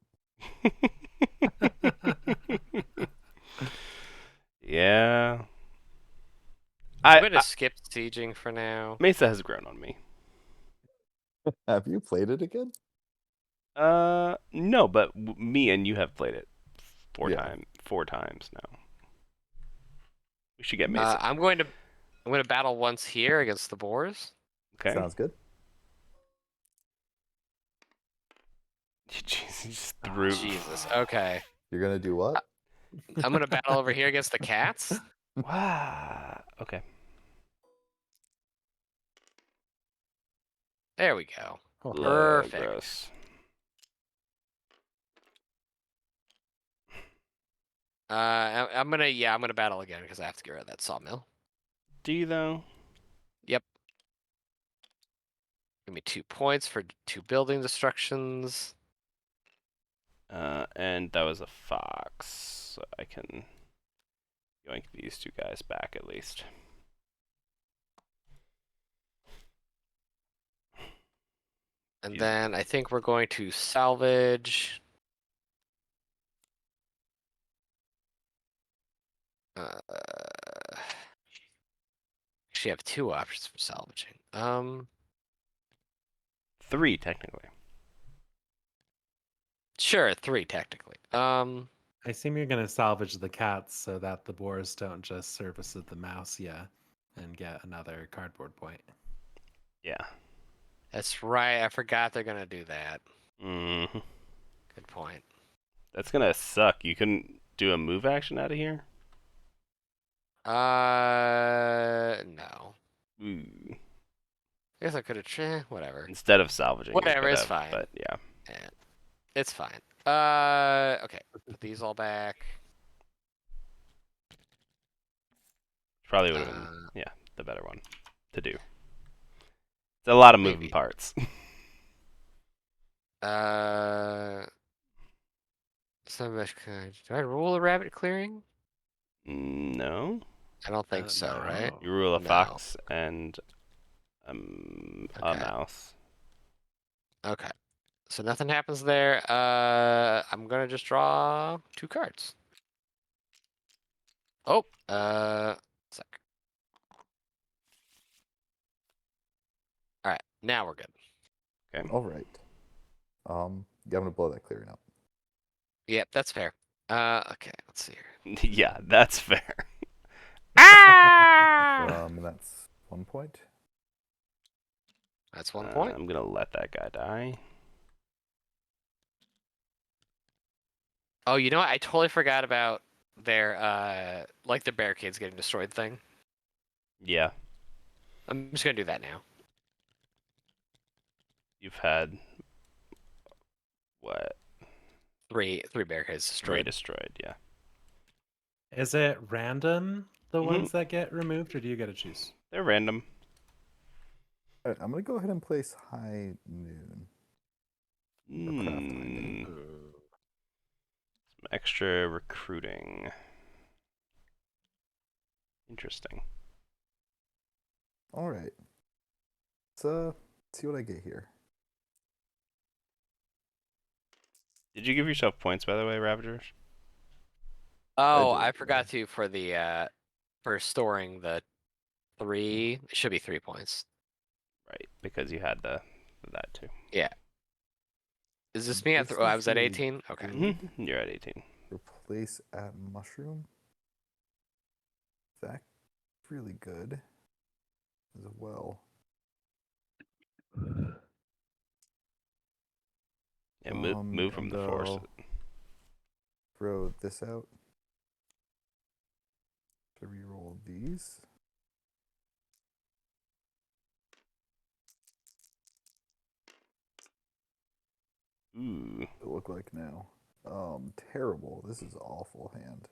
[SPEAKER 1] Yeah,
[SPEAKER 2] I'm
[SPEAKER 1] I,
[SPEAKER 2] going to
[SPEAKER 1] I
[SPEAKER 2] skip sieging for now.
[SPEAKER 1] Mesa has grown on me.
[SPEAKER 4] Have you played it again?
[SPEAKER 1] No, but me and you have played it
[SPEAKER 4] Yeah.
[SPEAKER 1] four times now. We should get Mesa.
[SPEAKER 2] I'm going to battle once here against the boars.
[SPEAKER 1] Okay.
[SPEAKER 4] Sounds good.
[SPEAKER 1] Jeez, he just
[SPEAKER 3] Oh,
[SPEAKER 1] threw.
[SPEAKER 2] Jesus. Okay.
[SPEAKER 4] You're gonna do what?
[SPEAKER 2] I'm going to battle over here against the cats.
[SPEAKER 1] Wow. Okay.
[SPEAKER 2] There we go.
[SPEAKER 3] Oh,
[SPEAKER 2] Perfect.
[SPEAKER 1] Gross.
[SPEAKER 2] I'm gonna battle again because I have to get rid of that sawmill.
[SPEAKER 1] Do you though?
[SPEAKER 2] Yep. Give me 2 points for 2 building destructions.
[SPEAKER 1] And that was a fox. So I can yoink these two guys back at least.
[SPEAKER 2] And
[SPEAKER 1] Jeez.
[SPEAKER 2] then I think we're going to salvage. Actually, I have 2 options for salvaging.
[SPEAKER 1] 3 technically.
[SPEAKER 2] Sure, 3 technically.
[SPEAKER 3] I assume you're gonna salvage the cats so that the boars don't just service the mouse, yeah, and get another cardboard point.
[SPEAKER 1] Yeah.
[SPEAKER 2] That's right. I forgot they're gonna do that.
[SPEAKER 1] hmm
[SPEAKER 2] Good point.
[SPEAKER 1] That's gonna suck. You couldn't do a move action out of here.
[SPEAKER 2] No.
[SPEAKER 1] Ooh.
[SPEAKER 2] I guess I could have. Whatever.
[SPEAKER 1] Instead of salvaging, you
[SPEAKER 2] Whatever.
[SPEAKER 1] could
[SPEAKER 2] It's
[SPEAKER 1] have.
[SPEAKER 2] fine.
[SPEAKER 1] But yeah.
[SPEAKER 2] Eh, it's fine. Okay. Put these all back.
[SPEAKER 1] Probably would have been the better one to do. It's a lot of moving
[SPEAKER 2] Maybe.
[SPEAKER 1] parts.
[SPEAKER 2] So much. Do I rule a rabbit clearing?
[SPEAKER 1] No.
[SPEAKER 2] I don't think so,
[SPEAKER 3] No.
[SPEAKER 2] right?
[SPEAKER 1] You rule a
[SPEAKER 2] No.
[SPEAKER 1] fox and a
[SPEAKER 2] Okay.
[SPEAKER 1] mouse.
[SPEAKER 2] Okay. So nothing happens there. I'm gonna just draw 2 cards. Oh, sec. All right, now we're good.
[SPEAKER 1] Okay.
[SPEAKER 4] All right. Yeah, I'm gonna blow that clearing up.
[SPEAKER 2] Yep, that's fair. Okay, let's see here.
[SPEAKER 1] Yeah, that's fair. Ah!
[SPEAKER 4] And that's 1 point.
[SPEAKER 2] That's 1 point.
[SPEAKER 1] I'm gonna let that guy die.
[SPEAKER 2] Oh, you know what? I totally forgot about their like the barricades getting destroyed thing.
[SPEAKER 1] Yeah,
[SPEAKER 2] I'm just gonna do that now.
[SPEAKER 1] you've had what?
[SPEAKER 2] 3 barricades
[SPEAKER 1] 3
[SPEAKER 2] destroyed.
[SPEAKER 1] destroyed. Yeah.
[SPEAKER 3] Is it random, the
[SPEAKER 1] Mhm.
[SPEAKER 3] ones that get removed, or do you get to choose?
[SPEAKER 1] They're random.
[SPEAKER 4] All right, I'm gonna go ahead and place high noon. Or craft high noon.
[SPEAKER 1] Some extra recruiting. Interesting.
[SPEAKER 4] All right. Let's see what I get here.
[SPEAKER 1] Did you give yourself points, by the way, Ravagers?
[SPEAKER 2] Oh,
[SPEAKER 4] did,
[SPEAKER 2] I forgot to for the for storing the 3. It should be 3 points.
[SPEAKER 1] Right, because you had that too.
[SPEAKER 2] Yeah. Is this me at
[SPEAKER 4] This
[SPEAKER 2] oh, I
[SPEAKER 4] is
[SPEAKER 2] was at
[SPEAKER 4] really
[SPEAKER 2] 18? Okay.
[SPEAKER 4] good.
[SPEAKER 1] You're at 18.
[SPEAKER 4] Replace at mushroom. That's really good as well.
[SPEAKER 1] Yeah, move from
[SPEAKER 4] And
[SPEAKER 1] the force.
[SPEAKER 4] throw this out to reroll these.
[SPEAKER 1] Ooh.
[SPEAKER 4] It look like now. Terrible. This is awful hand.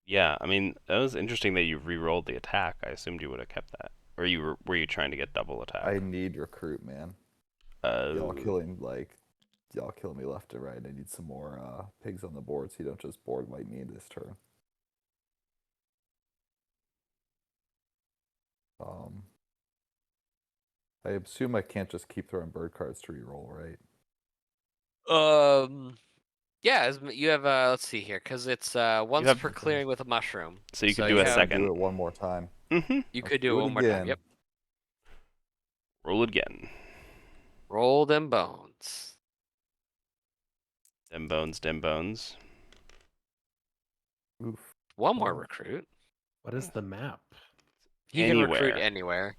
[SPEAKER 1] Yeah, I mean, that was interesting that you re-rolled the attack. I assumed you would have kept that. Or were you trying to get double attack?
[SPEAKER 4] I need recruit, man. Y'all killing me left and right. I need some more pigs on the board so you don't just board wipe me this turn. I assume I can't just keep throwing bird cards to reroll, right?
[SPEAKER 2] Yeah, you have let's see here, because it's once
[SPEAKER 1] have-
[SPEAKER 2] per clearing with a mushroom.
[SPEAKER 1] So you could do a
[SPEAKER 2] have-
[SPEAKER 1] second.
[SPEAKER 4] Do it one more time.
[SPEAKER 1] Mm-hmm.
[SPEAKER 2] You
[SPEAKER 4] Let's
[SPEAKER 2] could do it one more time.
[SPEAKER 4] again.
[SPEAKER 2] Yep.
[SPEAKER 1] Roll it again.
[SPEAKER 2] Roll them bones.
[SPEAKER 1] Dem bones, dem bones.
[SPEAKER 4] Oof.
[SPEAKER 2] One more
[SPEAKER 4] Oh.
[SPEAKER 2] recruit.
[SPEAKER 3] What is the map?
[SPEAKER 2] You can recruit
[SPEAKER 1] Anywhere.
[SPEAKER 2] anywhere.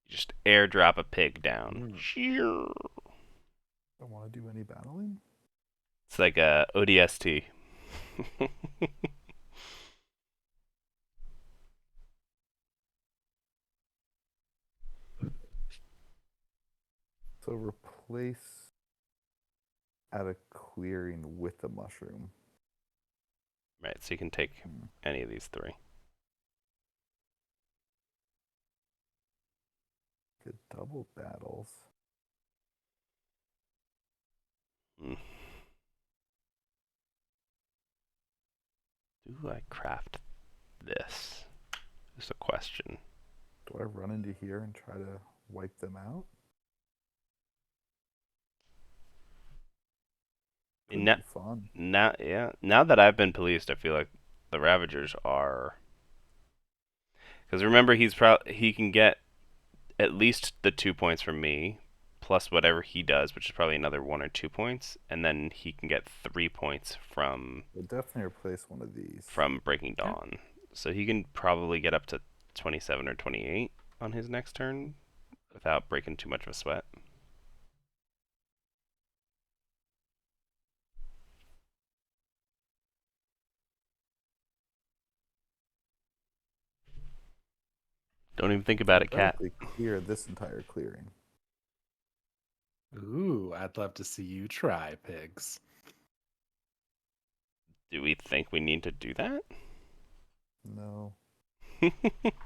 [SPEAKER 1] You just airdrop a pig down.
[SPEAKER 3] Mm.
[SPEAKER 4] Don't want to do any battling.
[SPEAKER 1] It's like a ODST.
[SPEAKER 4] So replace at a clearing with the mushroom.
[SPEAKER 1] Right, so you can take any of these 3.
[SPEAKER 4] Good double battles.
[SPEAKER 1] Mm. Do I craft this? Just a question.
[SPEAKER 4] Do I run into here and try to wipe them out? Could be fun.
[SPEAKER 1] Now that I've been policed, I feel like the Ravagers are. Because remember, he can get at least the 2 points from me, plus whatever he does, which is probably another 1 or 2 points, and then he can get 3 points from.
[SPEAKER 4] We'll definitely replace one of these.
[SPEAKER 1] From Breaking Dawn, so he can probably get up to 27 or 28 on his next turn without breaking too much of a sweat. Don't even think about it, cat.
[SPEAKER 4] Clear this entire clearing.
[SPEAKER 3] Ooh, I'd love to see you try, pigs.
[SPEAKER 1] Do we think we need to do that?
[SPEAKER 4] No. I'm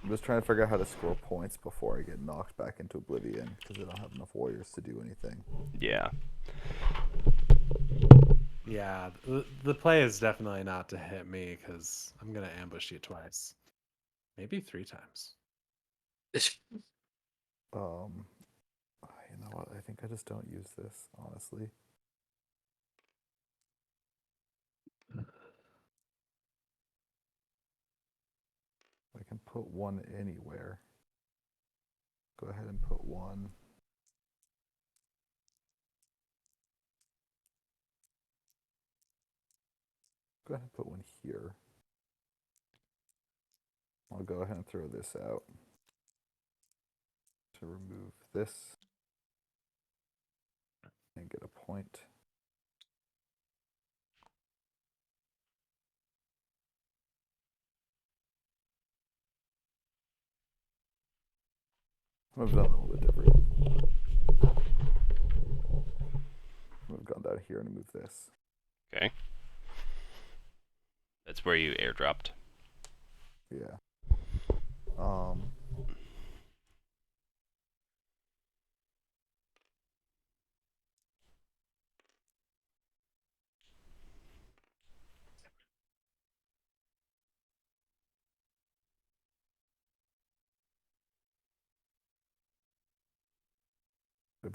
[SPEAKER 4] just trying to figure out how to score points before I get knocked back into oblivion because I don't have enough warriors to do anything.
[SPEAKER 1] Yeah.
[SPEAKER 3] Yeah, the play is definitely not to hit me because I'm going to ambush you twice. Maybe 3 times.
[SPEAKER 4] You know what? I think I just don't use this, honestly. I can put 1 anywhere. Go ahead and put 1. Go ahead and put 1 here. I'll go ahead and throw this out to remove this and get a point. I've done it a little bit different. I've gone down here and move this.
[SPEAKER 1] Okay. That's where you airdropped.
[SPEAKER 4] Yeah.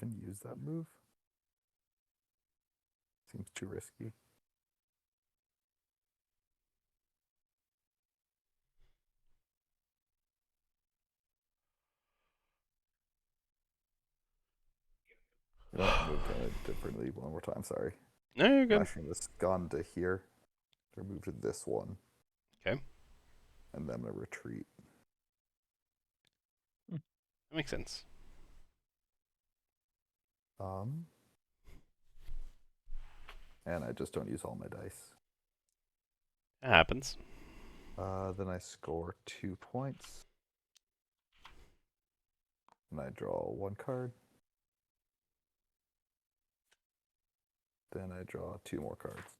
[SPEAKER 4] even use that move? Seems too risky. You know, moved it differently one more time. Sorry.
[SPEAKER 1] No, you're
[SPEAKER 4] I'm
[SPEAKER 1] good.
[SPEAKER 4] actually just gone to here. I moved to this one.
[SPEAKER 1] Okay.
[SPEAKER 4] And then I'm gonna retreat.
[SPEAKER 1] That makes sense.
[SPEAKER 4] And I just don't use all my dice.
[SPEAKER 1] That happens.
[SPEAKER 4] Then I score 2 points. And I draw 1 card. Then I draw 2 more cards.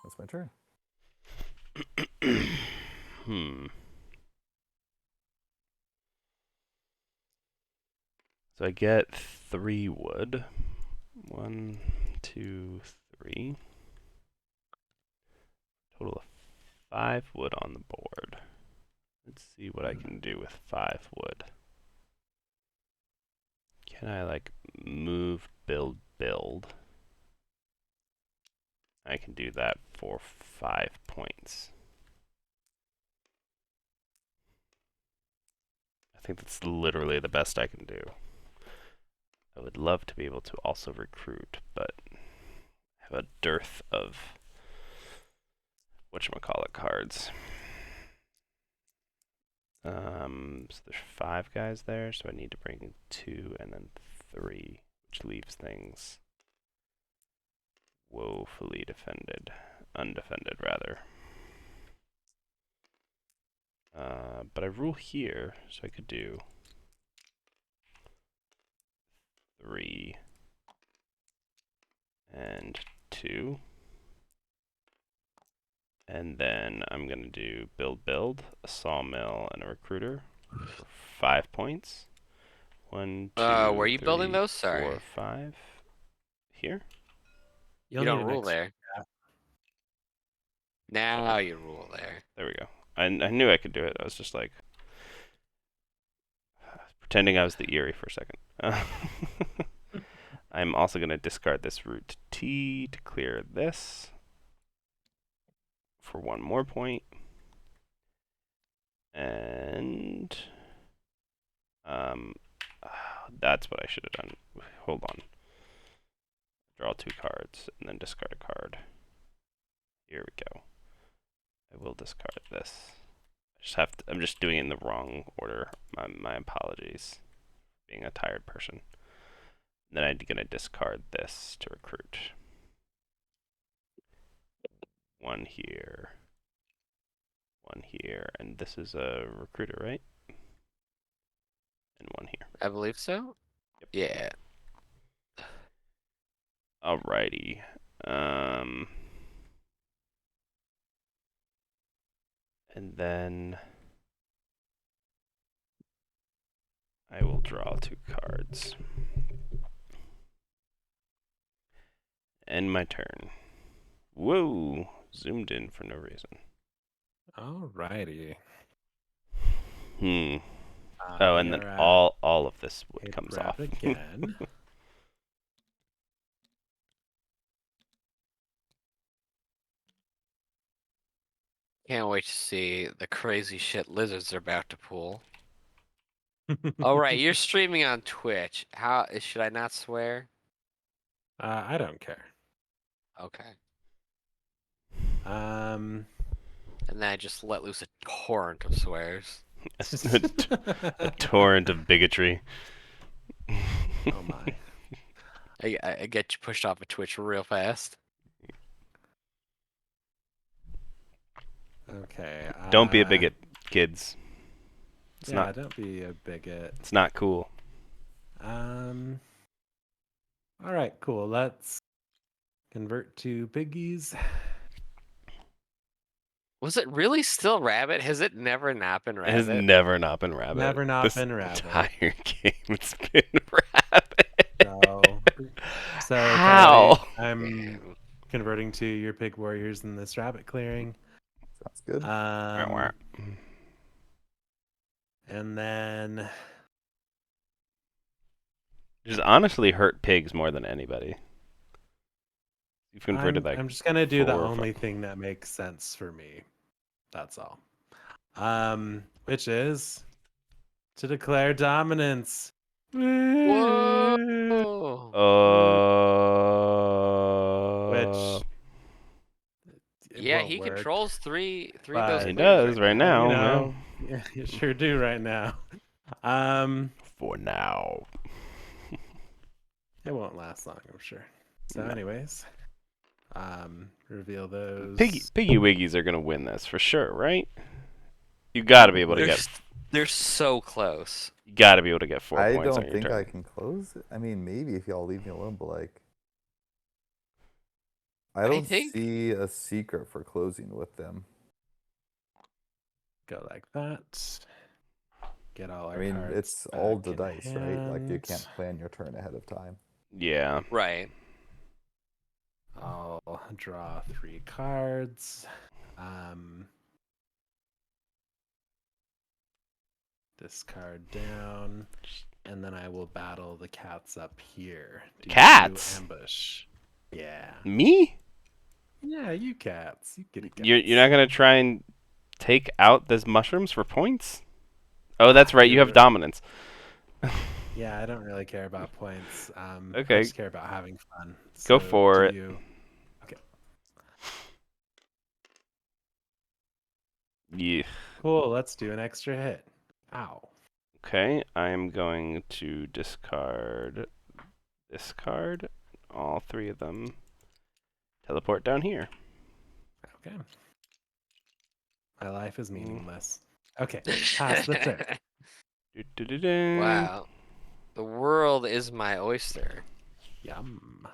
[SPEAKER 4] That's my turn.
[SPEAKER 1] So I get 3 wood. 1, 2, 3. Total of 5 wood on the board. Let's see what I can do with 5 wood. Can I like move, build, build? I can do that for 5 points. I think that's literally the best I can do. I would love to be able to also recruit, but I have a dearth of whatchamacallit cards. So there's 5 guys there, so I need to bring 2 and then 3, which leaves things woefully undefended rather. But I rule here, so I could do 3 and 2. And then I'm going to do build, a sawmill, and a recruiter for 5 points. 1, 2,
[SPEAKER 2] were you
[SPEAKER 1] 3,
[SPEAKER 2] building those? Sorry.
[SPEAKER 1] 4, 5. Here?
[SPEAKER 2] You don't rule there. Now you rule there.
[SPEAKER 1] There we go. I knew I could do it. I was just like pretending I was the Eerie for a second. I'm also going to discard this route to T to clear this for 1 more point. And that's what I should have done. Hold on. Draw 2 cards and then discard a card. Here we go. I will discard this. I'm just doing it in the wrong order. My apologies. Being a tired person. Then I'm gonna discard this to recruit. 1 here. 1 here. And this is a recruiter, right? And 1 here.
[SPEAKER 2] I believe so.
[SPEAKER 1] Yep.
[SPEAKER 2] Yeah.
[SPEAKER 1] Alrighty. And then I will draw 2 cards. End my turn. Whoa! Zoomed in for no reason.
[SPEAKER 3] Alrighty.
[SPEAKER 1] Oh, and then all of this wood
[SPEAKER 3] Hit
[SPEAKER 1] comes
[SPEAKER 3] grab
[SPEAKER 1] off.
[SPEAKER 3] again.
[SPEAKER 2] Can't wait to see the crazy shit lizards are about to pull. Oh right, you're streaming on Twitch. How should I not swear?
[SPEAKER 3] I don't care.
[SPEAKER 2] Okay.
[SPEAKER 3] Um,
[SPEAKER 2] And then I just let loose a torrent of swears.
[SPEAKER 1] A torrent of bigotry.
[SPEAKER 3] Oh my.
[SPEAKER 2] I get you pushed off of Twitch real fast.
[SPEAKER 3] Okay.
[SPEAKER 1] Don't be a bigot, kids. It's
[SPEAKER 3] yeah,
[SPEAKER 1] not.
[SPEAKER 3] don't be a bigot.
[SPEAKER 1] It's not cool.
[SPEAKER 3] All right, cool. Let's convert to piggies.
[SPEAKER 2] Was it really still rabbit? Has it never not been
[SPEAKER 1] It has
[SPEAKER 2] rabbit?
[SPEAKER 1] never not been rabbit.
[SPEAKER 3] Never not
[SPEAKER 1] this
[SPEAKER 3] been rabbit.
[SPEAKER 1] entire game it's been rabbit.
[SPEAKER 3] So
[SPEAKER 1] How?
[SPEAKER 3] Kelly, I'm converting to your pig warriors in this rabbit clearing.
[SPEAKER 4] Sounds good.
[SPEAKER 3] And then
[SPEAKER 1] Just honestly hurt pigs more than anybody. You've converted like
[SPEAKER 3] I'm just gonna do the
[SPEAKER 1] 4 or
[SPEAKER 3] only
[SPEAKER 1] 5.
[SPEAKER 3] thing that makes sense for me. That's all. Which is to declare dominance.
[SPEAKER 2] Whoa!
[SPEAKER 1] Uh,
[SPEAKER 3] Which it
[SPEAKER 2] Yeah,
[SPEAKER 3] won't
[SPEAKER 2] he
[SPEAKER 3] work,
[SPEAKER 2] controls three of those
[SPEAKER 3] but
[SPEAKER 1] he
[SPEAKER 2] clears
[SPEAKER 1] does
[SPEAKER 2] right
[SPEAKER 1] right
[SPEAKER 2] now.
[SPEAKER 3] you
[SPEAKER 1] now.
[SPEAKER 3] know, yeah, you sure do right now. Um,
[SPEAKER 1] For now.
[SPEAKER 3] it won't last long, I'm sure. So,
[SPEAKER 1] No.
[SPEAKER 3] anyways, reveal
[SPEAKER 1] Piggy
[SPEAKER 3] those.
[SPEAKER 1] Wiggies are gonna win this for sure, right? You gotta be able to
[SPEAKER 2] They're
[SPEAKER 1] get.
[SPEAKER 2] they're so close.
[SPEAKER 1] You gotta be able to get 4
[SPEAKER 4] I
[SPEAKER 1] points on
[SPEAKER 4] don't
[SPEAKER 1] your
[SPEAKER 4] think I
[SPEAKER 1] turn.
[SPEAKER 4] can close it. I mean, maybe if y'all leave me alone, but like, I
[SPEAKER 2] I
[SPEAKER 4] don't
[SPEAKER 2] think
[SPEAKER 4] see a secret for closing with them.
[SPEAKER 3] Go like that. Get all
[SPEAKER 4] I
[SPEAKER 3] our
[SPEAKER 4] mean,
[SPEAKER 3] cards
[SPEAKER 4] it's all
[SPEAKER 3] back
[SPEAKER 4] the
[SPEAKER 3] in
[SPEAKER 4] dice, right? Like, you
[SPEAKER 3] hand.
[SPEAKER 4] can't plan your turn ahead of time.
[SPEAKER 1] Yeah.
[SPEAKER 2] right.
[SPEAKER 3] I'll draw 3 cards. Discard down, and then I will battle the cats up here. Do
[SPEAKER 1] Cats?
[SPEAKER 3] you ambush? Yeah.
[SPEAKER 1] Me?
[SPEAKER 3] Yeah, you cats. You kitty cats.
[SPEAKER 1] You're not gonna try and take out those mushrooms for points? Oh, that's right. You have
[SPEAKER 3] You're-
[SPEAKER 1] dominance.
[SPEAKER 3] Yeah, I don't really care about points. I
[SPEAKER 1] Okay,
[SPEAKER 3] just care about having fun.
[SPEAKER 1] go
[SPEAKER 3] So
[SPEAKER 1] for
[SPEAKER 3] do
[SPEAKER 1] it.
[SPEAKER 3] you? Okay.
[SPEAKER 1] Yeah.
[SPEAKER 3] Cool. Let's do an extra hit. Ow.
[SPEAKER 1] Okay, I am going to discard this card. All 3 of them. Teleport down here.
[SPEAKER 3] Okay. My life is meaningless. Okay. Pass the turn.
[SPEAKER 1] Do-do-do-do.
[SPEAKER 2] Wow. The world is my oyster.
[SPEAKER 3] Yum.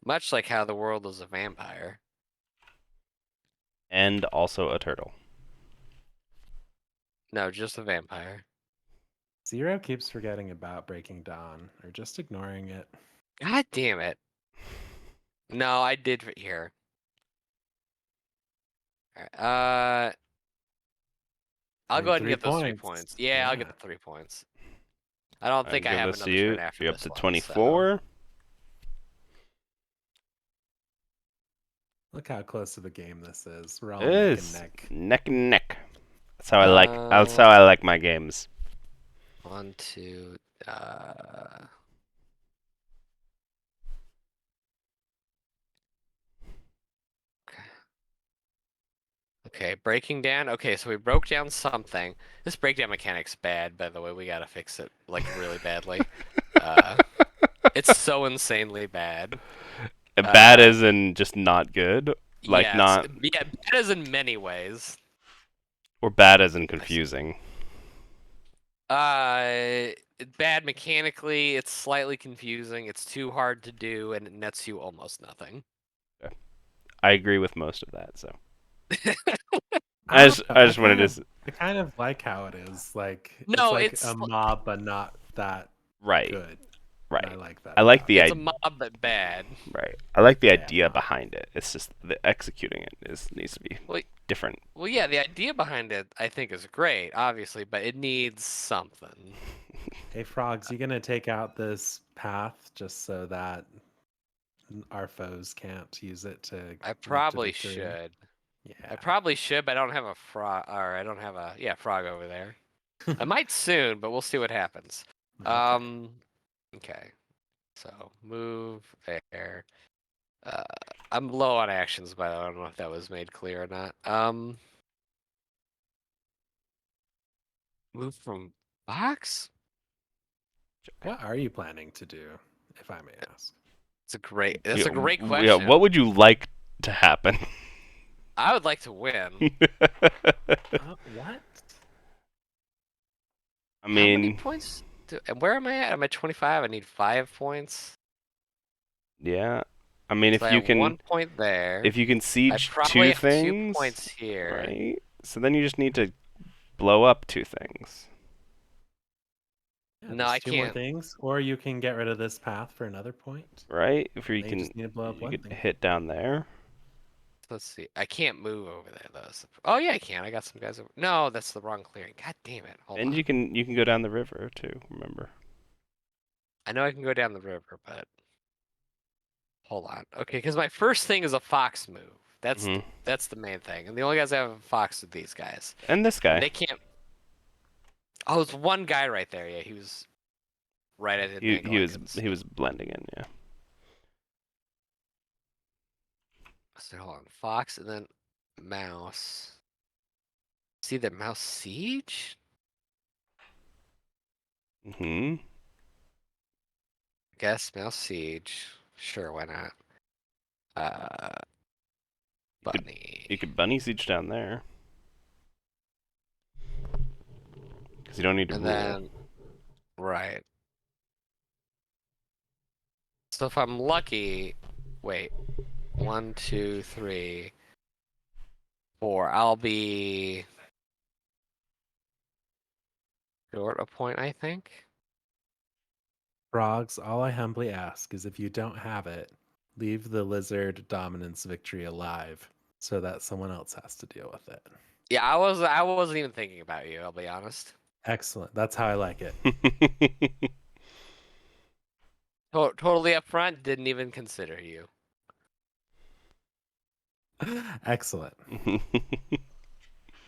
[SPEAKER 2] Much like how the world is a vampire.
[SPEAKER 1] And also a turtle.
[SPEAKER 2] No, just a vampire.
[SPEAKER 3] Zero keeps forgetting about Breaking Dawn, or just ignoring it.
[SPEAKER 2] God damn it. No, I did here. Alright, I'll go ahead and
[SPEAKER 3] 3
[SPEAKER 2] get those 3
[SPEAKER 3] points.
[SPEAKER 2] points. Yeah, I'll get the 3 points. I don't
[SPEAKER 1] I'll
[SPEAKER 2] think I
[SPEAKER 1] give
[SPEAKER 2] have
[SPEAKER 1] this to
[SPEAKER 2] another
[SPEAKER 1] you.
[SPEAKER 2] turn after
[SPEAKER 1] You're up
[SPEAKER 2] this
[SPEAKER 1] to
[SPEAKER 2] one.
[SPEAKER 1] 24.
[SPEAKER 3] Look how close of a game this is. We're all
[SPEAKER 1] It
[SPEAKER 3] neck and
[SPEAKER 1] is
[SPEAKER 3] neck.
[SPEAKER 1] neck and neck. That's how I like. That's how I like my games.
[SPEAKER 2] 1, 2, Okay, breaking down. Okay, so we broke down something. This breakdown mechanic's bad, by the way. We gotta fix it, like, really badly. It's so insanely bad.
[SPEAKER 1] Bad as in just not good, like
[SPEAKER 2] Yes,
[SPEAKER 1] not,
[SPEAKER 2] yeah, bad as in many ways.
[SPEAKER 1] or bad as in confusing.
[SPEAKER 2] Bad mechanically, it's slightly confusing, it's too hard to do, and it nets you almost nothing.
[SPEAKER 1] I agree with most of that. So
[SPEAKER 3] I don't know,
[SPEAKER 1] I just wanted to.
[SPEAKER 3] I kind of like how it is. Like
[SPEAKER 2] No,
[SPEAKER 3] it's like
[SPEAKER 2] it's
[SPEAKER 3] a mob, but not that
[SPEAKER 1] Right.
[SPEAKER 3] good.
[SPEAKER 1] Right.
[SPEAKER 3] And I like that.
[SPEAKER 1] I like
[SPEAKER 3] about
[SPEAKER 1] the
[SPEAKER 3] it.
[SPEAKER 2] it's a
[SPEAKER 1] idea.
[SPEAKER 2] mob but bad.
[SPEAKER 1] Right. I like the
[SPEAKER 3] Yeah,
[SPEAKER 1] idea
[SPEAKER 3] no.
[SPEAKER 1] behind it. It's just the executing it needs to be
[SPEAKER 2] Well,
[SPEAKER 1] different.
[SPEAKER 2] Well, yeah, the idea behind it I think is great, obviously, but it needs something.
[SPEAKER 3] Hey, frogs, you gonna take out this path just so that our foes can't use it to
[SPEAKER 2] I
[SPEAKER 3] leap to
[SPEAKER 2] probably
[SPEAKER 3] victory?
[SPEAKER 2] should.
[SPEAKER 3] Yeah.
[SPEAKER 2] I probably should, but I don't have a frog, or I don't have a, yeah, frog over there. I might soon, but we'll see what happens.
[SPEAKER 3] Okay.
[SPEAKER 2] Okay. So, move there. I'm low on actions, by the way. I don't know if that was made clear or not. Move from box?
[SPEAKER 3] What are you planning to do, if I may ask?
[SPEAKER 2] That's a great
[SPEAKER 1] Yeah,
[SPEAKER 2] question.
[SPEAKER 1] what would you like to happen?
[SPEAKER 2] I would like to win.
[SPEAKER 3] What?
[SPEAKER 1] I
[SPEAKER 2] How many
[SPEAKER 1] mean,
[SPEAKER 2] points? And where am I at? I'm at 25. I need 5 points.
[SPEAKER 1] yeah. I mean,
[SPEAKER 2] So I have 1 point there.
[SPEAKER 1] if you can
[SPEAKER 2] I
[SPEAKER 1] siege
[SPEAKER 2] probably
[SPEAKER 1] 2
[SPEAKER 2] have 2
[SPEAKER 1] things,
[SPEAKER 2] points here.
[SPEAKER 1] right? So then you just need to blow up 2 things,
[SPEAKER 3] Yeah,
[SPEAKER 2] No,
[SPEAKER 3] there's
[SPEAKER 2] I
[SPEAKER 3] 2 more
[SPEAKER 2] can't.
[SPEAKER 3] things, or you can get rid of this path for another point.
[SPEAKER 1] right? If you
[SPEAKER 3] Then you just need to blow up
[SPEAKER 1] you
[SPEAKER 3] one
[SPEAKER 1] could
[SPEAKER 3] thing.
[SPEAKER 1] hit down there.
[SPEAKER 2] Let's see. I can't move over there though. Oh yeah, I can. I got some guys over. No, that's the wrong clearing. God damn it. Hold
[SPEAKER 1] And
[SPEAKER 2] on.
[SPEAKER 1] you can go down the river too, remember?
[SPEAKER 2] I know I can go down the river, but hold on. Okay, because my first thing is a fox move. That's the main thing, and the only guys that have a fox are these guys,
[SPEAKER 1] And this guy.
[SPEAKER 2] and they can't. Oh, it's one guy right there. Yeah, he was right at an
[SPEAKER 1] He
[SPEAKER 2] angle.
[SPEAKER 1] he
[SPEAKER 2] I
[SPEAKER 1] was
[SPEAKER 2] couldn't see.
[SPEAKER 1] he was blending in, yeah.
[SPEAKER 2] So hold on, fox and then mouse. See the mouse siege?
[SPEAKER 1] Mm-hmm.
[SPEAKER 2] Guess mouse siege. Sure, why not? Bunny.
[SPEAKER 1] You could bunny siege down there. Because you don't need to
[SPEAKER 2] And
[SPEAKER 1] rule.
[SPEAKER 2] then, right. So if I'm lucky, wait, 1, 2, 3, 4. I'll be short a point, I think.
[SPEAKER 3] Frogs, all I humbly ask is if you don't have it, leave the lizard dominance victory alive so that someone else has to deal with it.
[SPEAKER 2] Yeah, I wasn't even thinking about you, I'll be honest.
[SPEAKER 3] Excellent. That's how I like it.
[SPEAKER 2] Totally upfront, didn't even consider you.
[SPEAKER 3] Excellent.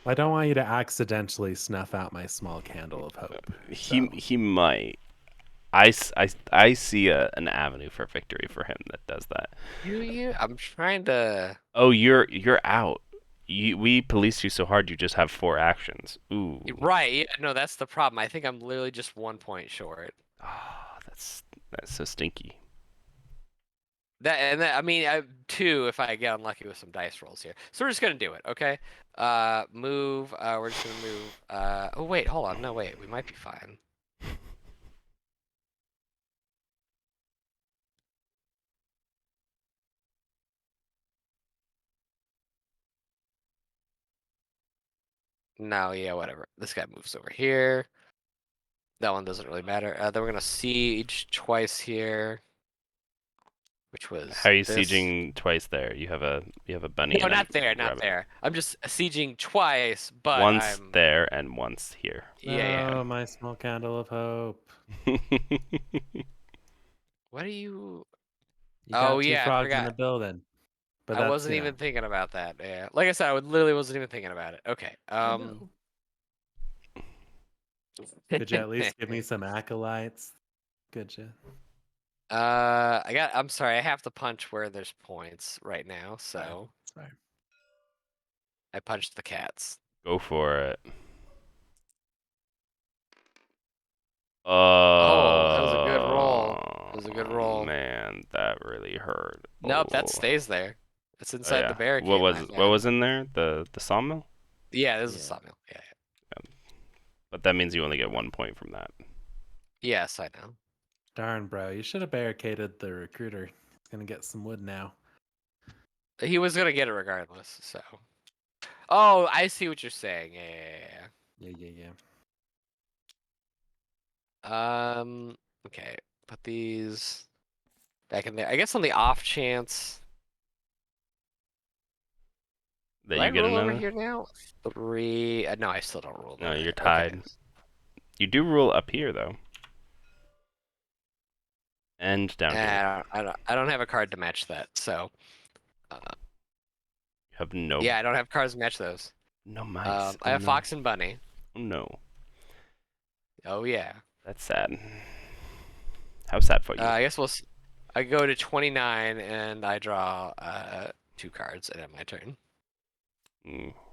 [SPEAKER 3] I don't want you to accidentally snuff out my small candle of hope.
[SPEAKER 1] He might. I see an avenue for victory for him that does that.
[SPEAKER 2] You? I'm trying to.
[SPEAKER 1] Oh, you're out. We policed you so hard you just have 4 actions. Ooh.
[SPEAKER 2] Right, yeah, no, that's the problem. I think I'm literally just 1 point short.
[SPEAKER 1] Oh, that's so stinky.
[SPEAKER 2] I mean, 2 if I get unlucky with some dice rolls here. So we're just gonna do it, okay? Move. We're just gonna move. Oh wait, hold on. No, wait. We might be fine. No, yeah, whatever. This guy moves over here. That one doesn't really matter. Then we're gonna siege twice here, which was
[SPEAKER 1] How are you
[SPEAKER 2] this.
[SPEAKER 1] sieging twice there? You have a bunny.
[SPEAKER 2] No,
[SPEAKER 1] and
[SPEAKER 2] not there,
[SPEAKER 1] a
[SPEAKER 2] not
[SPEAKER 1] rabbit.
[SPEAKER 2] there. I'm just sieging twice, but
[SPEAKER 1] Once
[SPEAKER 2] I'm.
[SPEAKER 1] there and once here.
[SPEAKER 2] Yeah.
[SPEAKER 3] Oh, my small candle of hope.
[SPEAKER 2] What are you?
[SPEAKER 3] You got
[SPEAKER 2] Oh
[SPEAKER 3] 2
[SPEAKER 2] yeah, I
[SPEAKER 3] frogs in
[SPEAKER 2] forgot.
[SPEAKER 3] the building. But
[SPEAKER 2] I
[SPEAKER 3] that's,
[SPEAKER 2] wasn't even thinking about that. Yeah, like I said, I literally wasn't even thinking about it. Okay.
[SPEAKER 3] Could you at least give me some acolytes? Could you?
[SPEAKER 2] I'm sorry. I have to punch where there's points right now, so
[SPEAKER 3] Sorry.
[SPEAKER 2] I punched the cats.
[SPEAKER 1] Go for it.
[SPEAKER 2] Oh, that was a good roll. It was a good roll.
[SPEAKER 1] Man, that really hurt.
[SPEAKER 2] Nope, that
[SPEAKER 1] Oh.
[SPEAKER 2] stays there. It's
[SPEAKER 1] Oh,
[SPEAKER 2] inside
[SPEAKER 1] yeah.
[SPEAKER 2] the barricade.
[SPEAKER 1] What was in there? The sawmill?
[SPEAKER 2] Yeah, this is a sawmill. Yeah.
[SPEAKER 1] But that means you only get 1 point from that.
[SPEAKER 2] Yes, I know.
[SPEAKER 3] Darn, bro. You should have barricaded the recruiter. He's going to get some wood now.
[SPEAKER 2] He was gonna get it regardless. So. Oh, I see what you're saying.
[SPEAKER 3] Yeah.
[SPEAKER 2] Okay. Put these back in there. I guess on the off chance.
[SPEAKER 1] That
[SPEAKER 2] Do I
[SPEAKER 1] you get
[SPEAKER 2] rule over
[SPEAKER 1] another?
[SPEAKER 2] here now? 3. No, I still don't rule.
[SPEAKER 1] No,
[SPEAKER 2] over
[SPEAKER 1] you're
[SPEAKER 2] there. Okay.
[SPEAKER 1] tied. You do rule up here though. And down here.
[SPEAKER 2] I don't have a card to match that, so.
[SPEAKER 1] You have no.
[SPEAKER 2] Yeah, I don't have cards to match those.
[SPEAKER 1] No mice.
[SPEAKER 2] I have Fox and Bunny.
[SPEAKER 1] Oh no.
[SPEAKER 2] Oh yeah.
[SPEAKER 1] That's sad. How sad for you?
[SPEAKER 2] I guess I go to 29 and I draw 2 cards and end my turn.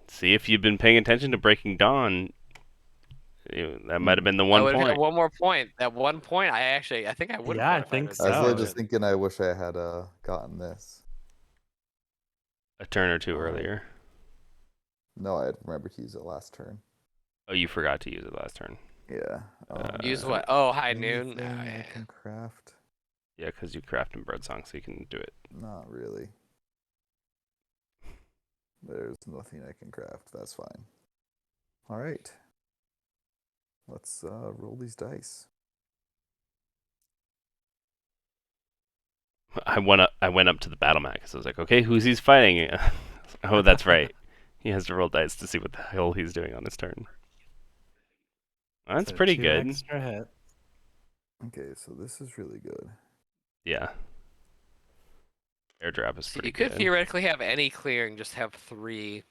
[SPEAKER 1] See, if you've been paying attention to Breaking Dawn, that might have been the 1 point.
[SPEAKER 2] One more point. At 1 point, I think I would.
[SPEAKER 3] Yeah, I think so.
[SPEAKER 4] I was
[SPEAKER 3] Oh,
[SPEAKER 4] literally just thinking I wish I had gotten this.
[SPEAKER 1] A turn or 2 earlier.
[SPEAKER 4] No, I remember to use it last turn.
[SPEAKER 1] Oh, you forgot to use it last turn.
[SPEAKER 4] Yeah.
[SPEAKER 2] Use what? Oh, high noon.
[SPEAKER 4] Anything
[SPEAKER 2] No,
[SPEAKER 4] I
[SPEAKER 2] yeah.
[SPEAKER 4] can craft?
[SPEAKER 1] Yeah, because you craft in Birdsong, so you can do it.
[SPEAKER 4] Not really. There's nothing I can craft. That's fine. All right. Let's roll these dice.
[SPEAKER 1] I went up to the battle mat because I was like, okay, who's he's fighting? Oh, that's right. He has to roll dice to see what the hell he's doing on his turn. That's
[SPEAKER 3] So
[SPEAKER 1] pretty
[SPEAKER 3] 2
[SPEAKER 1] good.
[SPEAKER 3] extra hits.
[SPEAKER 4] Okay, so this is really good.
[SPEAKER 1] Yeah. Airdrop is
[SPEAKER 2] So
[SPEAKER 1] pretty
[SPEAKER 2] you could
[SPEAKER 1] good.
[SPEAKER 2] theoretically have any clearing, just have three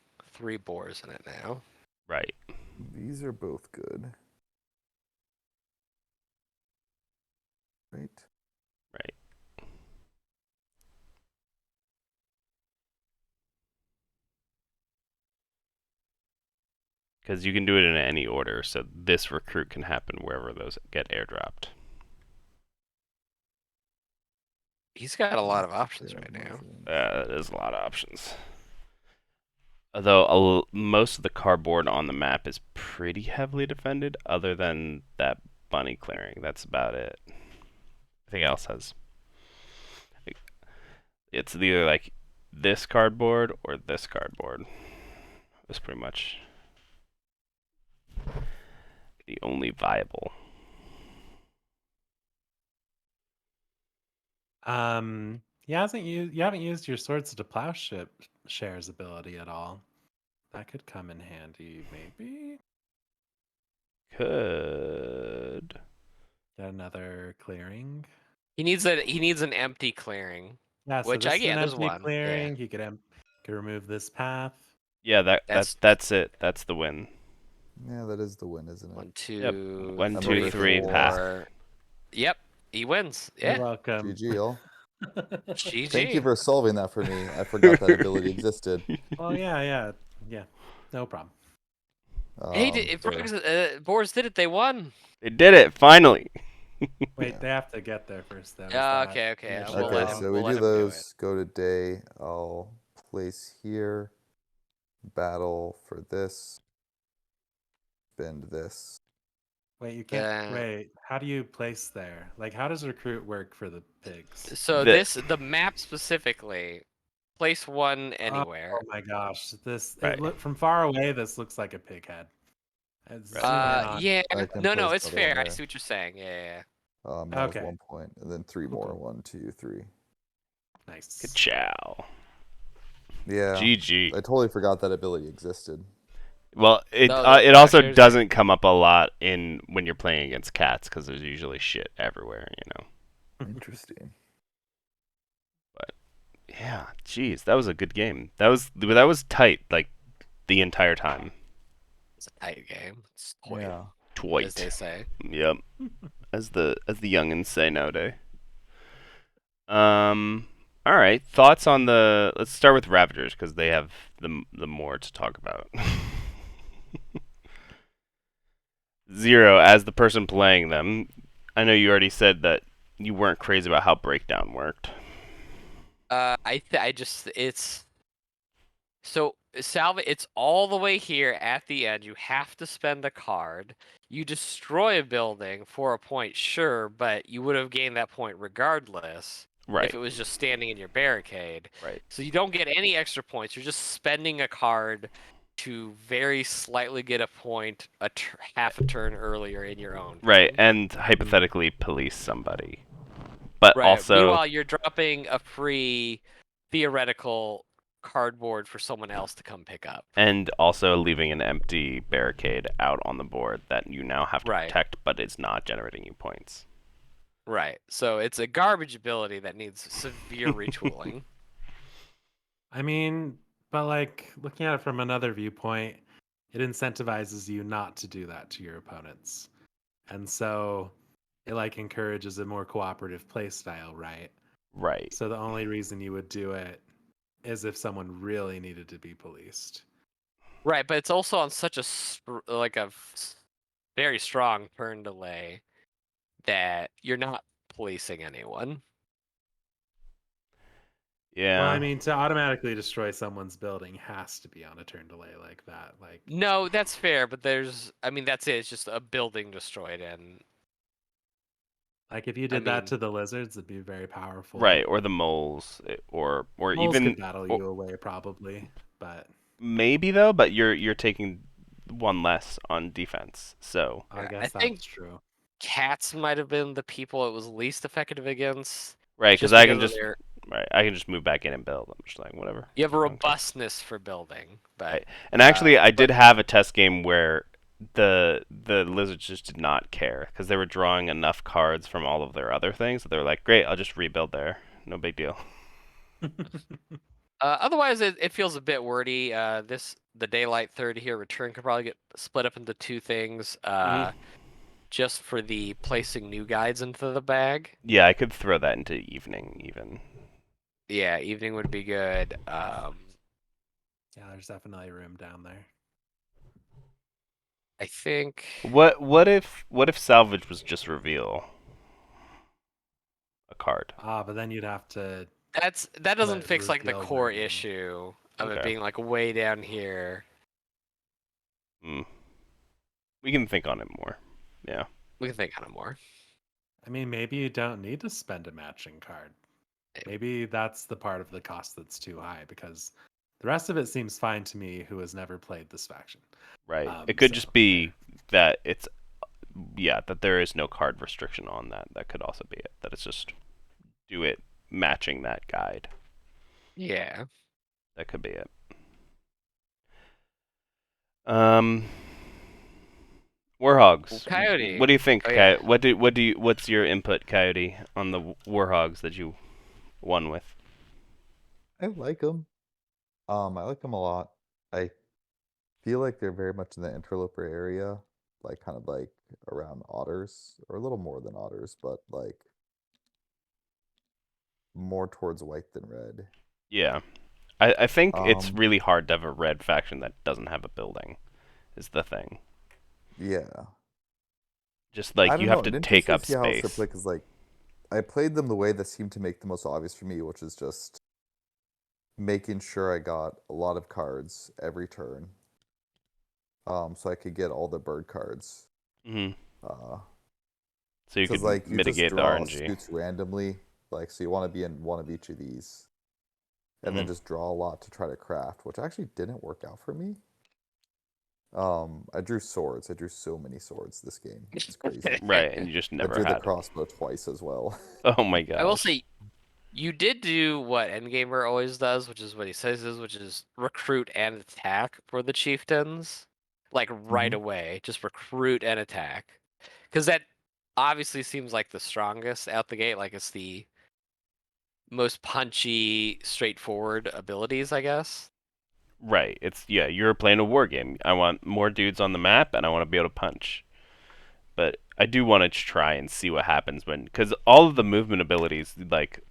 [SPEAKER 2] boars in it now.
[SPEAKER 1] Right.
[SPEAKER 4] These are both good. Right?
[SPEAKER 1] Right. Because you can do it in any order, so this recruit can happen wherever those get airdropped.
[SPEAKER 2] He's got a lot of options
[SPEAKER 4] Yeah,
[SPEAKER 2] right now.
[SPEAKER 1] There's a lot of options. Although most of the cardboard on the map is pretty heavily defended, other than that bunny clearing. That's about it. Everything else has. It's either like this cardboard or this cardboard. It's pretty much the only viable.
[SPEAKER 3] You haven't used your Swords to Plowship shares ability at all. That could come in handy, maybe.
[SPEAKER 1] Could.
[SPEAKER 3] Get another clearing.
[SPEAKER 2] He needs an empty clearing.
[SPEAKER 3] Yeah, so
[SPEAKER 2] Which
[SPEAKER 3] this is an
[SPEAKER 2] there's
[SPEAKER 3] empty
[SPEAKER 2] one.
[SPEAKER 3] clearing.
[SPEAKER 2] Yeah.
[SPEAKER 3] You could remove this path.
[SPEAKER 1] Yeah,
[SPEAKER 2] That's
[SPEAKER 1] that's it. That's the win.
[SPEAKER 4] Yeah, that is the win, isn't it?
[SPEAKER 2] 1,
[SPEAKER 1] Yep.
[SPEAKER 2] 2,
[SPEAKER 1] 1,
[SPEAKER 4] I'm
[SPEAKER 1] 2,
[SPEAKER 4] ready
[SPEAKER 1] 3,
[SPEAKER 4] for
[SPEAKER 1] pass.
[SPEAKER 2] 4. Yep, he wins.
[SPEAKER 3] You're
[SPEAKER 2] Yeah.
[SPEAKER 3] welcome.
[SPEAKER 4] GG, all.
[SPEAKER 2] GG.
[SPEAKER 4] Thank you for solving that for me. I forgot that ability existed.
[SPEAKER 3] Oh yeah. No problem.
[SPEAKER 2] Hey,
[SPEAKER 4] So-
[SPEAKER 2] Boars did it. They won.
[SPEAKER 1] They did it finally.
[SPEAKER 3] Wait,
[SPEAKER 4] Yeah.
[SPEAKER 3] they have to get there first. Then.
[SPEAKER 2] Okay.
[SPEAKER 3] initial
[SPEAKER 2] We'll
[SPEAKER 4] Okay,
[SPEAKER 2] let him.
[SPEAKER 4] so
[SPEAKER 2] We'll
[SPEAKER 4] we
[SPEAKER 2] let
[SPEAKER 4] do
[SPEAKER 2] him do it.
[SPEAKER 4] those. Go to day. I'll place here. Battle for this. Bend this.
[SPEAKER 3] Wait, you can't.
[SPEAKER 2] Uh,
[SPEAKER 3] Wait, how do you place there? Like, how does recruit work for the pigs?
[SPEAKER 2] So the map specifically, place one anywhere.
[SPEAKER 3] Oh my gosh,
[SPEAKER 1] Right.
[SPEAKER 3] from far away. This looks like a pig head.
[SPEAKER 1] Right.
[SPEAKER 3] Zoom in on.
[SPEAKER 2] Yeah.
[SPEAKER 4] I can
[SPEAKER 2] No,
[SPEAKER 4] place
[SPEAKER 2] it's
[SPEAKER 4] another one
[SPEAKER 2] fair. I
[SPEAKER 4] there.
[SPEAKER 2] see what you're saying. Yeah.
[SPEAKER 4] That
[SPEAKER 3] Okay.
[SPEAKER 4] was 1 point, and then 3
[SPEAKER 3] Cool,
[SPEAKER 4] more.
[SPEAKER 3] cool.
[SPEAKER 4] 1, 2, 3.
[SPEAKER 3] Nice.
[SPEAKER 1] Good chow.
[SPEAKER 4] Yeah.
[SPEAKER 1] GG.
[SPEAKER 4] I totally forgot that ability existed.
[SPEAKER 1] Well, it
[SPEAKER 2] No, the
[SPEAKER 1] it also
[SPEAKER 2] Ravagers-
[SPEAKER 1] doesn't come up a lot in when you're playing against cats because there's usually shit everywhere, you know.
[SPEAKER 4] Interesting.
[SPEAKER 1] Yeah, jeez, that was a good game. That was tight like the entire time.
[SPEAKER 2] It's a tight game. It's toy,
[SPEAKER 4] Yeah.
[SPEAKER 2] as they
[SPEAKER 1] Twite.
[SPEAKER 2] say.
[SPEAKER 1] Yep. As the youngins say nowadays. All right. Thoughts on the? Let's start with Ravagers because they have the more to talk about. Zero, as the person playing them, I know you already said that you weren't crazy about how breakdown worked.
[SPEAKER 2] I just it's so salve. It's all the way here at the end. You have to spend a card. You destroy a building for a point, sure, but you would have gained that point regardless
[SPEAKER 1] Right.
[SPEAKER 2] if it was just standing in your barricade.
[SPEAKER 1] Right.
[SPEAKER 2] So you don't get any extra points. You're just spending a card to very slightly get a point half a turn earlier in your own.
[SPEAKER 1] Right,
[SPEAKER 2] turn.
[SPEAKER 1] and hypothetically police somebody. But
[SPEAKER 2] Right.
[SPEAKER 1] also,
[SPEAKER 2] Meanwhile, you're dropping a free theoretical cardboard for someone else to come pick up.
[SPEAKER 1] and also leaving an empty barricade out on the board that you now have to
[SPEAKER 2] Right.
[SPEAKER 1] protect, but it's not generating you points.
[SPEAKER 2] Right. So it's a garbage ability that needs severe retooling.
[SPEAKER 3] I mean, but like looking at it from another viewpoint, it incentivizes you not to do that to your opponents. And so it like encourages a more cooperative play style, right?
[SPEAKER 1] Right.
[SPEAKER 3] So the only reason you would do it is if someone really needed to be policed.
[SPEAKER 2] Right, but it's also on such a very strong turn delay that you're not policing anyone.
[SPEAKER 1] Yeah.
[SPEAKER 3] Well, I mean, to automatically destroy someone's building has to be on a turn delay like that. Like,
[SPEAKER 2] No, that's fair, but that's it. It's just a building destroyed, and
[SPEAKER 3] if you did that to the lizards, it'd be very powerful.
[SPEAKER 1] Right, or the moles, or
[SPEAKER 3] Moles
[SPEAKER 1] even
[SPEAKER 3] could battle you away probably, but
[SPEAKER 1] maybe though. But you're taking one less on defense, so
[SPEAKER 3] I
[SPEAKER 2] I
[SPEAKER 3] guess
[SPEAKER 2] think
[SPEAKER 3] that's true.
[SPEAKER 2] cats might have been the people it was least effective against.
[SPEAKER 1] right,
[SPEAKER 2] Just
[SPEAKER 1] because I can
[SPEAKER 2] because of
[SPEAKER 1] just
[SPEAKER 2] their-
[SPEAKER 1] I can just move back in and build. I'm just like whatever.
[SPEAKER 2] You have a
[SPEAKER 1] I don't care.
[SPEAKER 2] robustness for building, but
[SPEAKER 1] Right. And actually, I did have a test game where the lizards just did not care because they were drawing enough cards from all of their other things that they were like, great, I'll just rebuild there, no big deal.
[SPEAKER 2] Otherwise, it feels a bit wordy. The daylight third here return could probably get split up into two things. Just for the placing new guides into the bag.
[SPEAKER 1] Yeah, I could throw that into evening even.
[SPEAKER 2] Yeah, evening would be good.
[SPEAKER 3] Yeah, there's definitely room down there.
[SPEAKER 2] I think
[SPEAKER 1] What if salvage was just reveal a card?
[SPEAKER 3] But then you'd have to
[SPEAKER 2] that doesn't
[SPEAKER 3] let
[SPEAKER 2] fix like the
[SPEAKER 3] reveal
[SPEAKER 2] core
[SPEAKER 3] room.
[SPEAKER 2] issue of it
[SPEAKER 1] Okay.
[SPEAKER 2] being like way down here.
[SPEAKER 1] We can think on it more. Yeah.
[SPEAKER 2] We can think on it more.
[SPEAKER 3] I mean, maybe you don't need to spend a matching card. Maybe that's the part of the cost that's too high because the rest of it seems fine to me who has never played this faction.
[SPEAKER 1] Right. It could
[SPEAKER 3] So,
[SPEAKER 1] just be that it's that there is no card restriction on that. That could also be it. That it's just do it matching that guide.
[SPEAKER 2] Yeah.
[SPEAKER 1] That could be it. Warhogs.
[SPEAKER 2] Well, Coyote.
[SPEAKER 1] What do you think,
[SPEAKER 2] Oh, yeah.
[SPEAKER 1] what's your input, Coyote, on the Warhogs that you won with?
[SPEAKER 4] I like them. I like them a lot. I feel like they're very much in the interloper area, like kind of like around otters, or a little more than otters, but like more towards white than red.
[SPEAKER 1] Yeah. I think it's
[SPEAKER 4] Um,
[SPEAKER 1] really hard to have a red faction that doesn't have a building, is the thing.
[SPEAKER 4] yeah.
[SPEAKER 1] Just
[SPEAKER 4] I
[SPEAKER 1] like
[SPEAKER 4] don't
[SPEAKER 1] you
[SPEAKER 4] know.
[SPEAKER 1] have to
[SPEAKER 4] I'm
[SPEAKER 1] take
[SPEAKER 4] interested
[SPEAKER 1] up
[SPEAKER 4] to see how it's gonna
[SPEAKER 1] space.
[SPEAKER 4] play because like I played them the way that seemed to make the most obvious for me, which is just making sure I got a lot of cards every turn. So I could get all the bird cards.
[SPEAKER 1] Hmm.
[SPEAKER 4] Uh,
[SPEAKER 1] So you
[SPEAKER 4] because
[SPEAKER 1] could
[SPEAKER 4] like you just
[SPEAKER 1] mitigate the
[SPEAKER 4] draw
[SPEAKER 1] RNG.
[SPEAKER 4] suits randomly, like so you want to be in one of each of these, and then
[SPEAKER 1] Hmm.
[SPEAKER 4] just draw a lot to try to craft, which actually didn't work out for me. I drew swords. I drew so many swords this game. It's crazy.
[SPEAKER 1] Right, and you just
[SPEAKER 4] I
[SPEAKER 1] never
[SPEAKER 4] drew the
[SPEAKER 1] had it.
[SPEAKER 4] crossbow twice as well.
[SPEAKER 1] Oh my
[SPEAKER 2] I will
[SPEAKER 1] gosh.
[SPEAKER 2] say you did do what Endgamer always does, which is what he says is, which is recruit and attack for the chieftains. Like right
[SPEAKER 4] Mhm.
[SPEAKER 2] away. Just recruit and attack. Because that obviously seems like the strongest out the gate. Like it's the most punchy, straightforward abilities, I guess.
[SPEAKER 1] Right. You're playing a war game. I want more dudes on the map and I want to be able to punch. But I do want to try and see what happens cuz all of the movement abilities like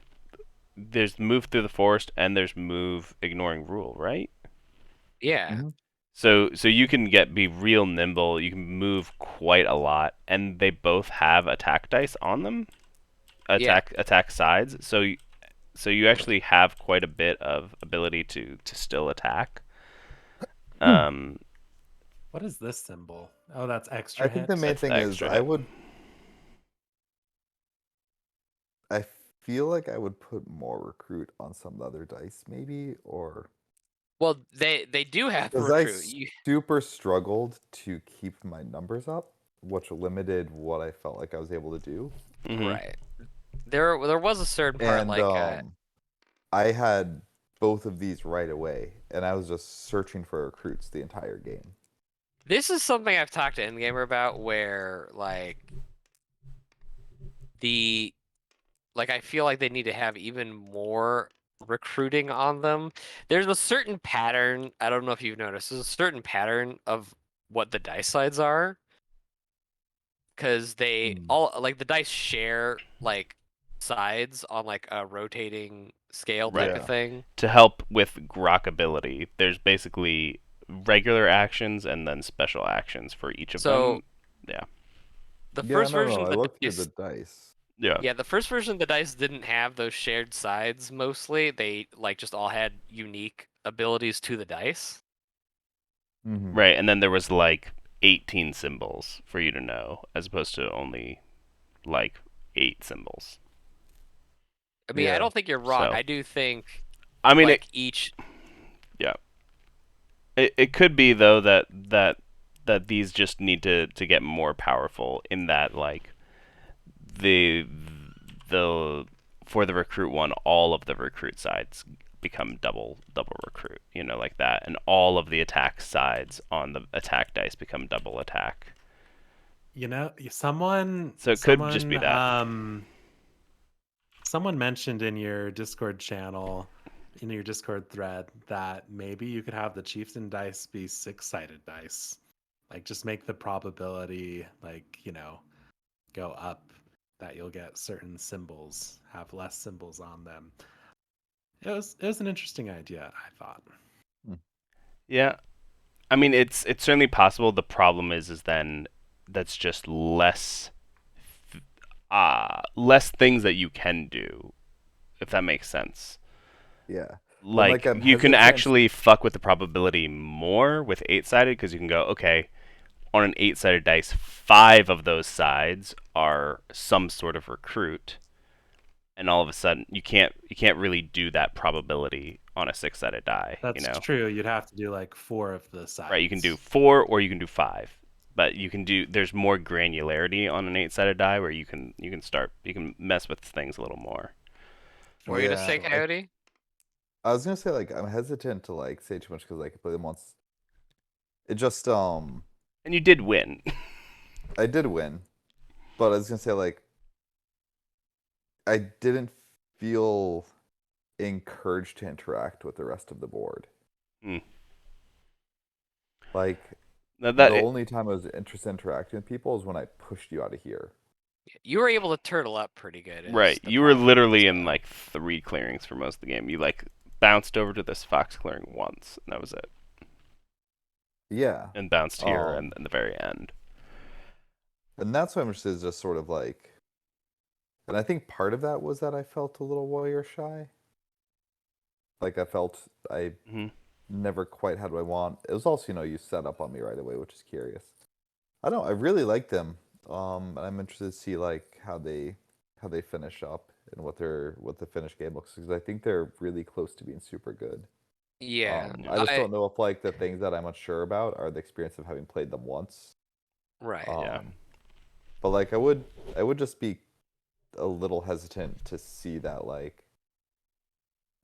[SPEAKER 1] there's move through the forest and there's move ignoring rule, right?
[SPEAKER 2] Yeah.
[SPEAKER 4] Mhm.
[SPEAKER 1] So you can be real nimble, you can move quite a lot and they both have attack dice on them.
[SPEAKER 2] Yeah.
[SPEAKER 1] Attack sides. So you actually have quite a bit of ability to still attack. Um,
[SPEAKER 3] What is this symbol? Oh, that's
[SPEAKER 4] I
[SPEAKER 3] extra
[SPEAKER 4] think the
[SPEAKER 3] hit.
[SPEAKER 4] main
[SPEAKER 1] that's the
[SPEAKER 4] thing is
[SPEAKER 1] extra hit.
[SPEAKER 4] I feel like I would put more recruit on some other dice maybe, or
[SPEAKER 2] Well, they do have
[SPEAKER 4] because I
[SPEAKER 2] recruit.
[SPEAKER 4] super struggled to keep my numbers up, which limited what I felt like I was able to do.
[SPEAKER 1] Mhm.
[SPEAKER 2] Right. There was a certain part
[SPEAKER 4] And
[SPEAKER 2] like
[SPEAKER 4] I had both of these right away, and I was just searching for recruits the entire game.
[SPEAKER 2] this is something I've talked to Endgamer about where like the like I feel like they need to have even more recruiting on them. There's a certain pattern, I don't know if you've noticed, there's a certain pattern of what the dice sides are because they all like the dice share like sides on like a rotating scale type
[SPEAKER 1] Right.
[SPEAKER 2] of
[SPEAKER 4] Yeah.
[SPEAKER 2] thing.
[SPEAKER 1] To help with grok ability, there's basically regular actions and then special actions for each of
[SPEAKER 2] So
[SPEAKER 1] them. Yeah.
[SPEAKER 2] the
[SPEAKER 4] Yeah,
[SPEAKER 2] first
[SPEAKER 4] no,
[SPEAKER 2] version of
[SPEAKER 4] I
[SPEAKER 2] the
[SPEAKER 4] looked through the
[SPEAKER 2] dice
[SPEAKER 4] dice.
[SPEAKER 1] Yeah.
[SPEAKER 2] Yeah, the first version of the dice didn't have those shared sides mostly. They like just all had unique abilities to the dice.
[SPEAKER 4] Mm-hmm.
[SPEAKER 1] Right, and then there was like 18 symbols for you to know as opposed to only like 8 symbols.
[SPEAKER 2] I mean, I
[SPEAKER 4] Yeah.
[SPEAKER 2] don't think you're wrong.
[SPEAKER 1] So,
[SPEAKER 2] I do think
[SPEAKER 1] I mean
[SPEAKER 2] like each
[SPEAKER 1] yeah. It could be though that these just need to get more powerful in that like the for the recruit one all of the recruit sides become double recruit, like that, and all of the attack sides on the attack dice become double attack.
[SPEAKER 3] Someone
[SPEAKER 1] So it could just be that.
[SPEAKER 3] Someone mentioned in your Discord channel, in your Discord thread, that maybe you could have the chieftain dice be 6-sided dice. Like, just make the probability, go up, that you'll get certain symbols, have less symbols on them. It was an interesting idea, I thought.
[SPEAKER 1] Yeah, I mean it's certainly possible. The problem is then that's just less things that you can do, if that makes sense.
[SPEAKER 4] Yeah.
[SPEAKER 1] Like
[SPEAKER 4] I'm
[SPEAKER 1] you can
[SPEAKER 4] hesitant.
[SPEAKER 1] actually fuck with the probability more with 8-sided, because you can go, okay, on an 8-sided dice, 5 of those sides are some sort of recruit, and all of a sudden you can't really do that probability on a 6-sided die.
[SPEAKER 3] That's true. You'd have to do like 4 of the sides.
[SPEAKER 1] Right, you can do 4 or you can do 5. But there's more granularity on an 8-sided die where you can mess with things a little more.
[SPEAKER 2] What were you gonna say, Coyote?
[SPEAKER 4] I was gonna say, like, I'm hesitant to like say too much because I could play them once. It just
[SPEAKER 1] And you did win.
[SPEAKER 4] I did win, but I was gonna say, like, I didn't feel encouraged to interact with the rest of the board.
[SPEAKER 1] Mm.
[SPEAKER 4] Like,
[SPEAKER 1] Now
[SPEAKER 4] the only time I was interested in interacting with people is when I pushed you out of here.
[SPEAKER 2] You were able to turtle up pretty good.
[SPEAKER 1] Right, you were literally in like 3 clearings for most of the game. You like bounced over to this fox clearing once, and that was it.
[SPEAKER 4] Yeah.
[SPEAKER 1] And bounced here and in the very end.
[SPEAKER 4] And that's why I'm just sort of like, and I think part of that was that I felt a little warrior shy. Like, I felt I never quite had what I want. It was also, you set up on me right away, which is curious. I really like them. And I'm interested to see like how they finish up and what the finished game looks, because I think they're really close to being super good.
[SPEAKER 2] Yeah.
[SPEAKER 4] I just don't know if like the things that I'm unsure about are the experience of having played them once.
[SPEAKER 2] Right.
[SPEAKER 1] Yeah.
[SPEAKER 4] But like I would just be a little hesitant to see that, like,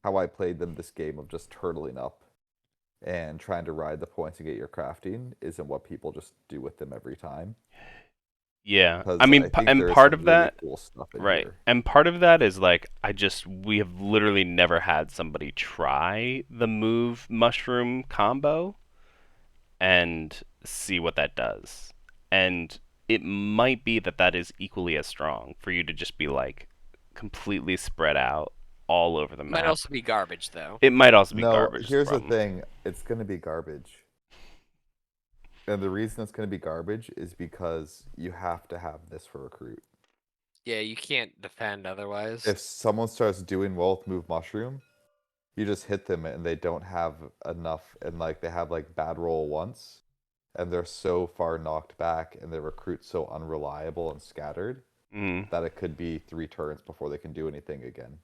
[SPEAKER 4] how I played them this game of just turtling up and trying to ride the points and get your crafting isn't what people just do with them every time.
[SPEAKER 1] Yeah,
[SPEAKER 4] Because
[SPEAKER 1] I mean,
[SPEAKER 4] think
[SPEAKER 1] and
[SPEAKER 4] there is
[SPEAKER 1] part
[SPEAKER 4] some
[SPEAKER 1] of
[SPEAKER 4] really
[SPEAKER 1] that,
[SPEAKER 4] cool stuff in
[SPEAKER 1] right?
[SPEAKER 4] here.
[SPEAKER 1] And part of that is like we have literally never had somebody try the move mushroom combo and see what that does. And it might be that is equally as strong for you to just be like completely spread out all over the map.
[SPEAKER 2] Might also be garbage though.
[SPEAKER 1] It might also be
[SPEAKER 4] No,
[SPEAKER 1] garbage.
[SPEAKER 4] here's the thing. It's going to be garbage. And the reason it's going to be garbage is because you have to have this for recruit.
[SPEAKER 2] Yeah, you can't defend otherwise.
[SPEAKER 4] If someone starts doing well with move mushroom, you just hit them and they don't have enough, and like they have like bad roll once, and they're so far knocked back and their recruit's so unreliable and scattered that it could be 3 turns before they can do anything again.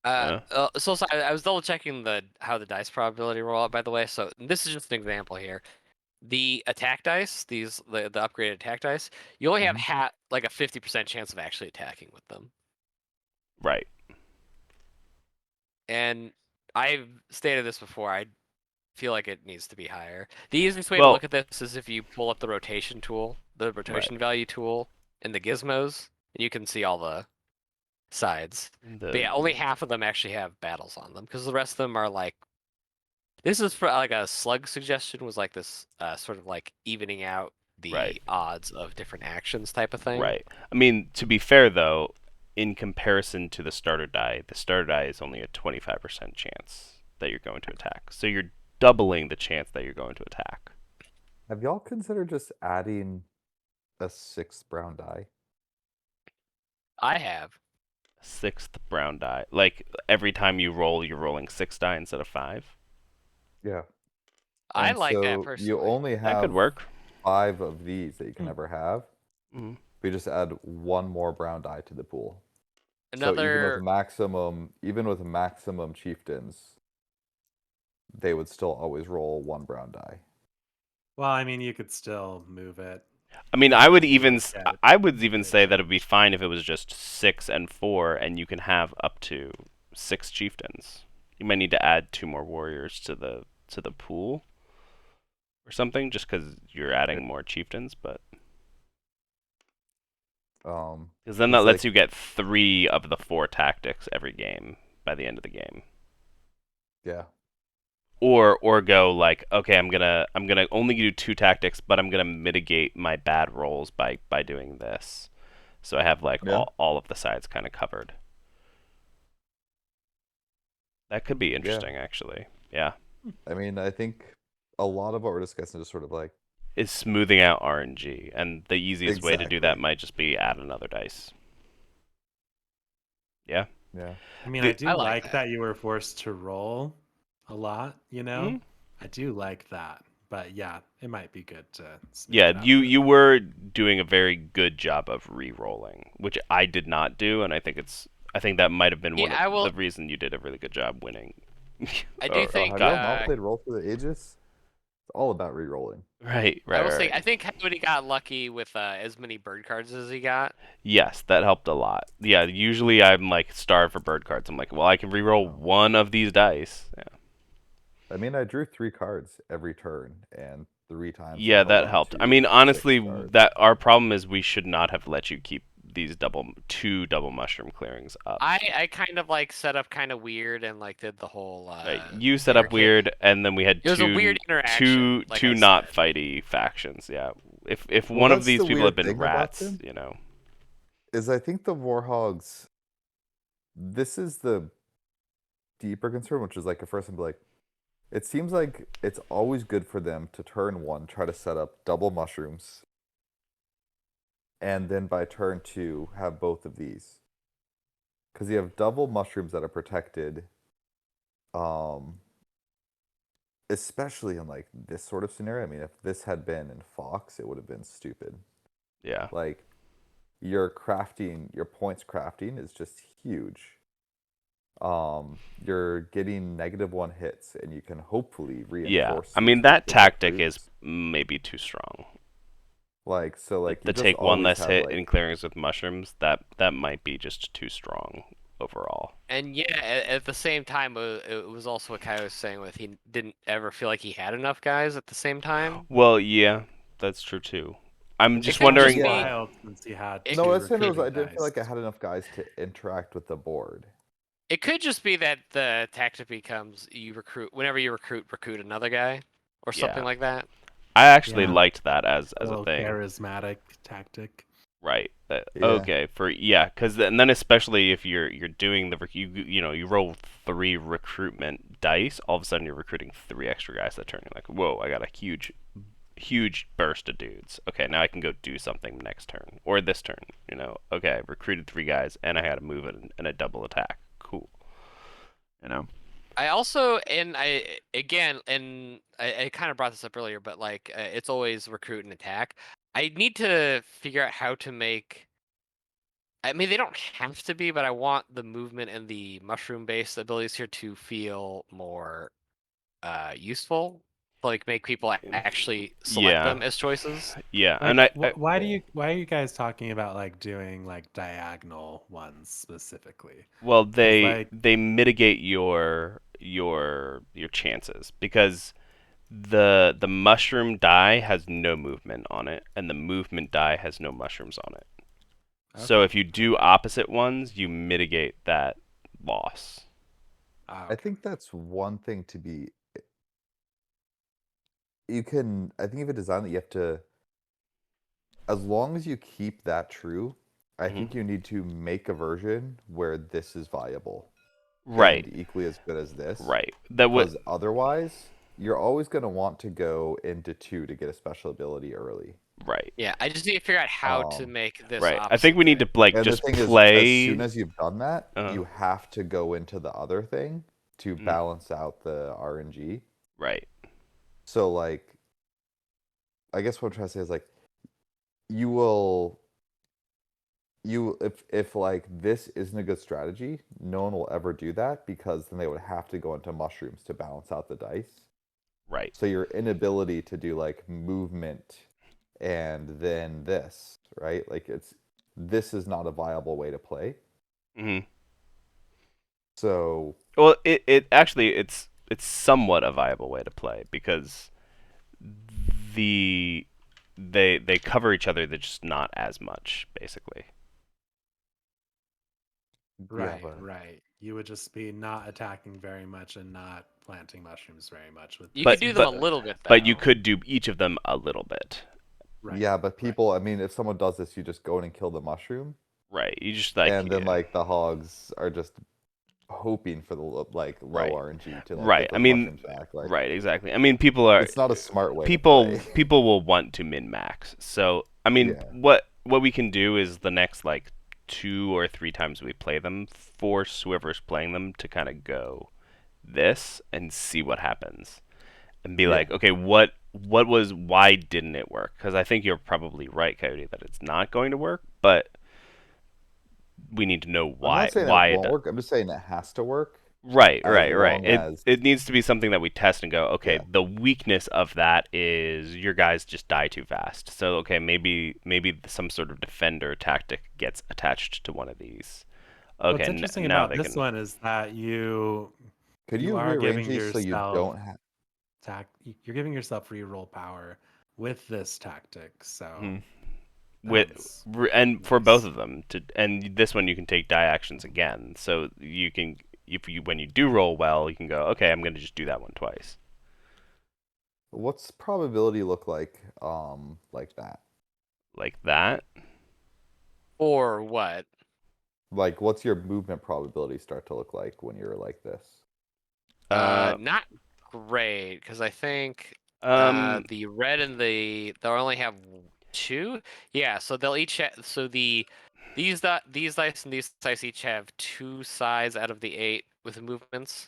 [SPEAKER 2] So I was double checking how the dice probability roll out, by the way. So this is just an example here. The attack dice, the upgraded attack dice, you only have like a 50% chance of actually attacking with them.
[SPEAKER 1] Right.
[SPEAKER 2] And I've stated this before. I feel like it needs to be higher. The easiest way to look at this is if you pull up the rotation tool, the rotation value tool in the gizmos, and you can see all the sides. But yeah, only half of them actually have battles on them, because the rest of them are like, this is for like a slug suggestion, was like this sort of like evening out the odds of different actions type of thing.
[SPEAKER 1] Right. I mean, to be fair though, in comparison to the starter die is only a 25% chance that you're going to attack. So you're doubling the chance that you're going to attack.
[SPEAKER 4] Have y'all considered just adding a 6th brown die?
[SPEAKER 2] I have.
[SPEAKER 1] 6th brown die. Like every time you roll, you're rolling 6 die instead of 5?
[SPEAKER 4] Yeah.
[SPEAKER 2] I like that personally.
[SPEAKER 4] You only have
[SPEAKER 1] that could work.
[SPEAKER 4] 5 of these that you can ever have.
[SPEAKER 1] Mm-hmm.
[SPEAKER 4] We just add 1 more brown die to the pool.
[SPEAKER 2] So
[SPEAKER 4] even with maximum chieftains, they would still always roll 1 brown die.
[SPEAKER 3] Well, I mean, you could still move it.
[SPEAKER 1] I mean, I would even say that it would be fine if it was just 6 and 4, and you can have up to 6 chieftains. You might need to add 2 more warriors to the pool or something, just because you're adding more chieftains. But because then that
[SPEAKER 4] 'cause,
[SPEAKER 1] lets
[SPEAKER 4] like,
[SPEAKER 1] you get 3 of the 4 tactics every game by the end of the game.
[SPEAKER 4] yeah,
[SPEAKER 1] Or go like, okay, I'm gonna only do 2 tactics, but I'm gonna mitigate my bad rolls by doing this. So I have like
[SPEAKER 4] yeah,
[SPEAKER 1] all of the sides kind of covered. That could be
[SPEAKER 4] yeah.
[SPEAKER 1] interesting, actually. Yeah,
[SPEAKER 4] I mean, I think a lot of what we're discussing is sort of like
[SPEAKER 1] is smoothing out RNG, and the easiest way to do that
[SPEAKER 4] exactly.
[SPEAKER 1] might just be add another dice. Yeah.
[SPEAKER 4] Yeah,
[SPEAKER 3] I mean, I
[SPEAKER 1] The,
[SPEAKER 3] do
[SPEAKER 2] I like
[SPEAKER 3] like
[SPEAKER 2] that.
[SPEAKER 3] that you were forced to roll a lot, you know?
[SPEAKER 1] Mhm.
[SPEAKER 3] I do like that. But yeah, it might be good to smooth
[SPEAKER 1] Yeah,
[SPEAKER 3] it out a
[SPEAKER 1] you
[SPEAKER 3] bit
[SPEAKER 1] you
[SPEAKER 3] more.
[SPEAKER 1] were doing a very good job of re-rolling, which I did not do, and I think that might have been one
[SPEAKER 2] Yeah,
[SPEAKER 1] of
[SPEAKER 2] I will.
[SPEAKER 1] the reason you did a really good job winning.
[SPEAKER 2] I do
[SPEAKER 1] or
[SPEAKER 2] think.
[SPEAKER 4] have y'all
[SPEAKER 1] got
[SPEAKER 4] not played Roll for the Ages? It's all about re-rolling.
[SPEAKER 1] right,
[SPEAKER 2] I
[SPEAKER 1] right,
[SPEAKER 2] will
[SPEAKER 1] right,
[SPEAKER 2] say.
[SPEAKER 1] right.
[SPEAKER 2] I think Coyote got lucky with as many bird cards as he got.
[SPEAKER 1] Yes, that helped a lot. Yeah, usually I'm like starved for bird cards. I'm like, well, I can re-roll
[SPEAKER 4] Oh.
[SPEAKER 1] one of these dice. Yeah,
[SPEAKER 4] I mean, I drew 3 cards every turn, and 3 times I
[SPEAKER 1] yeah,
[SPEAKER 4] held
[SPEAKER 1] that
[SPEAKER 4] on
[SPEAKER 1] helped. I
[SPEAKER 4] to
[SPEAKER 1] mean,
[SPEAKER 4] 6
[SPEAKER 1] honestly,
[SPEAKER 4] cards.
[SPEAKER 1] that our problem is we should not have let you keep these 2 double mushroom clearings up.
[SPEAKER 2] I kind of like set up kind of weird and like did the whole
[SPEAKER 1] Right, you set up
[SPEAKER 2] barricade.
[SPEAKER 1] weird, and then we had
[SPEAKER 2] It was a weird interaction, like I
[SPEAKER 1] not
[SPEAKER 2] said.
[SPEAKER 1] fighty factions. Yeah, if
[SPEAKER 4] Well,
[SPEAKER 1] one of
[SPEAKER 4] that's
[SPEAKER 1] these
[SPEAKER 4] the
[SPEAKER 1] people had
[SPEAKER 4] weird
[SPEAKER 1] been
[SPEAKER 4] thing about
[SPEAKER 1] rats,
[SPEAKER 4] them,
[SPEAKER 1] you know.
[SPEAKER 4] is I think the Warhogs, this is the deeper concern, which is like at first I'm like, it seems like it's always good for them to turn 1, try to set up double mushrooms, and then by turn 2, have both of these. Because you have double mushrooms that are protected, um, especially in like this sort of scenario. I mean, if this had been in Fox, it would have been stupid.
[SPEAKER 1] Yeah,
[SPEAKER 4] Like your points crafting is just huge. You're getting -1 hits, and you can hopefully
[SPEAKER 1] yeah.
[SPEAKER 4] reinforce
[SPEAKER 1] I mean,
[SPEAKER 4] these with
[SPEAKER 1] that
[SPEAKER 4] big
[SPEAKER 1] tactic is
[SPEAKER 4] recruits.
[SPEAKER 1] maybe too strong.
[SPEAKER 4] Like so, like you
[SPEAKER 1] The
[SPEAKER 4] just
[SPEAKER 1] take one
[SPEAKER 4] always
[SPEAKER 1] less
[SPEAKER 4] have
[SPEAKER 1] hit in
[SPEAKER 4] like
[SPEAKER 1] clearings with mushrooms. That might be just too strong overall.
[SPEAKER 2] And yeah, at the same time, it was also what Kai was saying with he didn't ever feel like he had enough guys at the same time.
[SPEAKER 1] Well, yeah, that's true too. I'm
[SPEAKER 2] It
[SPEAKER 1] just
[SPEAKER 2] could just
[SPEAKER 1] wondering.
[SPEAKER 2] be.
[SPEAKER 3] Wild since he had
[SPEAKER 2] It,
[SPEAKER 4] no.
[SPEAKER 3] two
[SPEAKER 4] What I said was
[SPEAKER 3] recruiting
[SPEAKER 4] I didn't feel
[SPEAKER 3] dice.
[SPEAKER 4] like I had enough guys to interact with the board.
[SPEAKER 2] it could just be that the tactic becomes you recruit whenever you recruit another guy, or something
[SPEAKER 1] Yeah,
[SPEAKER 2] like that.
[SPEAKER 1] I actually
[SPEAKER 3] Yeah,
[SPEAKER 1] liked that as
[SPEAKER 3] a
[SPEAKER 1] a
[SPEAKER 3] little
[SPEAKER 1] thing.
[SPEAKER 3] charismatic tactic.
[SPEAKER 1] Right.
[SPEAKER 4] Yeah,
[SPEAKER 1] Okay. Because then especially if you're doing you roll 3 recruitment dice, all of a sudden you're recruiting 3 extra guys that turn. You're like, whoa, I got a huge burst of dudes. Okay, now I can go do something next turn or this turn. Okay, I recruited 3 guys and I had to move it and a double attack. Cool. You know.
[SPEAKER 2] I also and I again and I kind of brought this up earlier, but like it's always recruit and attack. I need to figure out how to make. I mean, they don't have to be, but I want the movement and the mushroom-based abilities here to feel more useful. Like make people actually select
[SPEAKER 1] Yeah.
[SPEAKER 2] them as choices.
[SPEAKER 1] Yeah,
[SPEAKER 3] Like,
[SPEAKER 1] and I
[SPEAKER 3] why
[SPEAKER 4] yeah.
[SPEAKER 3] why are you guys talking about like doing like diagonal ones specifically?
[SPEAKER 1] well
[SPEAKER 3] Because
[SPEAKER 1] they
[SPEAKER 3] like,
[SPEAKER 1] they mitigate your chances because the mushroom die has no movement on it, and the movement die has no mushrooms on it. So
[SPEAKER 3] okay,
[SPEAKER 1] if you do opposite ones, you mitigate that loss.
[SPEAKER 4] I
[SPEAKER 3] okay,
[SPEAKER 4] think that's one thing to be. You can. I think if a design that you have to, as long as you keep that true, I
[SPEAKER 1] Hmm.
[SPEAKER 4] think you need to make a version where this is viable
[SPEAKER 1] Right,
[SPEAKER 4] and equally as good as this,
[SPEAKER 1] right. That would
[SPEAKER 4] because otherwise you're always going to want to go into 2 to get a special ability early.
[SPEAKER 1] right,
[SPEAKER 2] Yeah, I just need to figure out how to
[SPEAKER 4] Um,
[SPEAKER 2] make this
[SPEAKER 1] right. I think
[SPEAKER 2] opposite
[SPEAKER 1] we need to
[SPEAKER 2] thing.
[SPEAKER 1] like
[SPEAKER 4] and the
[SPEAKER 1] just
[SPEAKER 4] thing is, as soon
[SPEAKER 1] play.
[SPEAKER 4] as you've done that,
[SPEAKER 1] Uh,
[SPEAKER 4] you have to go into the other thing to
[SPEAKER 1] mm,
[SPEAKER 4] balance out the RNG.
[SPEAKER 1] right.
[SPEAKER 4] So, like, I guess what I'm trying to say is like, you will, if like this isn't a good strategy, no one will ever do that because then they would have to go into mushrooms to balance out the dice.
[SPEAKER 1] Right.
[SPEAKER 4] So your inability to do like movement and then this, right? Like this is not a viable way to play.
[SPEAKER 1] Hmm.
[SPEAKER 4] So
[SPEAKER 1] Well, it actually it's somewhat a viable way to play because the they cover each other, they're just not as much, basically.
[SPEAKER 4] yeah,
[SPEAKER 3] Right,
[SPEAKER 4] but
[SPEAKER 3] right. You would just be not attacking very much and not planting mushrooms very much with
[SPEAKER 2] You
[SPEAKER 3] these
[SPEAKER 2] could
[SPEAKER 1] But
[SPEAKER 2] do them a
[SPEAKER 1] but
[SPEAKER 3] instead.
[SPEAKER 2] little bit
[SPEAKER 1] but you
[SPEAKER 2] though.
[SPEAKER 1] could do each of them a little bit.
[SPEAKER 3] Right,
[SPEAKER 4] yeah, but
[SPEAKER 3] right.
[SPEAKER 4] people. I mean, if someone does this, you just go in and kill the mushroom,
[SPEAKER 1] Right. You just
[SPEAKER 4] and then
[SPEAKER 1] yeah.
[SPEAKER 4] like the hogs are just hoping for the like low
[SPEAKER 1] Right.
[SPEAKER 4] RNG to like
[SPEAKER 1] Right.
[SPEAKER 4] get
[SPEAKER 1] I
[SPEAKER 4] those
[SPEAKER 1] mean,
[SPEAKER 4] mushrooms back. Like
[SPEAKER 1] right, exactly. I mean, people are
[SPEAKER 4] it's not a smart way to
[SPEAKER 1] people
[SPEAKER 4] play.
[SPEAKER 1] people will want to min max. So, I mean,
[SPEAKER 4] Yeah,
[SPEAKER 1] what we can do is the next like 2 or 3 times we play them, force whoever's playing them to kind of go this and see what happens. And be
[SPEAKER 4] yeah.
[SPEAKER 1] like, okay, what was why didn't it work? Because I think you're probably right, Coyote, that it's not going to work, but we need to know
[SPEAKER 4] I'm
[SPEAKER 1] why
[SPEAKER 4] not saying it
[SPEAKER 1] why
[SPEAKER 4] won't
[SPEAKER 1] it.
[SPEAKER 4] work. I'm just saying it has to work
[SPEAKER 1] Right,
[SPEAKER 4] as
[SPEAKER 1] right, right.
[SPEAKER 4] long
[SPEAKER 1] It
[SPEAKER 4] as
[SPEAKER 1] it needs to be something that we test and go, okay,
[SPEAKER 4] yeah,
[SPEAKER 1] the weakness of that is your guys just die too fast. So okay, maybe some sort of defender tactic gets attached to one of these. Okay,
[SPEAKER 3] What's interesting
[SPEAKER 1] now
[SPEAKER 3] about
[SPEAKER 1] they
[SPEAKER 3] this
[SPEAKER 1] can.
[SPEAKER 3] one is that
[SPEAKER 4] could
[SPEAKER 3] you
[SPEAKER 4] you
[SPEAKER 3] are
[SPEAKER 4] rearrange
[SPEAKER 3] giving
[SPEAKER 4] these so you
[SPEAKER 3] yourself
[SPEAKER 4] don't have?
[SPEAKER 3] you're giving yourself reroll power with this tactic. So
[SPEAKER 1] Mhm. With
[SPEAKER 3] that's
[SPEAKER 1] and for both
[SPEAKER 3] nice.
[SPEAKER 1] of them to and this one you can take die actions again. So you can if you when you do roll well, you can go, okay, I'm going to just do that one twice.
[SPEAKER 4] What's probability look like that?
[SPEAKER 1] Like that.
[SPEAKER 2] Or what?
[SPEAKER 4] Like, what's your movement probability start to look like when you're like this?
[SPEAKER 1] Uh
[SPEAKER 2] Not great because I think
[SPEAKER 1] um
[SPEAKER 2] the red and they'll only have two. Yeah, so they'll each so these dice and these dice each have 2 sides out of the 8 with movements.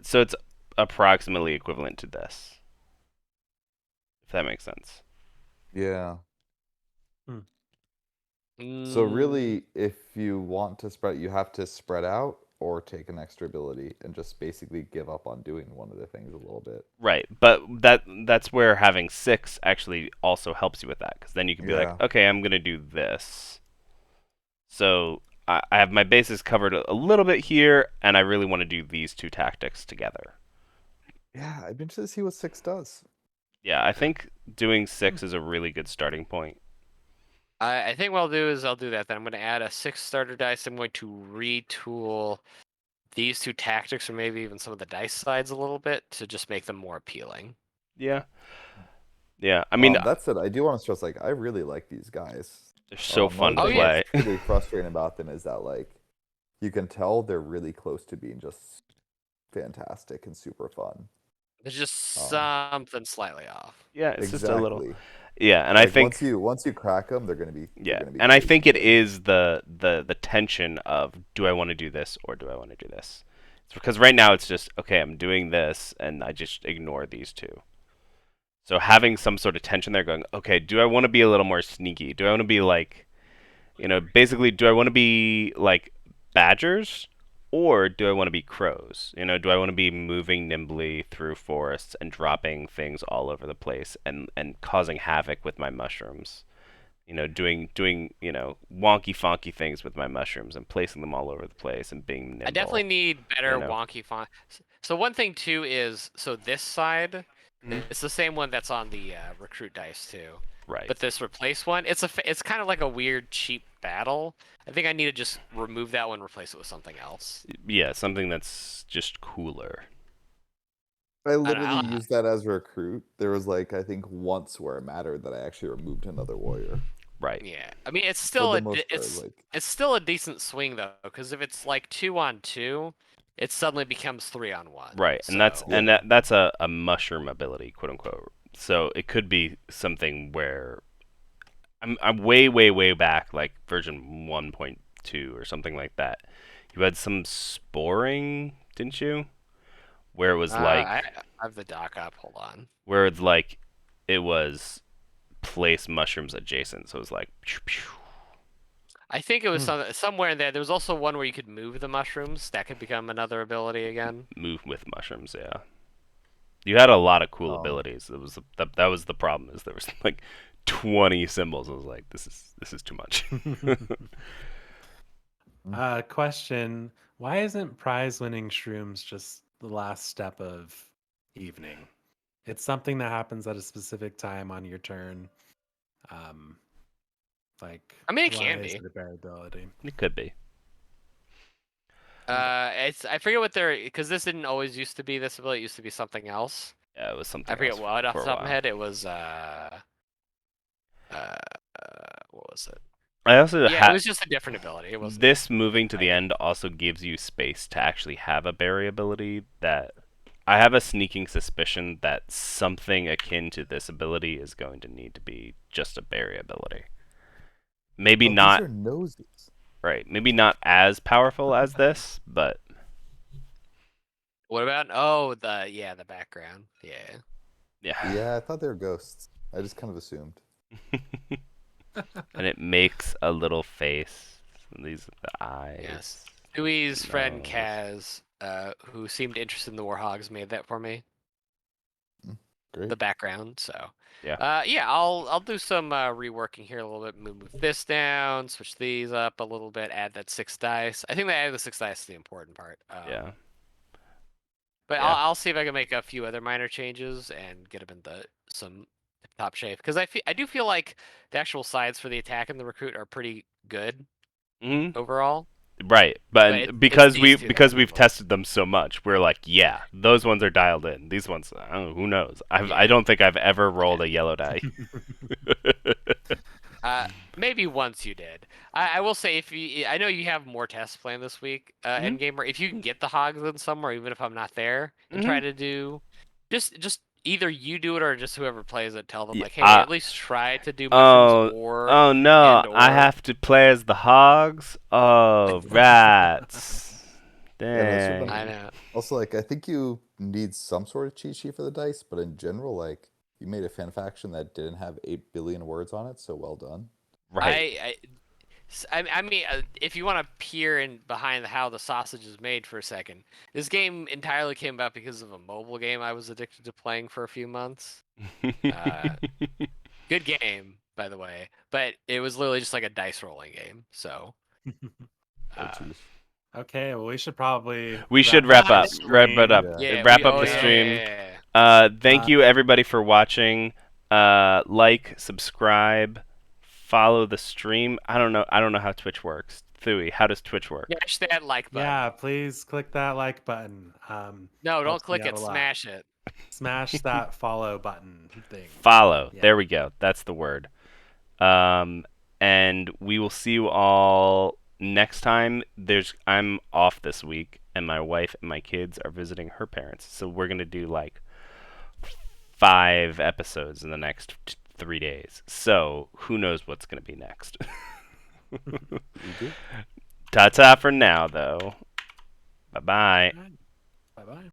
[SPEAKER 1] so it's approximately equivalent to this. If that makes sense.
[SPEAKER 4] Yeah.
[SPEAKER 3] Hmm.
[SPEAKER 4] So
[SPEAKER 2] Mm,
[SPEAKER 4] really, if you want to spread, you have to spread out or take an extra ability and just basically give up on doing one of the things a little bit.
[SPEAKER 1] Right, but that's where having 6 actually also helps you with that, because then you can be like,
[SPEAKER 4] Yeah.
[SPEAKER 1] okay, I'm gonna do this. So I have my bases covered a little bit here, and I really want to do these two tactics together.
[SPEAKER 4] Yeah, I'd be interested to see what 6 does.
[SPEAKER 1] Yeah, I think doing
[SPEAKER 3] Hmm.
[SPEAKER 1] 6 is a really good starting point.
[SPEAKER 2] I think what I'll do is I'll do that. Then I'm going to add a 6 starter dice. I'm going to retool these 2 tactics, or maybe even some of the dice sides a little bit to just make them more appealing.
[SPEAKER 1] Yeah, yeah. I mean,
[SPEAKER 4] That said, I do want to stress, like, I really like these guys.
[SPEAKER 1] they're so
[SPEAKER 4] The
[SPEAKER 1] fun
[SPEAKER 4] only
[SPEAKER 1] to
[SPEAKER 2] Oh
[SPEAKER 4] thing
[SPEAKER 2] yeah,
[SPEAKER 4] that's
[SPEAKER 1] play.
[SPEAKER 4] truly frustrating about them is that, like, you can tell they're really close to being just fantastic and super fun.
[SPEAKER 2] there's just
[SPEAKER 4] Um,
[SPEAKER 2] something slightly off.
[SPEAKER 1] Yeah, it's just a little.
[SPEAKER 4] exactly.
[SPEAKER 1] Yeah, and I
[SPEAKER 4] Like
[SPEAKER 1] think
[SPEAKER 4] once you crack them, they're
[SPEAKER 1] yeah,
[SPEAKER 4] gonna be
[SPEAKER 1] and I
[SPEAKER 4] crazy
[SPEAKER 1] think it
[SPEAKER 4] good.
[SPEAKER 1] is the tension of do I want to do this or do I want to do this? It's because right now it's just okay, I'm doing this and I just ignore these two. So having some sort of tension there going, okay, do I want to be a little more sneaky? Do I want to be like, basically do I want to be like badgers or do I want to be crows? Do I want to be moving nimbly through forests and dropping things all over the place and causing havoc with my mushrooms? Doing wonky fonky things with my mushrooms and placing them all over the place and being
[SPEAKER 2] I definitely
[SPEAKER 1] nimble.
[SPEAKER 2] need
[SPEAKER 1] You
[SPEAKER 2] better
[SPEAKER 1] know,
[SPEAKER 2] wonky font. So one thing too is so this side,
[SPEAKER 1] Mhm.
[SPEAKER 2] it's the same one that's on the recruit dice too.
[SPEAKER 1] Right?
[SPEAKER 2] But this replace one, it's kind of like a weird cheap battle. I think I need to just remove that one, replace it with something else.
[SPEAKER 1] Yeah, something that's just cooler.
[SPEAKER 4] I
[SPEAKER 2] I don't
[SPEAKER 4] literally
[SPEAKER 2] know.
[SPEAKER 4] used that as a recruit. There was like I think once where it mattered that I actually removed another warrior.
[SPEAKER 1] Right.
[SPEAKER 2] Yeah, I mean it's
[SPEAKER 4] For
[SPEAKER 2] still
[SPEAKER 4] the most part, like
[SPEAKER 2] it's still a decent swing though, because if it's like 2-on-2, it suddenly becomes 3-on-1.
[SPEAKER 1] Right. And that's
[SPEAKER 2] So
[SPEAKER 1] and
[SPEAKER 4] yeah,
[SPEAKER 1] that's a mushroom ability, quote unquote. So it could be something where I'm way back, like version 1.2 or something like that. You had some sporing, didn't you? Where it was
[SPEAKER 2] I
[SPEAKER 1] like
[SPEAKER 2] have the dock up. Hold on.
[SPEAKER 1] where it's like it was place mushrooms adjacent. So it was like pew, pew,
[SPEAKER 2] I think it was
[SPEAKER 3] Hmm.
[SPEAKER 2] somewhere in there. There was also one where you could move the mushrooms. That could become another ability again.
[SPEAKER 1] move with mushrooms. Yeah, you had a lot of cool
[SPEAKER 4] um,
[SPEAKER 1] abilities. It was that was the problem is there was like 20 symbols. I was like, this is too much.
[SPEAKER 3] Question: why isn't prize winning shrooms just the last step of evening? It's something that happens at a specific time on your turn. Um, like,
[SPEAKER 2] I mean, it
[SPEAKER 3] why
[SPEAKER 2] can
[SPEAKER 3] is
[SPEAKER 2] be.
[SPEAKER 3] it a variability?
[SPEAKER 1] It could be.
[SPEAKER 2] It's I forget what they're because this didn't always used to be this ability. It used to be something else.
[SPEAKER 1] Yeah, it was something
[SPEAKER 2] I forget
[SPEAKER 1] else
[SPEAKER 2] what off
[SPEAKER 1] for
[SPEAKER 2] the
[SPEAKER 1] a
[SPEAKER 2] top of my
[SPEAKER 1] while.
[SPEAKER 2] head. It was uh, what was it?
[SPEAKER 1] I also
[SPEAKER 2] Yeah, it was just a different ability. It wasn't.
[SPEAKER 1] this moving to the
[SPEAKER 2] I-
[SPEAKER 1] end also gives you space to actually have a variability that I have a sneaking suspicion that something akin to this ability is going to need to be just a variability. Maybe
[SPEAKER 4] Oh, these
[SPEAKER 1] not
[SPEAKER 4] are noses.
[SPEAKER 1] right. Maybe not as powerful as this, but
[SPEAKER 2] What about the background? Yeah.
[SPEAKER 1] yeah.
[SPEAKER 4] Yeah, I thought they were ghosts. I just kind of assumed.
[SPEAKER 1] And it makes a little face. These are the eyes.
[SPEAKER 2] Yes. Dewey's friend
[SPEAKER 1] nose.
[SPEAKER 2] Kaz, who seemed interested in the Warhogs, made that for me.
[SPEAKER 4] Great.
[SPEAKER 2] The background. So.
[SPEAKER 1] Yeah.
[SPEAKER 2] Yeah. I'll do some reworking here a little bit. Move this down. Switch these up a little bit. Add that 6 dice. I think that adding the 6 dice is the important part.
[SPEAKER 1] Yeah.
[SPEAKER 2] But
[SPEAKER 1] Yeah.
[SPEAKER 2] I'll see if I can make a few other minor changes and get them into some top shape because I do feel like the actual sides for the attack and the recruit are pretty good
[SPEAKER 1] hmm
[SPEAKER 2] overall.
[SPEAKER 1] Right,
[SPEAKER 2] But
[SPEAKER 1] but
[SPEAKER 2] it's these two that
[SPEAKER 1] because
[SPEAKER 2] are the
[SPEAKER 1] we've
[SPEAKER 2] most.
[SPEAKER 1] tested them so much, we're like, yeah, those ones are dialed in. These ones, I don't know, who knows? I
[SPEAKER 2] Yeah.
[SPEAKER 1] don't think I've ever rolled a yellow die.
[SPEAKER 2] Maybe once you did. I will say I know you have more tests planned this week,
[SPEAKER 1] Mhm.
[SPEAKER 2] Endgamer. If you can get the hogs in somewhere, even if I'm not there, and try
[SPEAKER 1] Mhm.
[SPEAKER 2] to do, just either you do it or just whoever plays it, tell them
[SPEAKER 1] Yeah,
[SPEAKER 2] like, hey, at least try to do mushrooms
[SPEAKER 1] oh,
[SPEAKER 2] or
[SPEAKER 1] oh no,
[SPEAKER 2] and
[SPEAKER 1] I
[SPEAKER 2] or.
[SPEAKER 1] have to play as the hogs. Oh, rats!
[SPEAKER 4] Yeah, no, this would have
[SPEAKER 2] I
[SPEAKER 4] been
[SPEAKER 1] Dang.
[SPEAKER 2] know.
[SPEAKER 4] also like I think you need some sort of cheat sheet for the dice, but in general, like you made a fan faction that didn't have 8 billion words on it, so well done.
[SPEAKER 1] Right.
[SPEAKER 2] I mean, if you want to peer in behind how the sausage is made for a second, this game entirely came about because of a mobile game I was addicted to playing for a few months. Good game, by the way, but it was literally just like a dice rolling game. So,
[SPEAKER 4] Oh,
[SPEAKER 2] uh,
[SPEAKER 4] jeez.
[SPEAKER 3] Okay, well, we should probably
[SPEAKER 1] We should
[SPEAKER 3] up
[SPEAKER 1] wrap
[SPEAKER 3] the
[SPEAKER 1] up. Wrap it
[SPEAKER 3] stream.
[SPEAKER 1] up.
[SPEAKER 4] Yeah.
[SPEAKER 2] yeah,
[SPEAKER 1] Wrap up
[SPEAKER 2] oh
[SPEAKER 1] the
[SPEAKER 2] yeah,
[SPEAKER 3] Yeah.
[SPEAKER 1] stream.
[SPEAKER 2] yeah, yeah.
[SPEAKER 1] Thank you everybody for watching. Like, subscribe, follow the stream. I don't know. I don't know how Twitch works. Thuy, how does Twitch work?
[SPEAKER 2] Smash that like button.
[SPEAKER 3] Yeah, please click that like button.
[SPEAKER 2] No, don't
[SPEAKER 3] Helps me
[SPEAKER 2] click
[SPEAKER 3] out
[SPEAKER 2] it.
[SPEAKER 3] a lot.
[SPEAKER 2] Smash it.
[SPEAKER 3] Smash that follow button thing.
[SPEAKER 1] Follow.
[SPEAKER 3] Yeah.
[SPEAKER 1] There we go. That's the word. And we will see you all next time. I'm off this week, and my wife and my kids are visiting her parents. So we're gonna do like 5 episodes in the next 3 days. So who knows what's gonna be next?
[SPEAKER 4] You do?
[SPEAKER 1] Ta ta for now, though. Bye bye.
[SPEAKER 3] Bye bye.